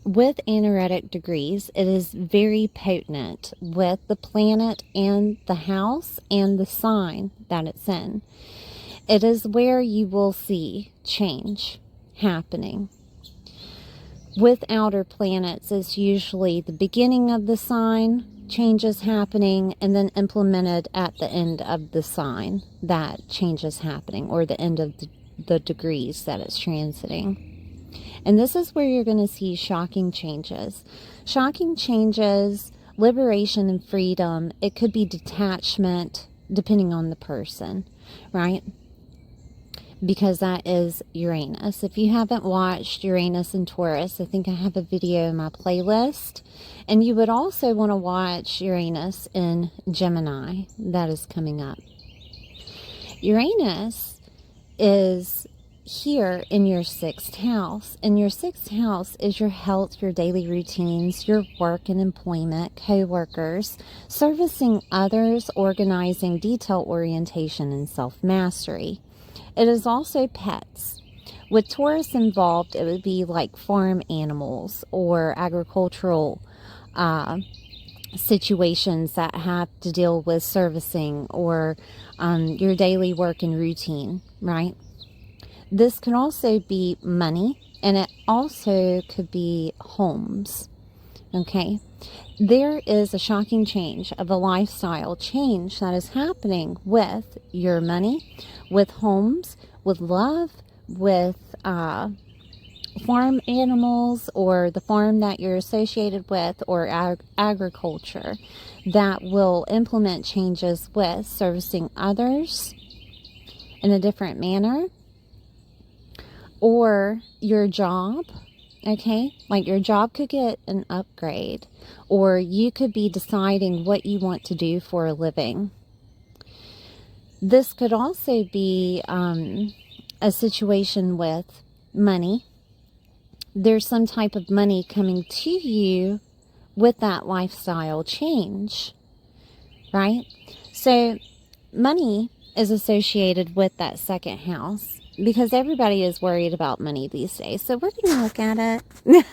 With anaretic degrees, it is very potent with the planet and the house and the sign that it's in. It is where you will see change happening. With outer planets, it's usually the beginning of the sign, changes happening, and then implemented at the end of the sign that changes happening, or the end of the degrees that it's transiting. And this is where you're going to see shocking changes. Shocking changes, liberation and freedom. It could be detachment, depending on the person, right? Because that is Uranus. If you haven't watched Uranus and Taurus, I think I have a video in my playlist. And you would also want to watch Uranus in Gemini. That is coming up. Uranus is here in your 6th house, and your 6th house is your health, your daily routines, your work and employment, co-workers, servicing others, organizing, detail orientation, and self-mastery. It is also pets. With Taurus involved, it would be like farm animals or agricultural situations that have to deal with servicing or your daily work and routine, right? This can also be money, and it also could be homes, okay? There is a shocking change of a lifestyle change that is happening with your money, with homes, with love, with farm animals, or the farm that you're associated with, or agriculture, that will implement changes with servicing others in a different manner. Or your job, okay? Like your job could get an upgrade, or you could be deciding what you want to do for a living. This could also be a situation with money. There's some type of money coming to you with that lifestyle change, right? So money is associated with that 2nd house, because everybody is worried about money these days. So we're going to look at it.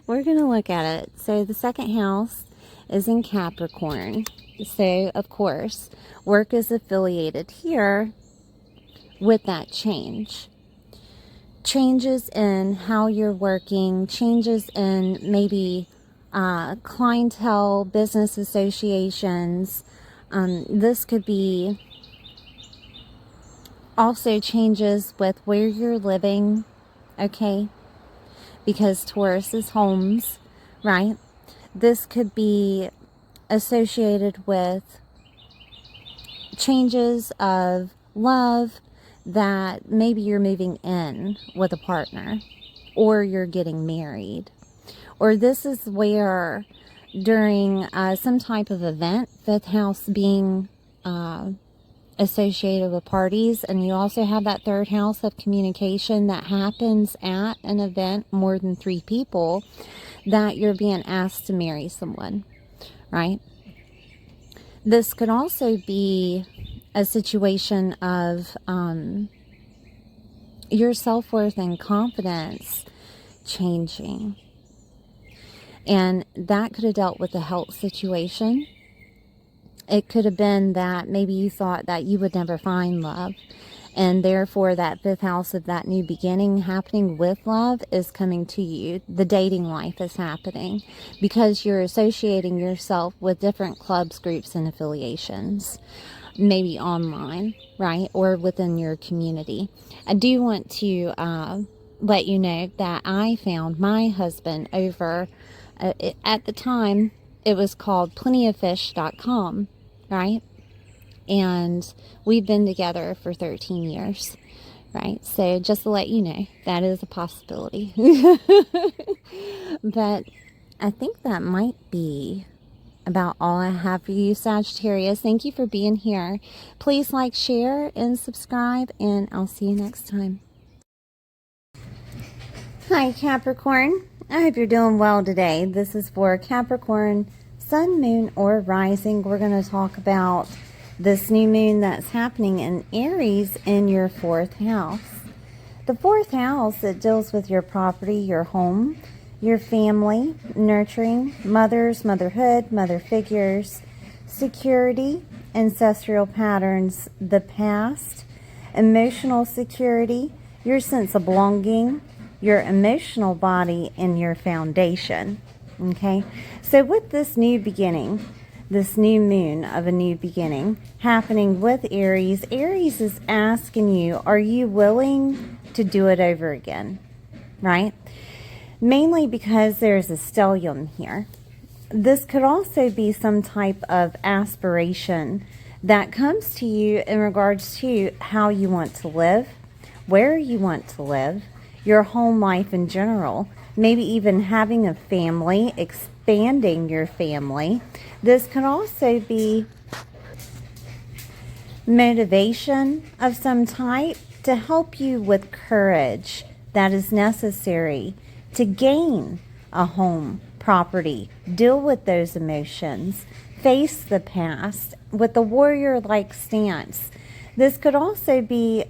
We're going to look at it. So the 2nd house is in Capricorn. So, of course, work is affiliated here with that change. Changes in how you're working, changes in maybe clientele, business associations. This could be also changes with where you're living, okay? Because Taurus is homes, right? This could be associated with changes of love, that maybe you're moving in with a partner, or you're getting married, or this is where during some type of event, fifth house being associated with parties, and you also have that third house of communication that happens at an event, more than 3 people, that you're being asked to marry someone, right? This could also be a situation of your self-worth and confidence changing. And that could have dealt with a health situation. It could have been that maybe you thought that you would never find love, and therefore that fifth house of that new beginning happening with love is coming to you. The dating life is happening because you're associating yourself with different clubs, groups, and affiliations, maybe online, right, or within your community. I do want to let you know that I found my husband over at the time it was called plentyoffish.com, right? And we've been together for 13 years, right? So just to let you know, that is a possibility. But I think that might be about all I have for you, Sagittarius. Thank you for being here. Please like, share, and subscribe, and I'll see you next time. Hi, Capricorn. I hope you're doing well today. This is for Capricorn, Sun, Moon, or Rising. We're going to talk about this new moon that's happening in Aries in your 4th house. The 4th house, it deals with your property, your home, your family, nurturing, mothers, motherhood, mother figures, security, ancestral patterns, the past, emotional security, your sense of belonging, your emotional body, and your foundation. Okay, so with this new beginning, this new moon of a new beginning happening with Aries, Aries is asking you, are you willing to do it over again? Right? Mainly because there's a stellium here. This could also be some type of aspiration that comes to you in regards to how you want to live, where you want to live, your home life in general, maybe even having a family, expanding your family. This can also be motivation of some type to help you with courage that is necessary to gain a home, property, deal with those emotions, face the past with a warrior-like stance. This could also be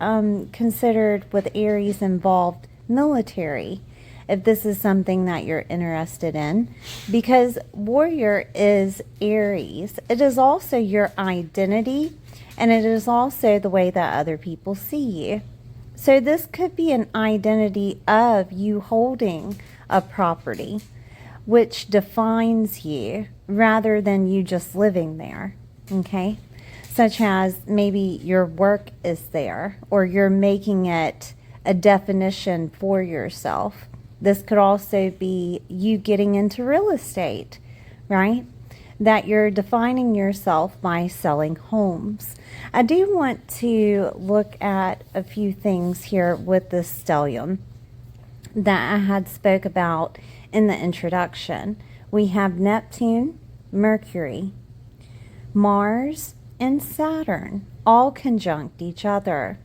considered with Aries involved military, if this is something that you're interested in, because warrior is Aries. It is also your identity, and it is also the way that other people see you. So this could be an identity of you holding a property which defines you rather than you just living there, okay? Such as maybe your work is there, or you're making it a definition for yourself. This could also be you getting into real estate, right? That you're defining yourself by selling homes. I do want to look at a few things here with this stellium that I had spoke about in the introduction. We have Neptune, Mercury, Mars, and Saturn all conjunct each other.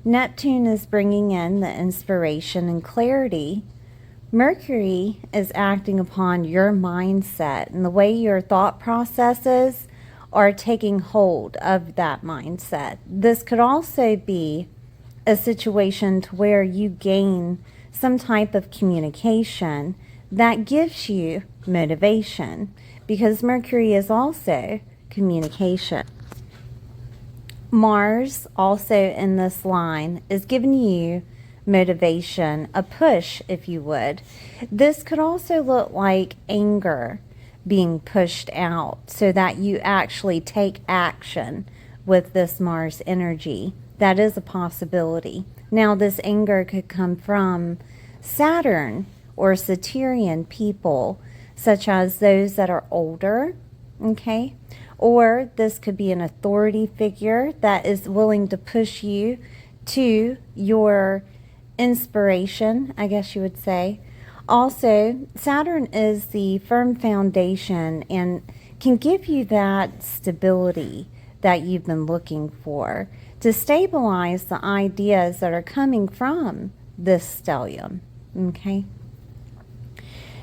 Neptune is bringing in the inspiration and clarity. Mercury is acting upon your mindset and the way your thought processes are taking hold of that mindset. This could also be a situation to where you gain some type of communication that gives you motivation, because Mercury is also communication. Mars, also in this line, is giving you motivation, a push, if you would. This could also look like anger being pushed out so that you actually take action with this Mars energy. That is a possibility. Now, this anger could come from Saturn or Sagittarian people, such as those that are older, okay? Or this could be an authority figure that is willing to push you to your inspiration, I guess you would say. Also, Saturn is the firm foundation and can give you that stability that you've been looking for to stabilize the ideas that are coming from this stellium, okay?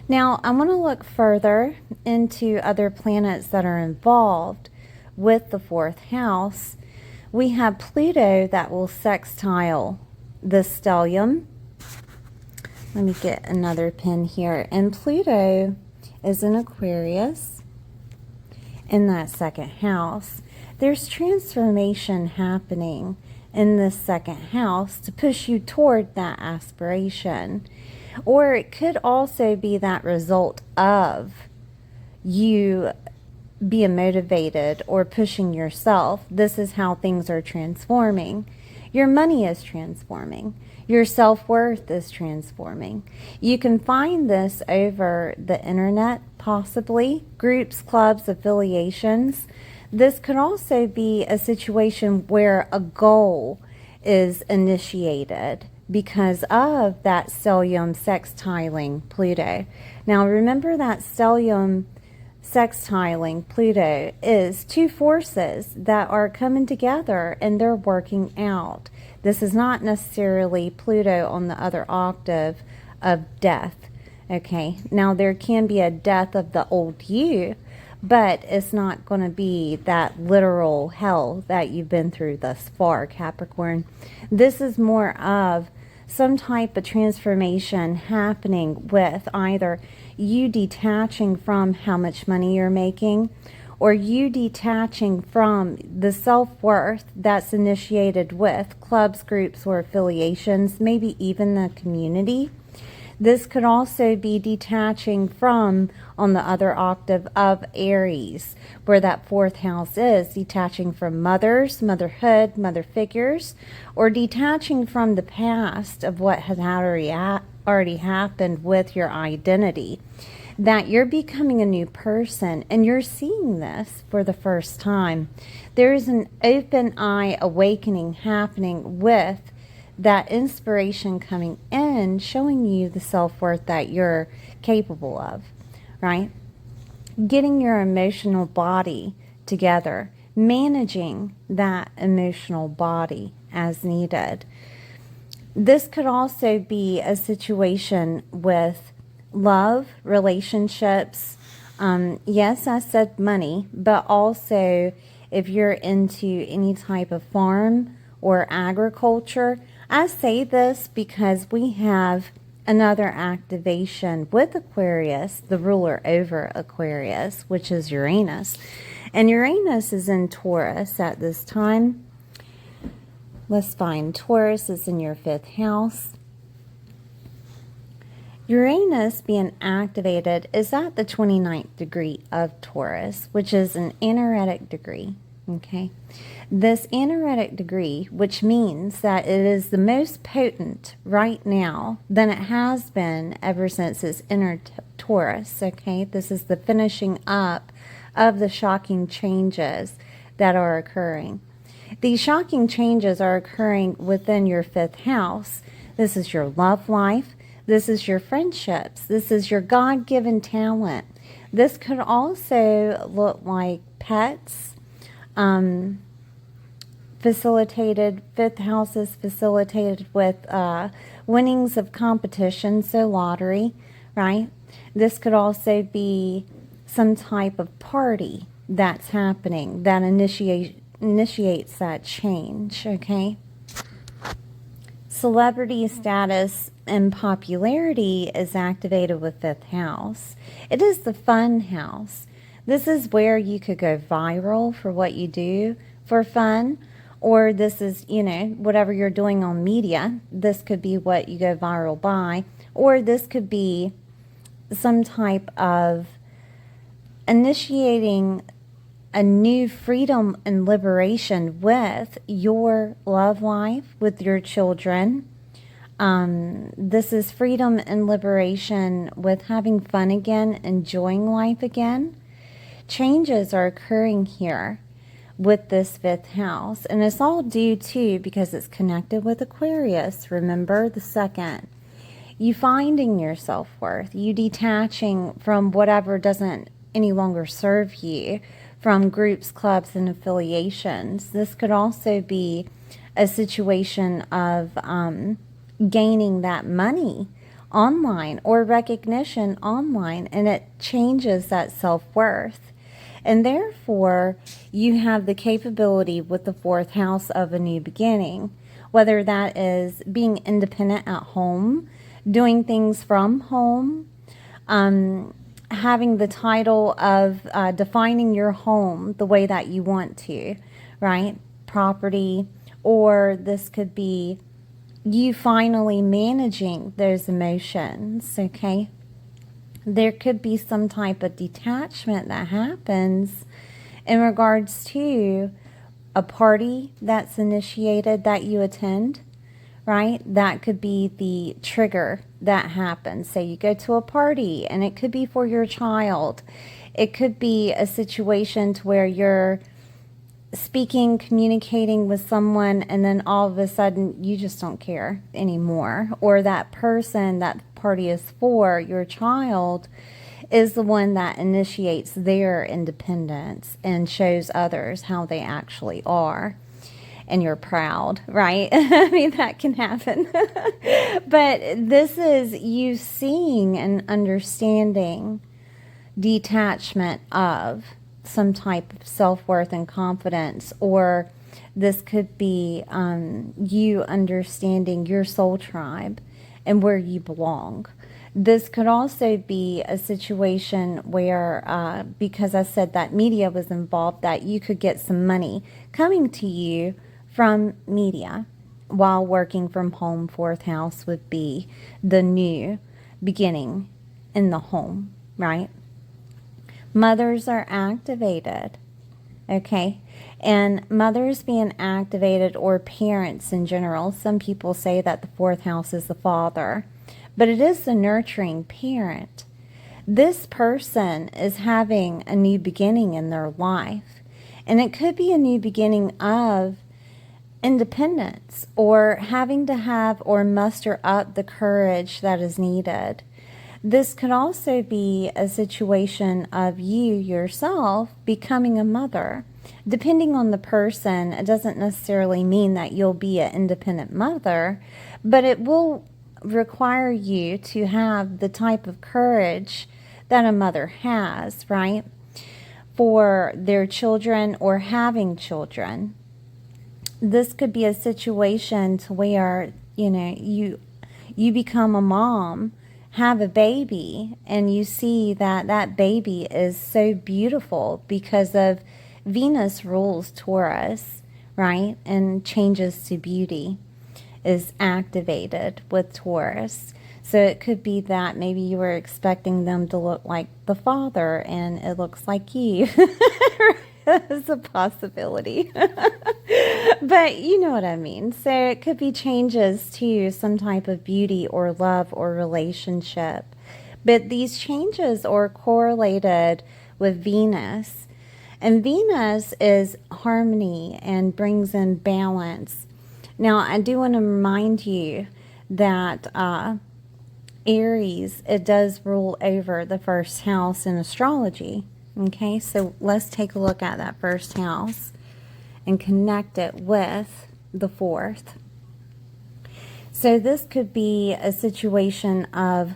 Now, I want to look further into other planets that are involved with the 4th house. We have Pluto that will sextile the stellium. Let me get another pen here. And Pluto is in Aquarius in that 2nd house. There's transformation happening in this 2nd house to push you toward that aspiration. Or it could also be that result of you being motivated or pushing yourself. This is how things are transforming. Your money is transforming. Your self-worth is transforming. You can find this over the internet, possibly, groups, clubs, affiliations. This could also be a situation where a goal is initiated because of that stellium sextiling Pluto. Now remember that stellium sextiling Pluto is two forces that are coming together and they're working out. This is not necessarily Pluto on the other octave of death. Okay, now there can be a death of the old you, but it's not going to be that literal hell that you've been through thus far, Capricorn. This is more of some type of transformation happening with either you detaching from how much money you're making or you detaching from the self-worth that's initiated with clubs, groups, or affiliations, maybe even the community. This could also be detaching from, on the other octave of Aries, where that 4th house is, detaching from mothers, motherhood, mother figures, or detaching from the past of what has already happened with your identity. That you're becoming a new person and you're seeing this for the first time. There is an open eye awakening happening with that inspiration coming in, showing you the self-worth that you're capable of, right? Getting your emotional body together, managing that emotional body as needed. This could also be a situation with love, relationships. Yes, I said money, but also if you're into any type of farm or agriculture. I say this because we have another activation with Aquarius, the ruler over Aquarius, which is Uranus. And Uranus is in Taurus at this time. Let's find Taurus is in your 5th house. Uranus being activated is at the 29th degree of Taurus, which is an anaretic degree. Okay, this anaretic degree, which means that it is the most potent right now than it has been ever since it's entered Taurus. Okay, this is the finishing up of the shocking changes that are occurring. These shocking changes are occurring within your 5th house. This is your love life. This is your friendships. This is your God-given talent. This could also look like pets. Facilitated, 5th house is facilitated with winnings of competition, so lottery, right? This could also be some type of party that's happening that initiates that change, okay? Celebrity status and popularity is activated with 5th house. It is the fun house. This is where you could go viral for what you do for fun, or this is, you know, whatever you're doing on media. This could be what you go viral by, or this could be some type of initiating a new freedom and liberation with your love life, with your children. This is freedom and liberation with having fun again, enjoying life again. Changes are occurring here with this 5th house, and it's all due to, because it's connected with Aquarius, remember, the 2nd. You finding your self-worth, you detaching from whatever doesn't any longer serve you, from groups, clubs, and affiliations. This could also be a situation of gaining that money online or recognition online, and it changes that self-worth. And therefore, you have the capability with the 4th house of a new beginning, whether that is being independent at home, doing things from home, having the title of defining your home the way that you want to, right? Property, or this could be you finally managing those emotions, okay? There could be some type of detachment that happens in regards to a party that's initiated that you attend, right? That could be the trigger that happens. Say you go to a party, and it could be for your child. It could be a situation to where you're speaking, communicating with someone, and then all of a sudden you just don't care anymore. Or that person that party is for, your child, is the one that initiates their independence and shows others how they actually are. And you're proud, right? I mean, that can happen. But this is you seeing and understanding detachment of some type of self-worth and confidence, or this could be you understanding your soul tribe and where you belong. This could also be a situation where, because I said that media was involved, that you could get some money coming to you from media while working from home. 4th house would be the new beginning in the home, right? Mothers are activated, okay? And mothers being activated, or parents in general, some people say that the 4th house is the father, but it is the nurturing parent. This person is having a new beginning in their life, and it could be a new beginning of independence, or having to have or muster up the courage that is needed. This could also be a situation of you yourself becoming a mother. Depending on the person, it doesn't necessarily mean that you'll be an independent mother, but it will require you to have the type of courage that a mother has, right? For their children or having children. This could be a situation to where, you become a mom, have a baby, and you see that that baby is so beautiful because of Venus rules Taurus, right? And changes to beauty is activated with Taurus. So it could be that maybe you were expecting them to look like the father, and it looks like you. It's a possibility. But you know what I mean. So it could be changes to some type of beauty or love or relationship. But these changes are correlated with Venus. And Venus is harmony and brings in balance. Now, I do want to remind you that Aries, it does rule over the 1st house in astrology. Okay, so let's take a look at that 1st house and connect it with the 4th. So this could be a situation of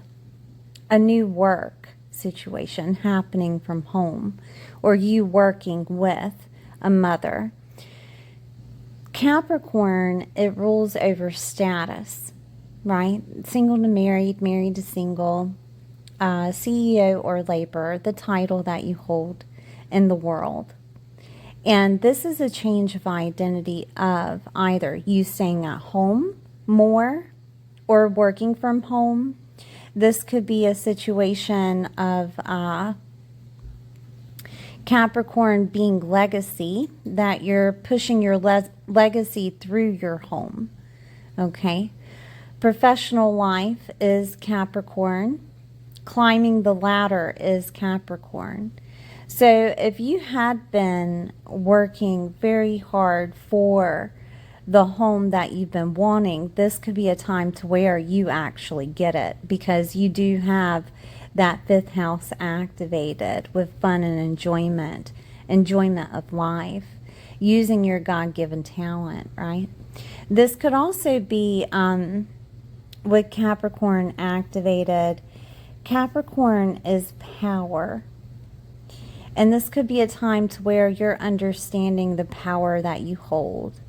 a new work situation happening from home, or you working with a mother. Capricorn, it rules over status, right? Single to married, married to single, CEO or laborer, the title that you hold in the world. And this is a change of identity of either you staying at home more or working from home. This could be a situation of Capricorn being legacy, that you're pushing your legacy through your home. Okay. Professional life is Capricorn. Climbing the ladder is Capricorn. So if you had been working very hard for the home that you've been wanting, this could be a time to where you actually get it, because you do have that fifth house activated with fun and enjoyment of life, using your God-given talent, right? This could also be with Capricorn activated. Capricorn is power. And this could be a time to where you're understanding the power that you hold,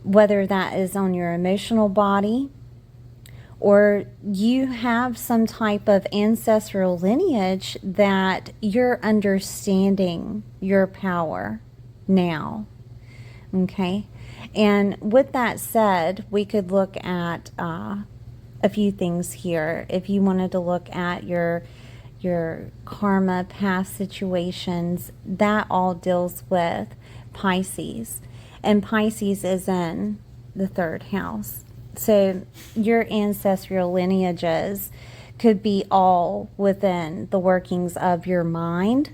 whether that is on your emotional body, or you have some type of ancestral lineage that you're understanding your power now. Okay? And with that said, we could look at a few things here. If you wanted to look at your karma, past situations, that all deals with Pisces. And Pisces is in the third house. So your ancestral lineages could be all within the workings of your mind,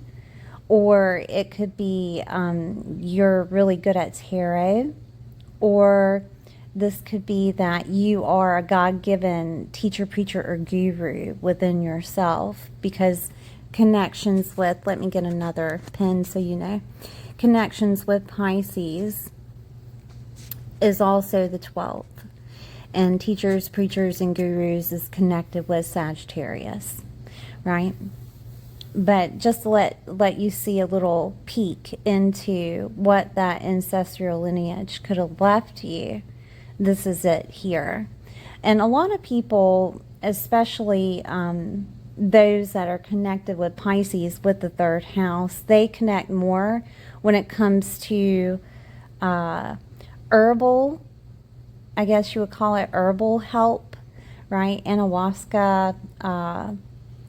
or it could be you're really good at tarot, or this could be that you are a God-given teacher, preacher, or guru within yourself, because connections with, let me get another pen so you know, connections with Pisces is also the 12th. And teachers, preachers, and gurus is connected with Sagittarius, right? But just to let you see a little peek into what that ancestral lineage could have left you, this is it here. And a lot of people, especially those that are connected with Pisces with the third house, they connect more when it comes to herbal, I guess you would call it herbal help, right? Ayahuasca, am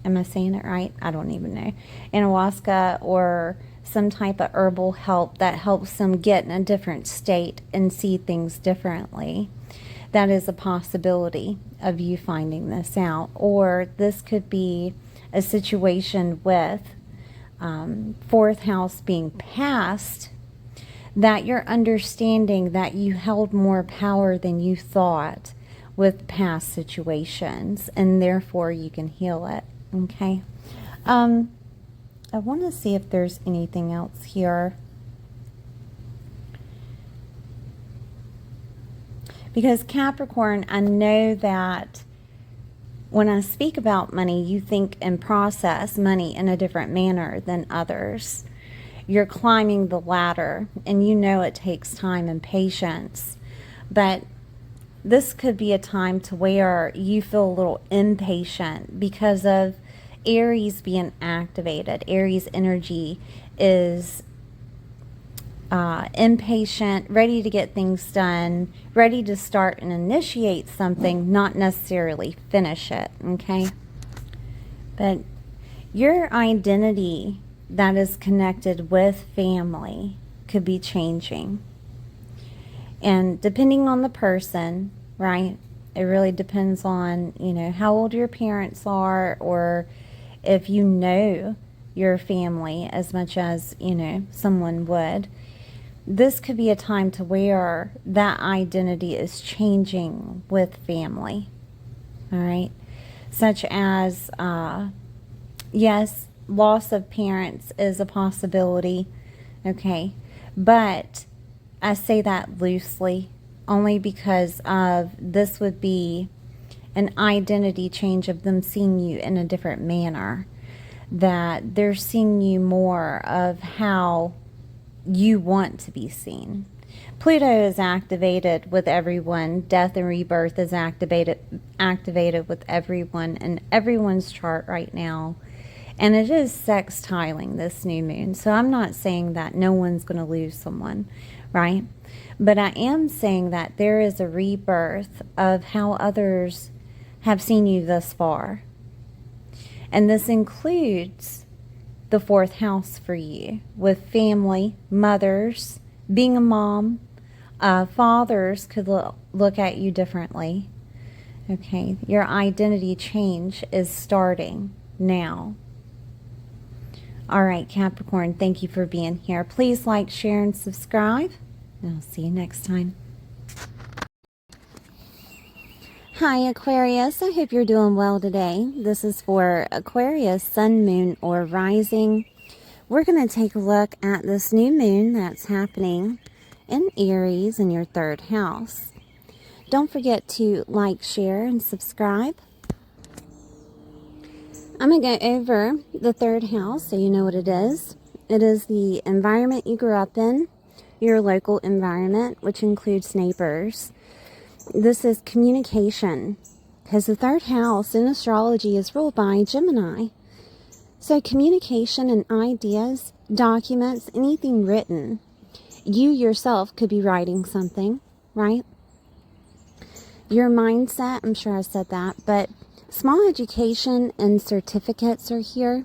I saying it right? I don't even know. Ayahuasca, or some type of herbal help that helps them get in a different state and see things differently. That is a possibility of you finding this out. Or this could be a situation with fourth house being past, that you're understanding that you held more power than you thought with past situations, and therefore you can heal it. Okay. I want to see if there's anything else here, because Capricorn, I know that when I speak about money, you think and process money in a different manner than others. You're climbing the ladder, and you know it takes time and patience, but this could be a time to where you feel a little impatient because of Aries being activated. Aries energy is impatient, ready to get things done, ready to start and initiate something, not necessarily finish it, okay? But your identity that is connected with family could be changing. And depending on the person, right, it really depends on, you know, how old your parents are, or if you know your family as much as, you know, someone would. This could be a time to where that identity is changing with family, all right? Such as, yes, loss of parents is a possibility, okay? But I say that loosely, only because of this would be an identity change of them seeing you in a different manner, that they're seeing you more of how you want to be seen. Pluto is activated with everyone. Death and rebirth is activated with everyone in everyone's chart right now. And it is sextiling this new moon. So I'm not saying that no one's going to lose someone, right? But I am saying that there is a rebirth of how others have seen you thus far. And this includes the 4th house for you with family, mothers, being a mom. Fathers could look at you differently. Okay, your identity change is starting now. All right, Capricorn, thank you for being here. Please like, share, and subscribe. And I'll see you next time. Hi, Aquarius. I hope you're doing well today. This is for Aquarius, Sun, Moon, or Rising. We're going to take a look at this new moon that's happening in Aries in your 3rd house. Don't forget to like, share, and subscribe. I'm going to go over the 3rd house so you know what it is. It is the environment you grew up in, your local environment, which includes neighbors. This is communication, because the 3rd house in astrology is ruled by Gemini. So communication and ideas, documents, anything written. You yourself could be writing something, right? Your mindset, I'm sure I said that, but small education and certificates are here,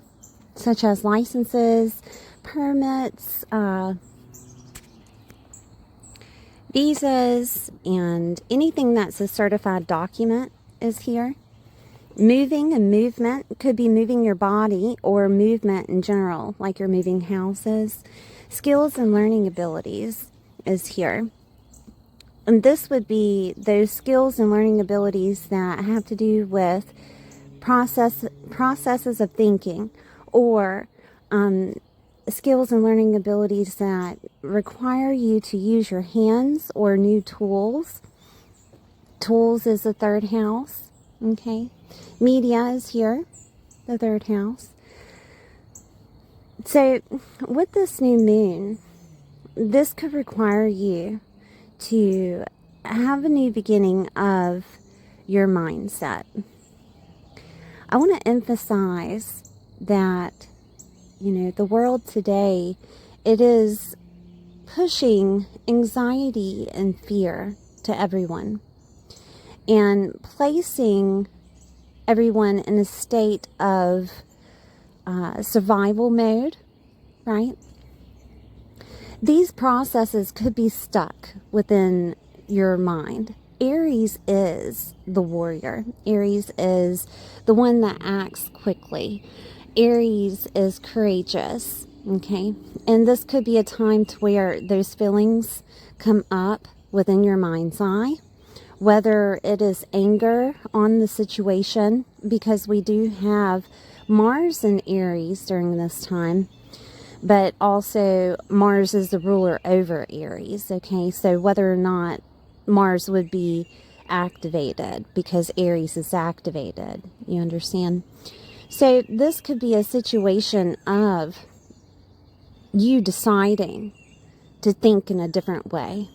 such as licenses, permits, visas, and anything that's a certified document is here. Moving and movement could be moving your body or movement in general, like you're moving houses. Skills and learning abilities is here. And this would be those skills and learning abilities that have to do with processes of thinking, or skills and learning abilities that require you to use your hands or new tools. Tools is the 3rd house. Okay. Media is here, the 3rd house. So with this new moon, this could require you to have a new beginning of your mindset. I want to emphasize that, the world today, it is pushing anxiety and fear to everyone and placing everyone in a state of survival mode, right? These processes could be stuck within your mind. Aries is the warrior. Aries is the one that acts quickly. Aries is courageous, okay? And this could be a time to where those feelings come up within your mind's eye, whether it is anger on the situation, because we do have Mars in Aries during this time, but also Mars is the ruler over Aries, okay? So whether or not Mars would be activated, because Aries is activated, you understand? So this could be a situation of you deciding to think in a different way.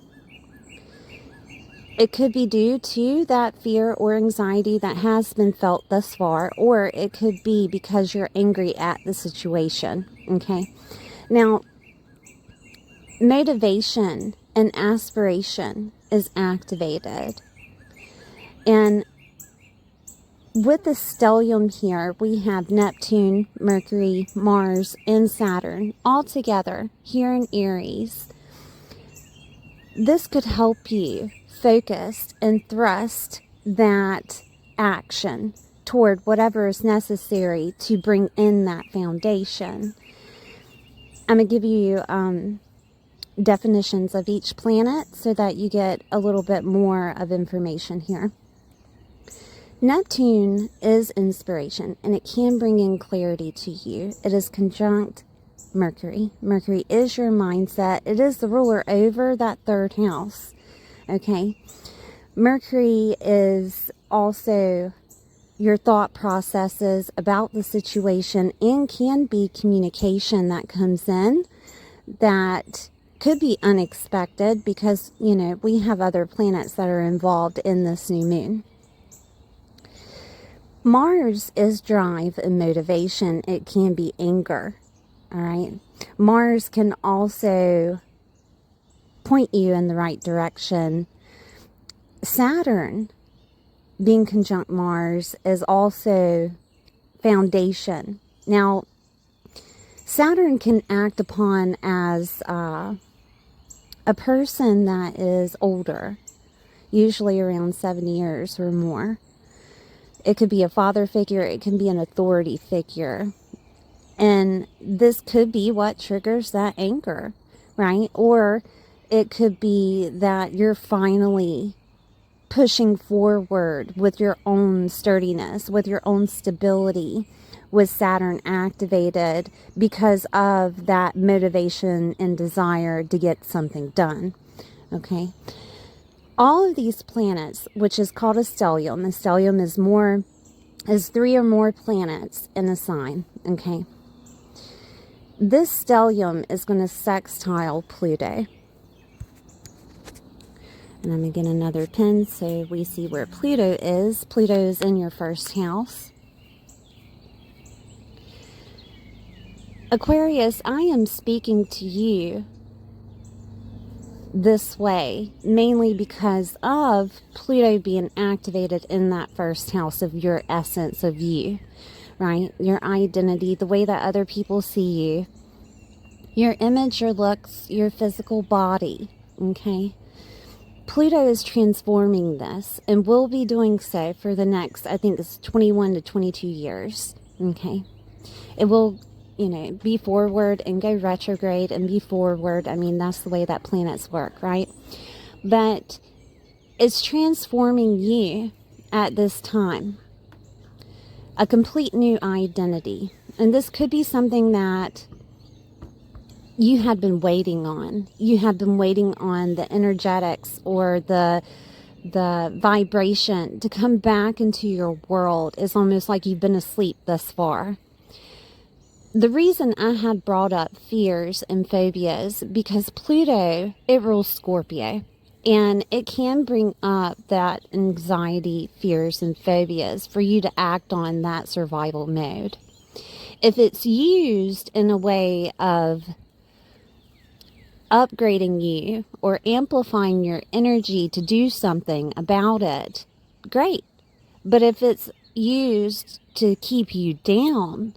It could be due to that fear or anxiety that has been felt thus far, or it could be because you're angry at the situation, okay? Now, motivation and aspiration is activated. And with the stellium here, we have Neptune, Mercury, Mars, and Saturn all together here in Aries. This could help you focus and thrust that action toward whatever is necessary to bring in that foundation. I'm going to give you definitions of each planet so that you get a little bit more of information here. Neptune is inspiration, and it can bring in clarity to you. It is conjunct Mercury. Mercury is your mindset. It is the ruler over that 3rd house. Okay. Mercury is also your thought processes about the situation, and can be communication that comes in that could be unexpected, because, we have other planets that are involved in this new moon. Mars is drive and motivation. It can be anger. All right. Mars can also point you in the right direction. Saturn, being conjunct Mars, is also foundation. Now, Saturn can act upon as a person that is older, usually around 7 years or more. It could be a father figure, it can be an authority figure. And this could be what triggers that anger, right? Or it could be that you're finally pushing forward with your own sturdiness, with your own stability, with Saturn activated because of that motivation and desire to get something done. Okay. All of these planets, which is called a stellium is 3 or more planets in a sign. Okay. This stellium is going to sextile Pluto. And I'm going to get another pen so we see where Pluto is. Pluto is in your first house. Aquarius, I am speaking to you this way, mainly because of Pluto being activated in that first house of your essence of you, right? Your identity, the way that other people see you, your image, your looks, your physical body, okay? Pluto is transforming this and will be doing so for the next, I think it's 21 to 22 years, okay? It will, be forward and go retrograde and be forward. I mean, that's the way that planets work, right? But it's transforming you at this time. A complete new identity. And this could be something that you had been waiting on. You had been waiting on the energetics or the vibration to come back into your world. It's almost like you've been asleep thus far. The reason I had brought up fears and phobias, because Pluto, it rules Scorpio, and it can bring up that anxiety, fears, and phobias for you to act on that survival mode. If it's used in a way of upgrading you or amplifying your energy to do something about it, great. But if it's used to keep you down,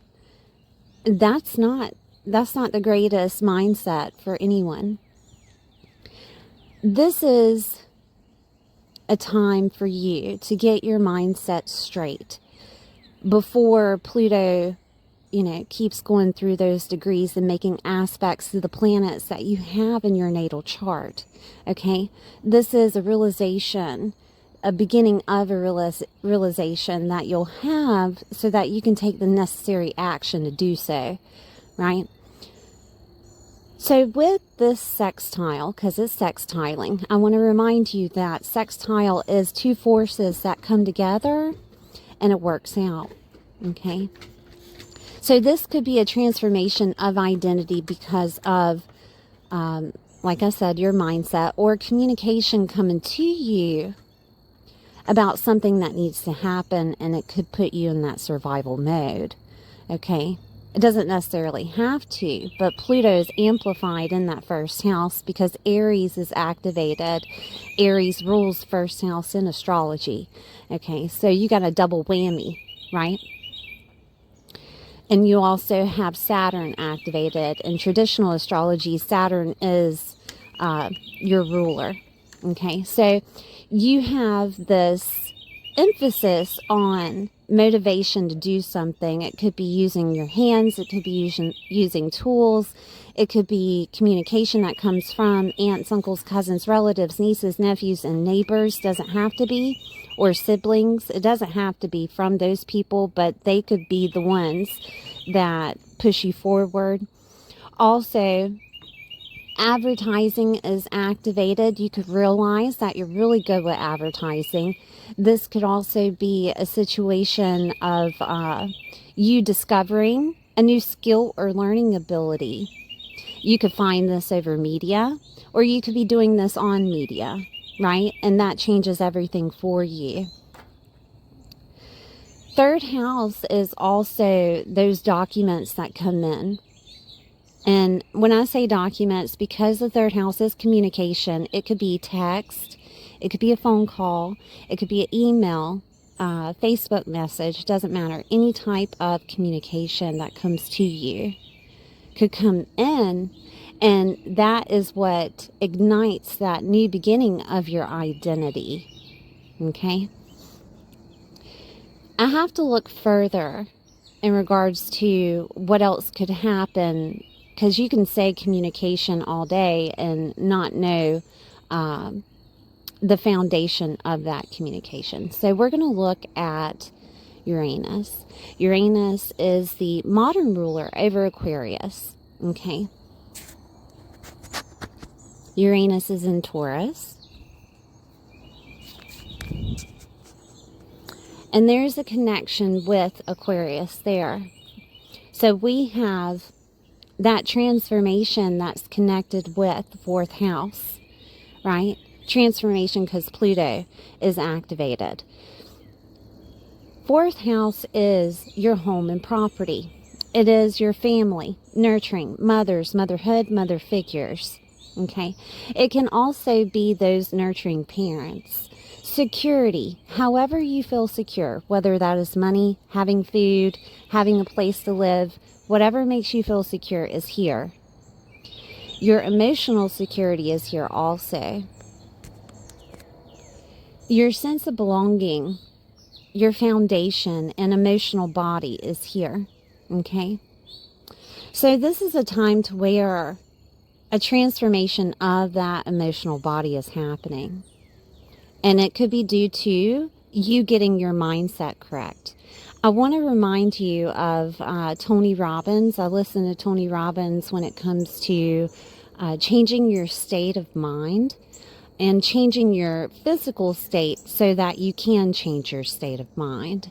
that's not the greatest mindset for anyone. This is a time for you to get your mindset straight before Pluto, keeps going through those degrees and making aspects to the planets that you have in your natal chart. Okay? This is a realization, a beginning of a realization that you'll have so that you can take the necessary action to do so, right? So with this sextile, because it's sextiling, I want to remind you that sextile is two forces that come together and it works out, okay? So this could be a transformation of identity because of, like I said, your mindset or communication coming to you about something that needs to happen, and it could put you in that survival mode, okay? It doesn't necessarily have to, but Pluto is amplified in that first house because Aries is activated. Aries rules first house in astrology, okay? So you got a double whammy, right? And you also have Saturn activated. In traditional astrology, Saturn is your ruler, okay? So you have this emphasis on motivation to do something. It could be using your hands. It could be using tools. It could be communication that comes from aunts, uncles, cousins, relatives, nieces, nephews, and neighbors. Doesn't have to be. Or siblings. It doesn't have to be from those people, but they could be the ones that push you forward. Also, advertising is activated. You could realize that you're really good with advertising. This could also be a situation of you discovering a new skill or learning ability. You could find this over media, or you could be doing this on media, right? And that changes everything for you. Third house is also those documents that come in. And when I say documents, because the third house is communication, it could be text, it could be a phone call, it could be an email, Facebook message, doesn't matter. Any type of communication that comes to you, could come in, and that is what ignites that new beginning of your identity. Okay? I have to look further in regards to what else could happen, because you can say communication all day and not know the foundation of that communication. So we're going to look at Uranus. Uranus is the modern ruler over Aquarius. Okay. Uranus is in Taurus. And there's a connection with Aquarius there. So we have that transformation that's connected with the 4th house, right? Transformation because Pluto is activated. 4th house is your home and property. It is your family, nurturing, mothers, motherhood, mother figures. Okay. It can also be those nurturing parents. Security, however you feel secure, whether that is money, having food, having a place to live, whatever makes you feel secure is here. Your emotional security is here also. Your sense of belonging, your foundation and emotional body is here. Okay. So this is a time to where a transformation of that emotional body is happening. And it could be due to you getting your mindset correct. I want to remind you of Tony Robbins. I listen to Tony Robbins when it comes to changing your state of mind and changing your physical state so that you can change your state of mind.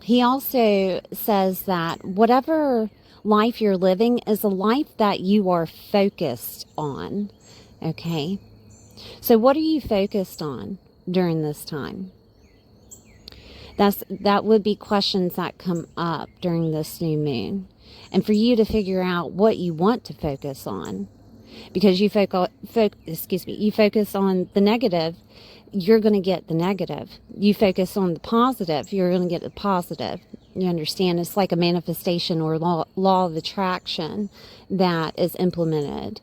He also says that whatever life you're living is a life that you are focused on. Okay? So what are you focused on during this time? That would be questions that come up during this new moon. And for you to figure out what you want to focus on. Because you you focus on the negative, you're going to get the negative. You focus on the positive, you're going to get the positive. You understand? It's like a manifestation or law of attraction that is implemented.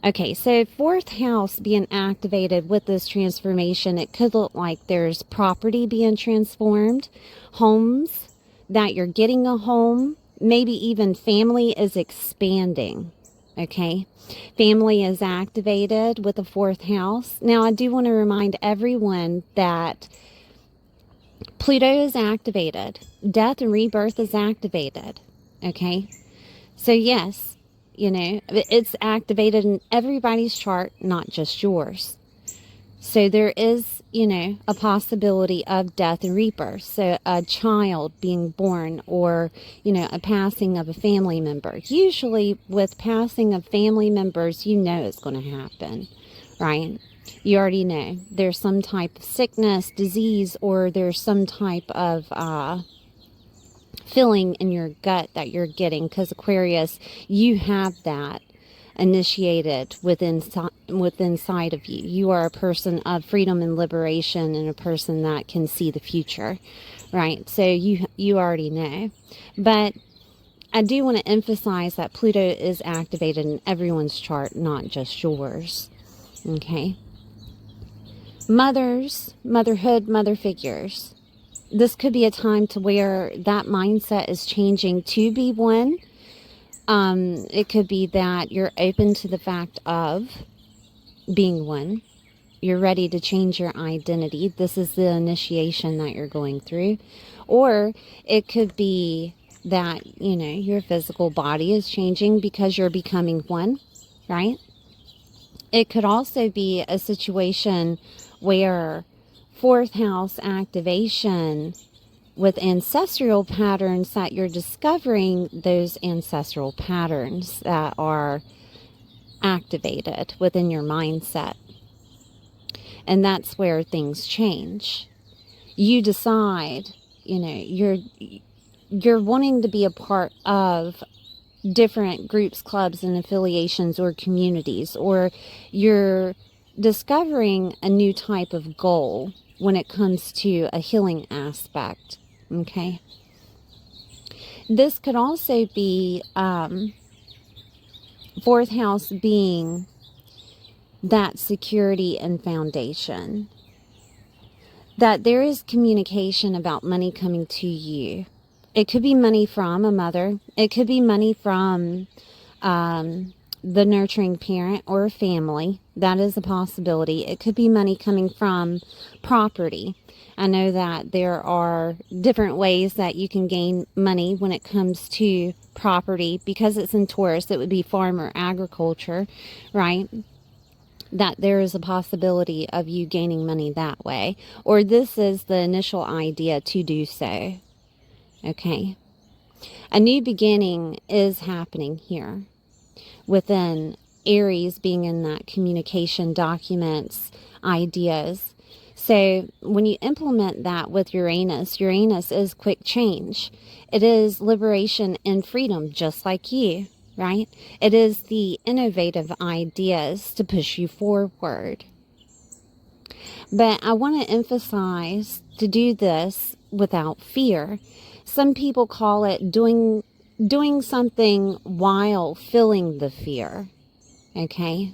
Okay, so 4th house being activated with this transformation, it could look like there's property being transformed, homes, that you're getting a home, maybe even family is expanding, okay? Family is activated with the 4th house. Now, I do want to remind everyone that Pluto is activated. Death and rebirth is activated, okay? So, yes. You know, it's activated in everybody's chart, not just yours. So there is, you know, a possibility of death and rebirth. So a child being born or, you know, a passing of a family member. Usually with passing of family members, you know it's going to happen, right? You already know there's some type of sickness, disease, or there's some type of feeling in your gut that you're getting, because Aquarius, you have that initiated within inside of you. You are a person of freedom and liberation, and a person that can see the future, right? So you already know. But I do want to emphasize that Pluto is activated in everyone's chart, not just yours. Okay. Mothers, motherhood, mother figures. This could be a time to where that mindset is changing to be one. It could be that you're open to the fact of being one. You're ready to change your identity. This is the initiation that you're going through. Or it could be that, you know, your physical body is changing because you're becoming one, right? It could also be a situation where 4th house activation with ancestral patterns, that you're discovering those ancestral patterns that are activated within your mindset. And that's where things change. You decide, you know, you're wanting to be a part of different groups, clubs, and affiliations or communities, or you're discovering a new type of goal when it comes to a healing aspect. Okay. This could also be fourth house being that security and foundation. That there is communication about money coming to you. It could be money from a mother. It could be money from the nurturing parent or a family. That is a possibility. It could be money coming from property. I know that there are different ways that you can gain money when it comes to property. Because it's in Taurus, it would be farm or agriculture, right? That there is a possibility of you gaining money that way. Or this is the initial idea to do so. Okay. A new beginning is happening here. Within Aries being in that communication, documents, ideas. So when you implement that with Uranus, Uranus is quick change. It is liberation and freedom, just like you, right? It is the innovative ideas to push you forward. But I want to emphasize to do this without fear. Some people call it doing something while feeling the fear, okay?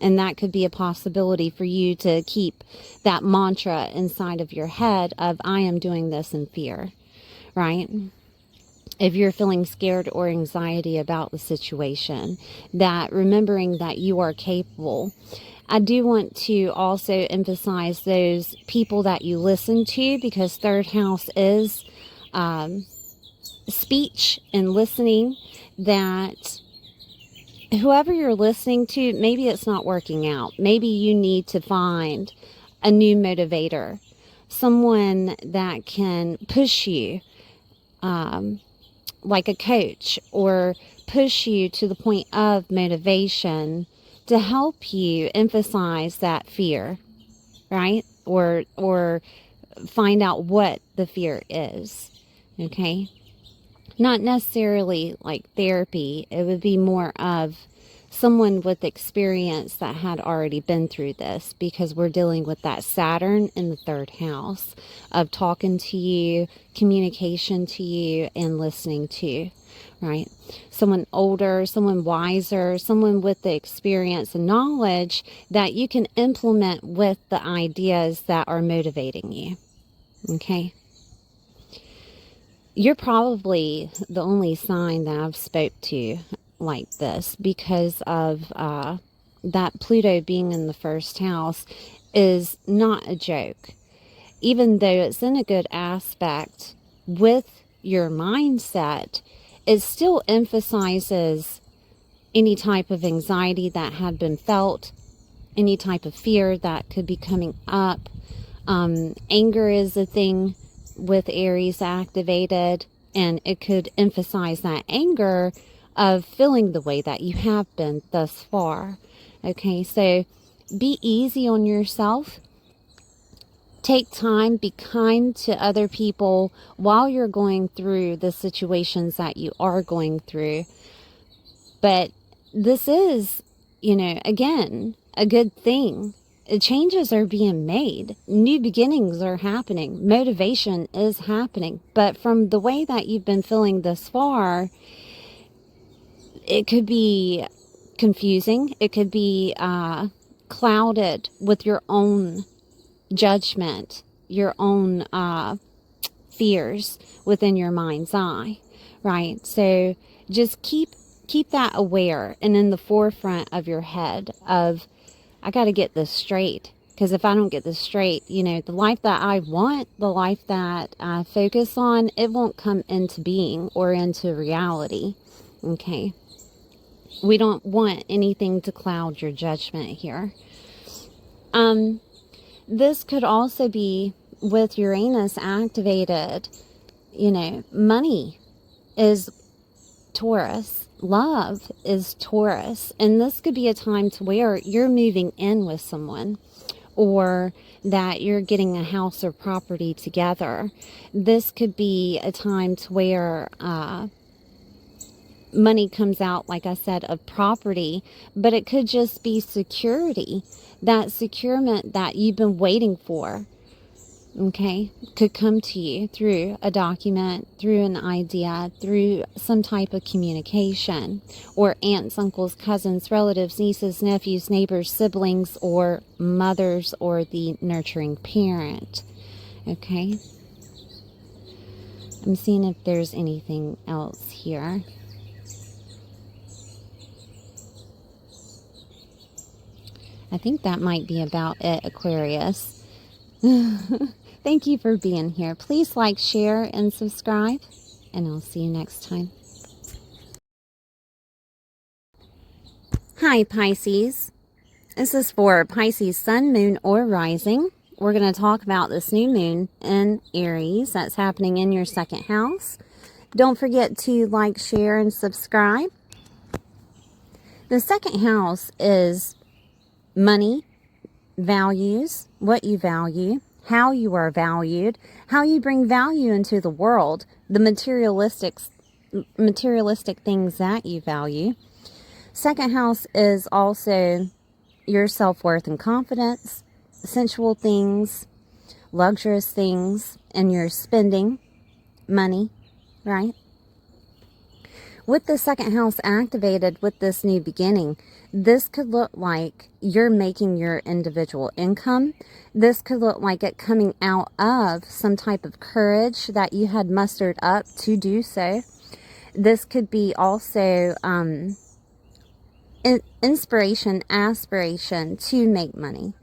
And that could be a possibility for you to keep that mantra inside of your head of, I am doing this in fear, right? If you're feeling scared or anxiety about the situation, that remembering that you are capable. I do want to also emphasize those people that you listen to, because third house is speech and listening, that whoever you're listening to, maybe it's not working out. Maybe you need to find a new motivator, someone that can push you, like a coach, or push you to the point of motivation to help you emphasize that fear, right? Or find out what the fear is, okay? Not necessarily like therapy. It would be more of someone with experience that had already been through this, because we're dealing with that Saturn in the third house of talking to you, communication to you, and listening to you, right? Someone older, someone wiser, someone with the experience and knowledge that you can implement with the ideas that are motivating you, okay? You're probably the only sign that I've spoke to like this, because of that Pluto being in the first house is not a joke. Even though it's in a good aspect with your mindset, it still emphasizes any type of anxiety that had been felt, any type of fear that could be coming up. Anger is a thing with Aries activated, and it could emphasize that anger of feeling the way that you have been thus far. Okay, so be easy on yourself. Take time, be kind to other people while you're going through the situations that you are going through. But this is, again, a good thing. Changes are being made. New beginnings are happening. Motivation is happening. But from the way that you've been feeling thus far, it could be confusing. It could be clouded with your own judgment, your own fears within your mind's eye, right? So just keep that aware and in the forefront of your head of, I got to get this straight, because if I don't get this straight, the life that I want, the life that I focus on, it won't come into being or into reality, okay? We don't want anything to cloud your judgment here. This could also be with Uranus activated, money is Taurus. Love is Taurus. And this could be a time to where you're moving in with someone, or that you're getting a house or property together. This could be a time to where money comes out, like I said, of property, but it could just be security, that securement that you've been waiting for. okay, could come to you through a document, through an idea, through some type of communication, or aunts, uncles, cousins, relatives, nieces, nephews, neighbors, siblings, or mothers, or the nurturing parent. Okay, I'm seeing if there's anything else here. I think that might be about it, Aquarius. Thank you for being here. Please like, share, and subscribe, and I'll see you next time. Hi, Pisces. This is for Pisces sun, moon, or rising. We're going to talk about this new moon in Aries that's happening in your second house. Don't forget to like, share, and subscribe. The second house is money, values, what you value, how you are valued, how you bring value into the world, the materialistic things that you value. Second house is also your self-worth and confidence, sensual things, luxurious things, and your spending money, right? With the second house activated with this new beginning, this could look like you're making your individual income. This could look like it coming out of some type of courage that you had mustered up to do so. This could be also inspiration, aspiration to make money,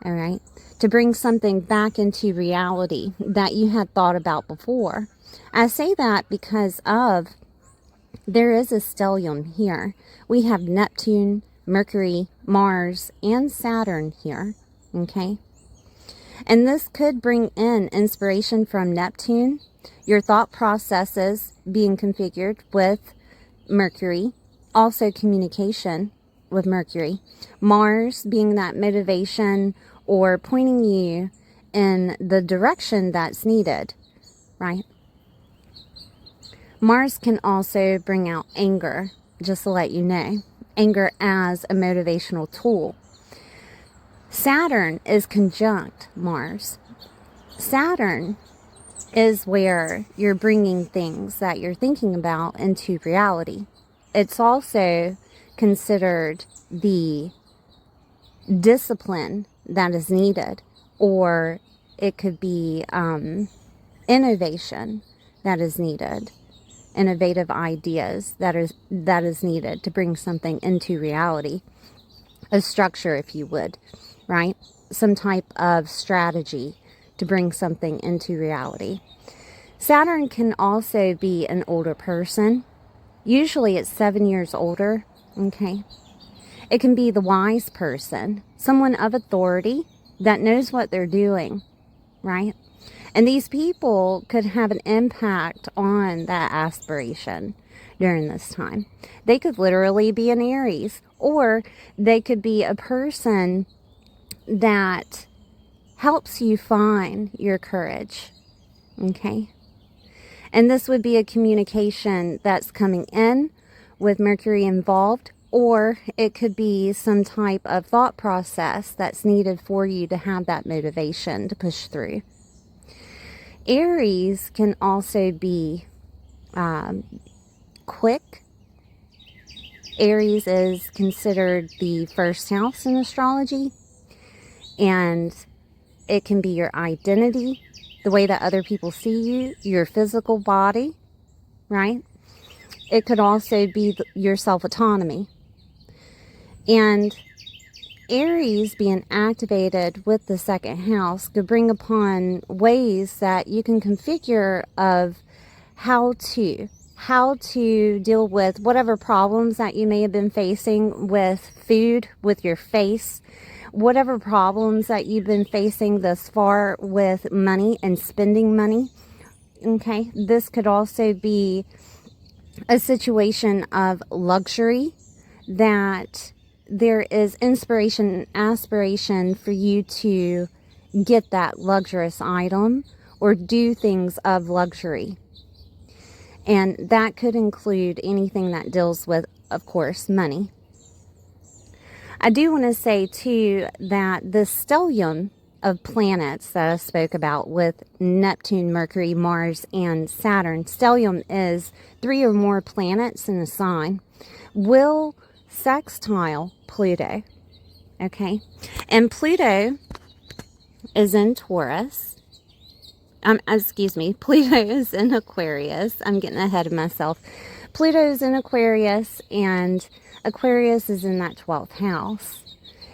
all right? To bring something back into reality that you had thought about before. I say that because there is a stellium here. We have Neptune, Mercury, Mars, and Saturn here, okay? And this could bring in inspiration from Neptune, your thought processes being configured with Mercury, also communication with Mercury, Mars being that motivation or pointing you in the direction that's needed, right? Mars can also bring out anger, just to let you know. Anger as a motivational tool. Saturn is conjunct Mars. Saturn is where you're bringing things that you're thinking about into reality. It's also considered the discipline that is needed, or it could be innovation that is needed. Innovative ideas that is needed to bring something into reality. A structure, if you would, right? Some type of strategy to bring something into reality. Saturn can also be an older person. Usually it's 7 years older, okay? It can be the wise person, someone of authority that knows what they're doing, right? And these people could have an impact on that aspiration during this time. They could literally be an Aries, or they could be a person that helps you find your courage, okay? And this would be a communication that's coming in with Mercury involved, or it could be some type of thought process that's needed for you to have that motivation to push through. Aries can also be quick. Aries is considered the first house in astrology, and it can be your identity, the way that other people see you, your physical body, right? It could also be your self-autonomy. And Aries being activated with the second house could bring upon ways that you can configure of how to deal with whatever problems that you may have been facing with food, with your face, whatever problems that you've been facing thus far with money and spending money. Okay, this could also be a situation of luxury, that there is inspiration and aspiration for you to get that luxurious item or do things of luxury. And that could include anything that deals with, of course, money. I do want to say too that the stellium of planets that I spoke about with Neptune, Mercury, Mars, and Saturn, stellium is 3 or more planets in a sign, will sextile Pluto. Okay, and Pluto is in Taurus. Excuse me, Pluto is in Aquarius. I'm getting ahead of myself. Pluto is in Aquarius, and Aquarius is in that 12th house.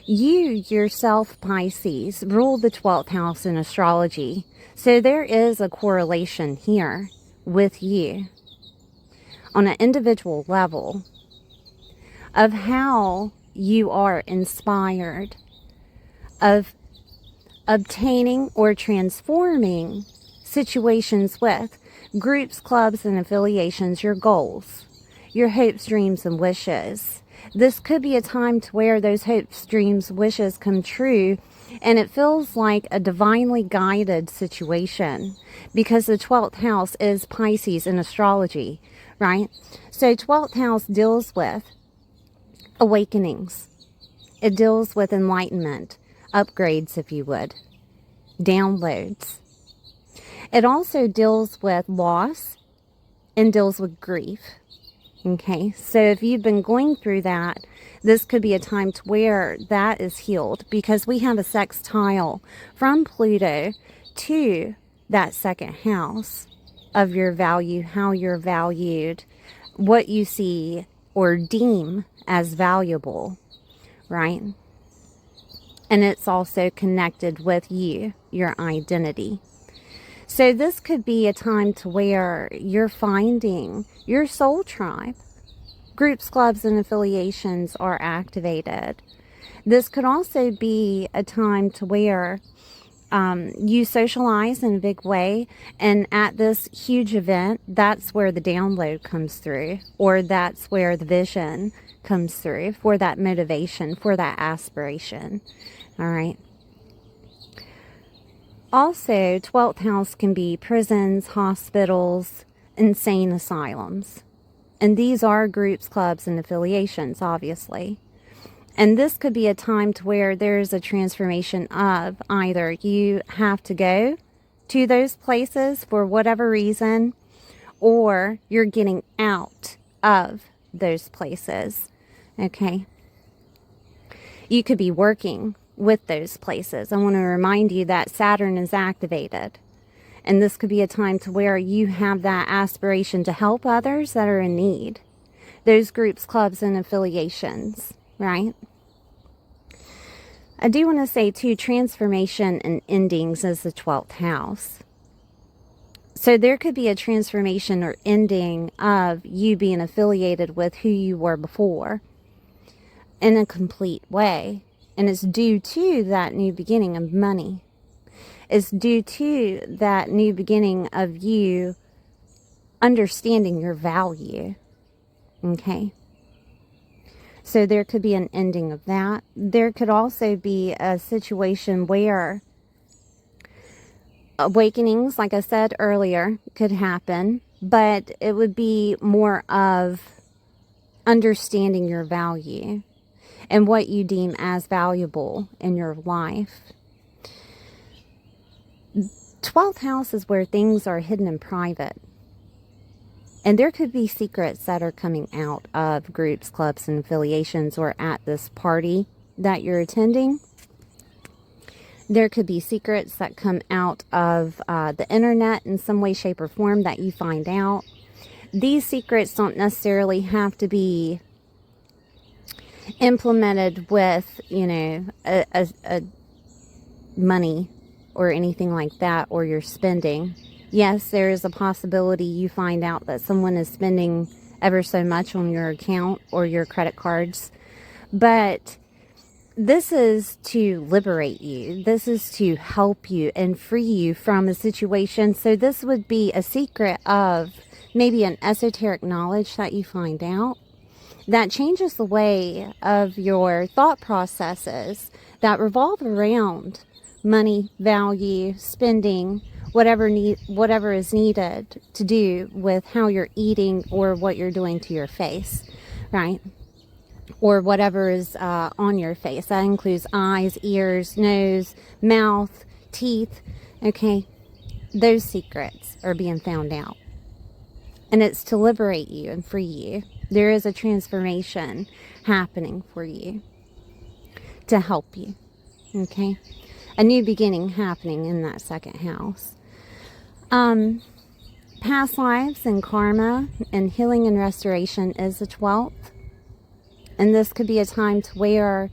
You yourself, Pisces, rule the 12th house in astrology. So there is a correlation here with you on an individual level of how you are inspired, of obtaining or transforming situations with groups, clubs, and affiliations, your goals, your hopes, dreams, and wishes. This could be a time to where those hopes, dreams, wishes come true, and it feels like a divinely guided situation because the 12th house is Pisces in astrology, right? So 12th house deals with awakenings. It deals with enlightenment, upgrades, if you would, downloads. It also deals with loss and deals with grief. Okay, so if you've been going through that, this could be a time to where that is healed because we have a sextile from Pluto to that second house of your value, how you're valued, what you see or deem as valuable, right? And it's also connected with you, your identity. So this could be a time to where you're finding your soul tribe. Groups, clubs, and affiliations are activated. This could also be a time to where you socialize in a big way, and at this huge event, that's where the download comes through, or that's where the vision comes through for that motivation, for that aspiration. All right. Also, 12th house can be prisons, hospitals, insane asylums. And these are groups, clubs, and affiliations, obviously. And this could be a time to where there's a transformation of either you have to go to those places for whatever reason, or you're getting out of those places. Okay. You could be working with those places. I want to remind you that Saturn is activated. And this could be a time to where you have that aspiration to help others that are in need. Those groups, clubs, and affiliations, right? I do want to say too, transformation and endings is the 12th house. So there could be a transformation or ending of you being affiliated with who you were before in a complete way. And it's due to that new beginning of money. It's due to that new beginning of you understanding your value. Okay? So there could be an ending of that. There could also be a situation where awakenings, like I said earlier, could happen. But it would be more of understanding your value and what you deem as valuable in your life. 12th house is where things are hidden in private. And there could be secrets that are coming out of groups, clubs, and affiliations, or at this party that you're attending. There could be secrets that come out of the internet in some way, shape, or form that you find out. These secrets don't necessarily have to be implemented with, you know, a money or anything like that, or your spending. Yes, there is a possibility you find out that someone is spending ever so much on your account or your credit cards, but this is to liberate you. This is to help you and free you from a situation. So this would be a secret of maybe an esoteric knowledge that you find out that changes the way of your thought processes that revolve around money, value, spending, whatever is needed to do with how you're eating or what you're doing to your face, right? or whatever is on your face. That includes eyes, ears, nose, mouth, teeth. Okay, those secrets are being found out. And it's to liberate you and free you. There is a transformation happening for you to help you. Okay, a new beginning happening in that second house. Past lives and karma and healing and restoration is the 12th. And this could be a time to where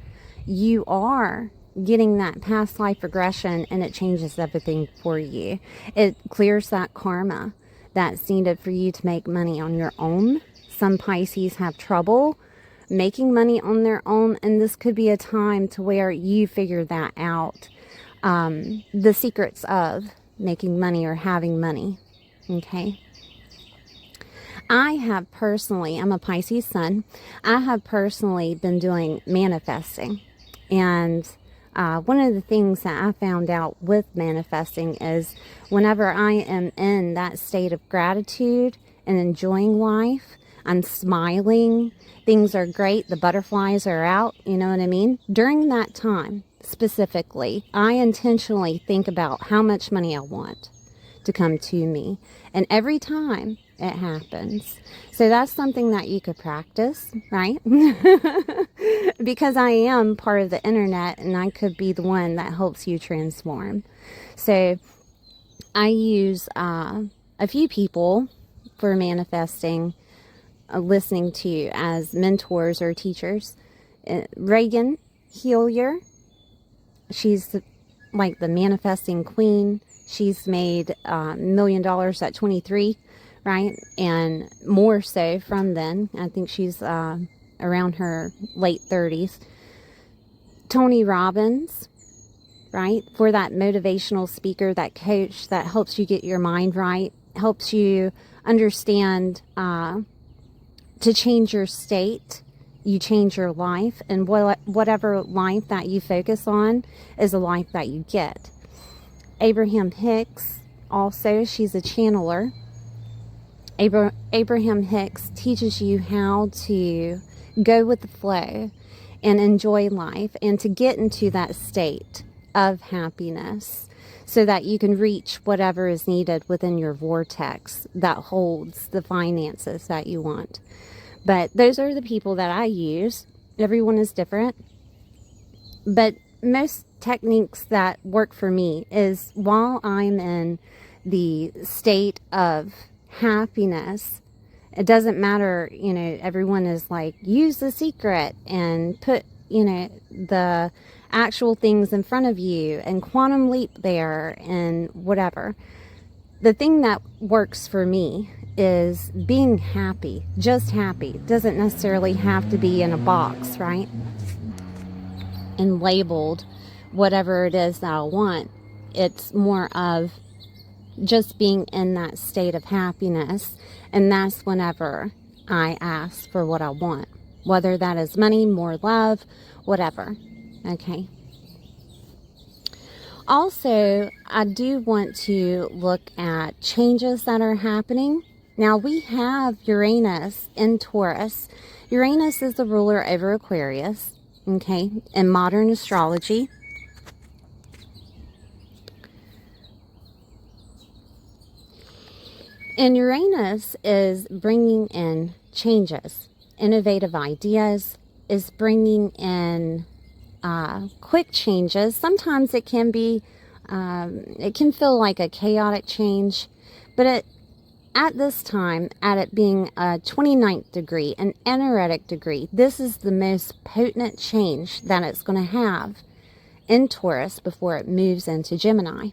you are getting that past life regression, and it changes everything for you. It clears that karma that's needed for you to make money on your own. Some Pisces have trouble making money on their own, and this could be a time to where you figure that out. The secrets of making money or having money. Okay. I have personally, I'm a Pisces sun, I have personally been doing manifesting. And one of the things that I found out with manifesting is whenever I am in that state of gratitude and enjoying life, I'm smiling, things are great, the butterflies are out, you know what I mean? During that time, specifically, I intentionally think about how much money I want to come to me. And every time it happens. So that's something that you could practice, right? Because I am part of the internet, and I could be the one that helps you transform. So I use a few people for manifesting, listening to as mentors or teachers. Reagan Hillier, she's like the manifesting queen. She's made $1 million at 23, right? And more so from then. I think she's around her late 30s. Tony Robbins, right? For that motivational speaker, that coach that helps you get your mind right, helps you understand to change your state, you change your life, and whatever life that you focus on is a life that you get. Abraham Hicks, also, she's a channeler. Abraham Hicks teaches you how to go with the flow and enjoy life and to get into that state of happiness so that you can reach whatever is needed within your vortex that holds the finances that you want. But those are the people that I use. Everyone is different. But most techniques that work for me is while I'm in the state of happiness, it doesn't matter, you know, everyone is like, use the secret and put, you know, the actual things in front of you and quantum leap there and whatever. The thing that works for me is being happy, just happy. It doesn't necessarily have to be in a box, right? And labeled whatever it is that I want. It's more of just being in that state of happiness, and that's whenever I ask for what I want, whether that is money, more love, whatever. Okay. Also, I do want to look at changes that are happening. Now, we have Uranus in Taurus. Uranus is the ruler over Aquarius, okay, in modern astrology. And Uranus is bringing in changes, innovative ideas, is bringing in quick changes. Sometimes it can be, it can feel like a chaotic change, but at this time, at it being a 29th degree, an energetic degree, this is the most potent change that it's going to have in Taurus before it moves into Gemini.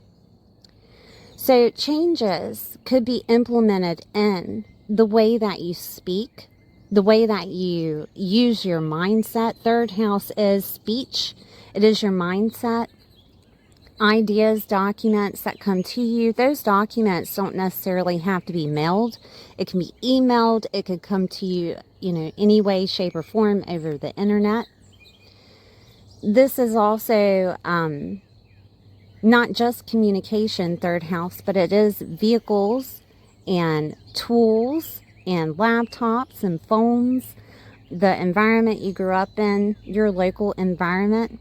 So changes could be implemented in the way that you speak, the way that you use your mindset. Third house is speech. It is your mindset. Ideas, documents that come to you. Those documents don't necessarily have to be mailed. It can be emailed. It could come to you, you know, any way, shape, or form over the internet. This is also not just communication, third house, but it is vehicles and tools and laptops and phones, the environment you grew up in, your local environment.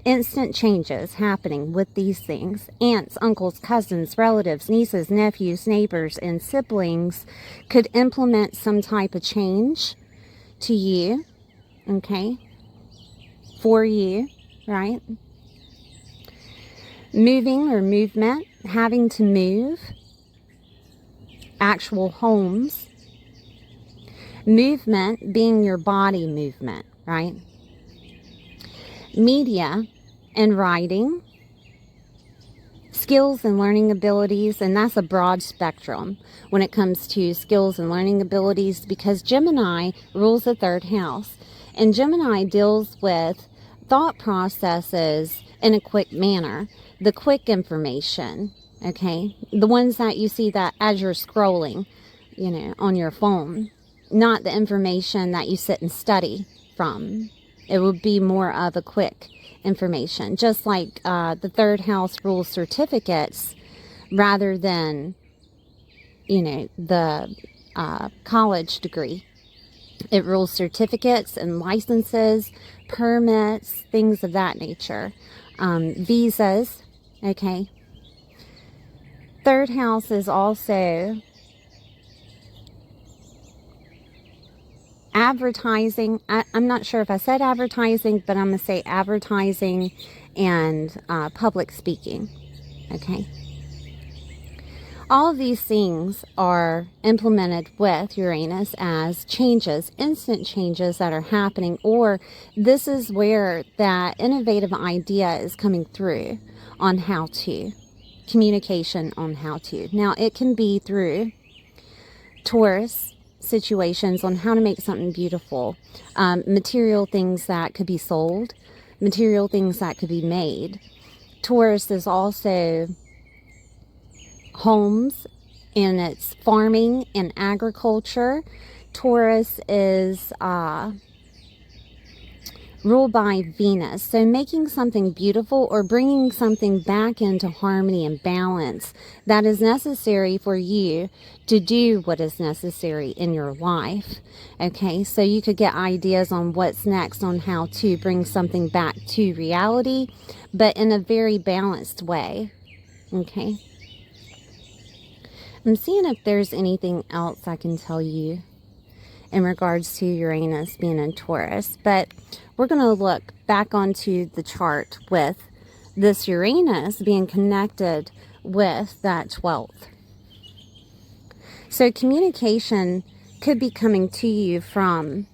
Instant changes happening with these things. Aunts, uncles, cousins, relatives, nieces, nephews, neighbors, and siblings could implement some type of change to you, okay, for you, right? Moving or movement, having to move, actual homes. Movement being your body movement, right? Media and writing, skills and learning abilities, and that's a broad spectrum when it comes to skills and learning abilities, because Gemini rules the third house, and Gemini deals with thought processes in a quick manner, the quick information, okay, the ones that you see that as you're scrolling, you know, on your phone, not the information that you sit and study from. It would be more of a quick information, just like the third house rules certificates rather than, you know, the college degree. It rules certificates and licenses, permits, things of that nature, visas, okay. Third house is also advertising. I'm not sure if I said advertising, but I'm going to say advertising and public speaking, okay? All of these things are implemented with Uranus as changes, instant changes that are happening, or this is where that innovative idea is coming through on how to, communication on how to. Now, it can be through Taurus situations on how to make something beautiful, material things that could be sold, material things that could be made. Taurus is also homes, and it's farming and agriculture. Taurus is ruled by Venus, so making something beautiful or bringing something back into harmony and balance that is necessary for you to do what is necessary in your life, okay? So you could get ideas on what's next, on how to bring something back to reality, but in a very balanced way, okay? I'm seeing if there's anything else I can tell you in regards to Uranus being in Taurus, but we're going to look back onto the chart with this Uranus being connected with that 12th. So communication could be coming to you from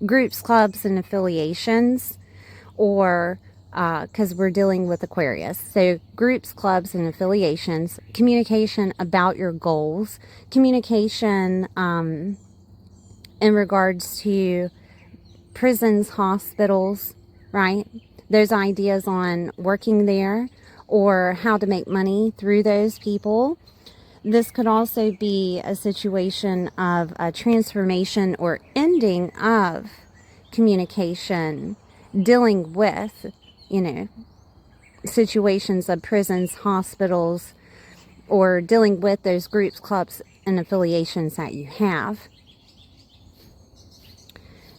groups, clubs, and affiliations, or because we're dealing with Aquarius. So groups, clubs, and affiliations, communication about your goals, communication in regards to prisons, hospitals, right? Those ideas on working there or how to make money through those people. This could also be a situation of a transformation or ending of communication, dealing with, you know, situations of prisons, hospitals, or dealing with those groups, clubs, and affiliations that you have.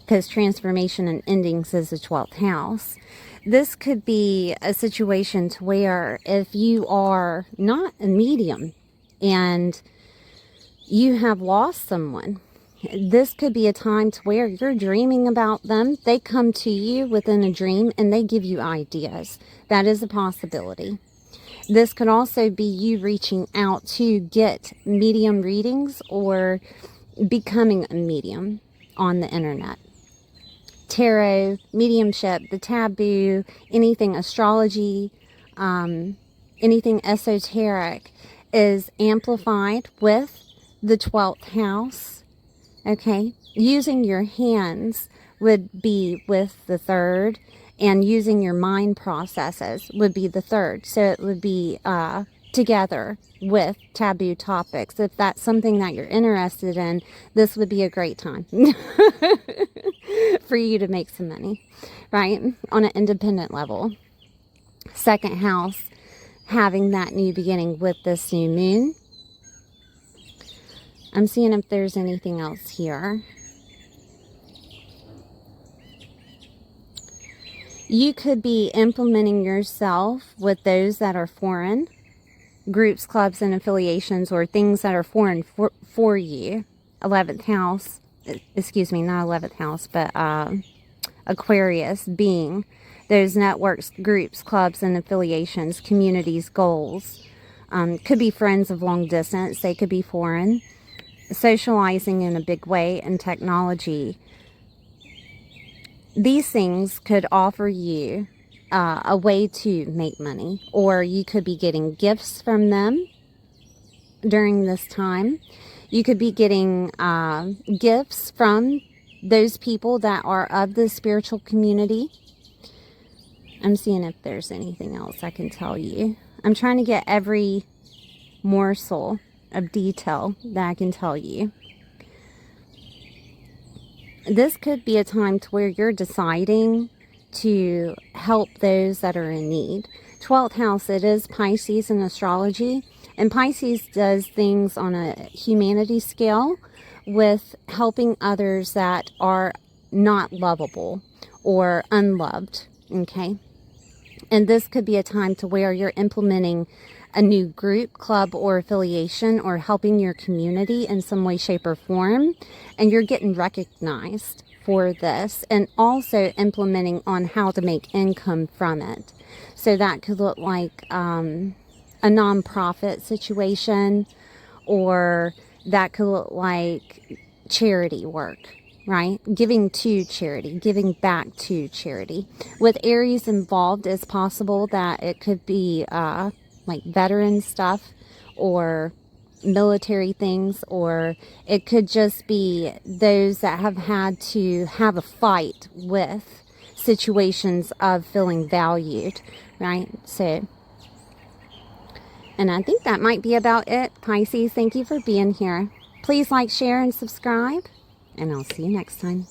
Because transformation and endings is the 12th house. This could be a situation to where if you are not a medium and you have lost someone, this could be a time to where you're dreaming about them. They come to you within a dream and they give you ideas. That is a possibility. This could also be you reaching out to get medium readings or becoming a medium on the internet. Tarot, mediumship, the taboo, anything astrology, anything esoteric is amplified with the 12th house, okay? Using your hands would be with the 3rd, and using your mind processes would be the 3rd. So it would be together with taboo topics. If that's something that you're interested in, this would be a great time for you to make some money, right? On an independent level. 2nd house, having that new beginning with this new moon. I'm seeing if there's anything else here. You could be implementing yourself with those that are foreign, groups, clubs, and affiliations, or things that are foreign for you. 11th house, excuse me, not 11th house, but Aquarius, being those networks, groups, clubs, and affiliations, communities, goals. Could be friends of long distance. They could be foreign. Socializing in a big way, and technology. These things could offer you a way to make money, or you could be getting gifts from them during this time. You could be getting gifts from those people that are of the spiritual community. I'm seeing if there's anything else I can tell you. I'm trying to get every morsel of detail that I can tell you. This could be a time to where you're deciding to help those that are in need. 12th house, it is Pisces in astrology. And Pisces does things on a humanity scale with helping others that are not lovable or unloved. Okay? And this could be a time to where you're implementing a new group, club, or affiliation, or helping your community in some way, shape, or form. And you're getting recognized for this, and also implementing on how to make income from it. So that could look like a nonprofit situation, or that could look like charity work, right? Giving to charity, giving back to charity. With Aries involved, it's possible that it could be like veteran stuff, or military things, or it could just be those that have had to have a fight with situations of feeling valued, right? So, and I think that might be about it. Pisces, thank you for being here. Please like, share, and subscribe, and I'll see you next time.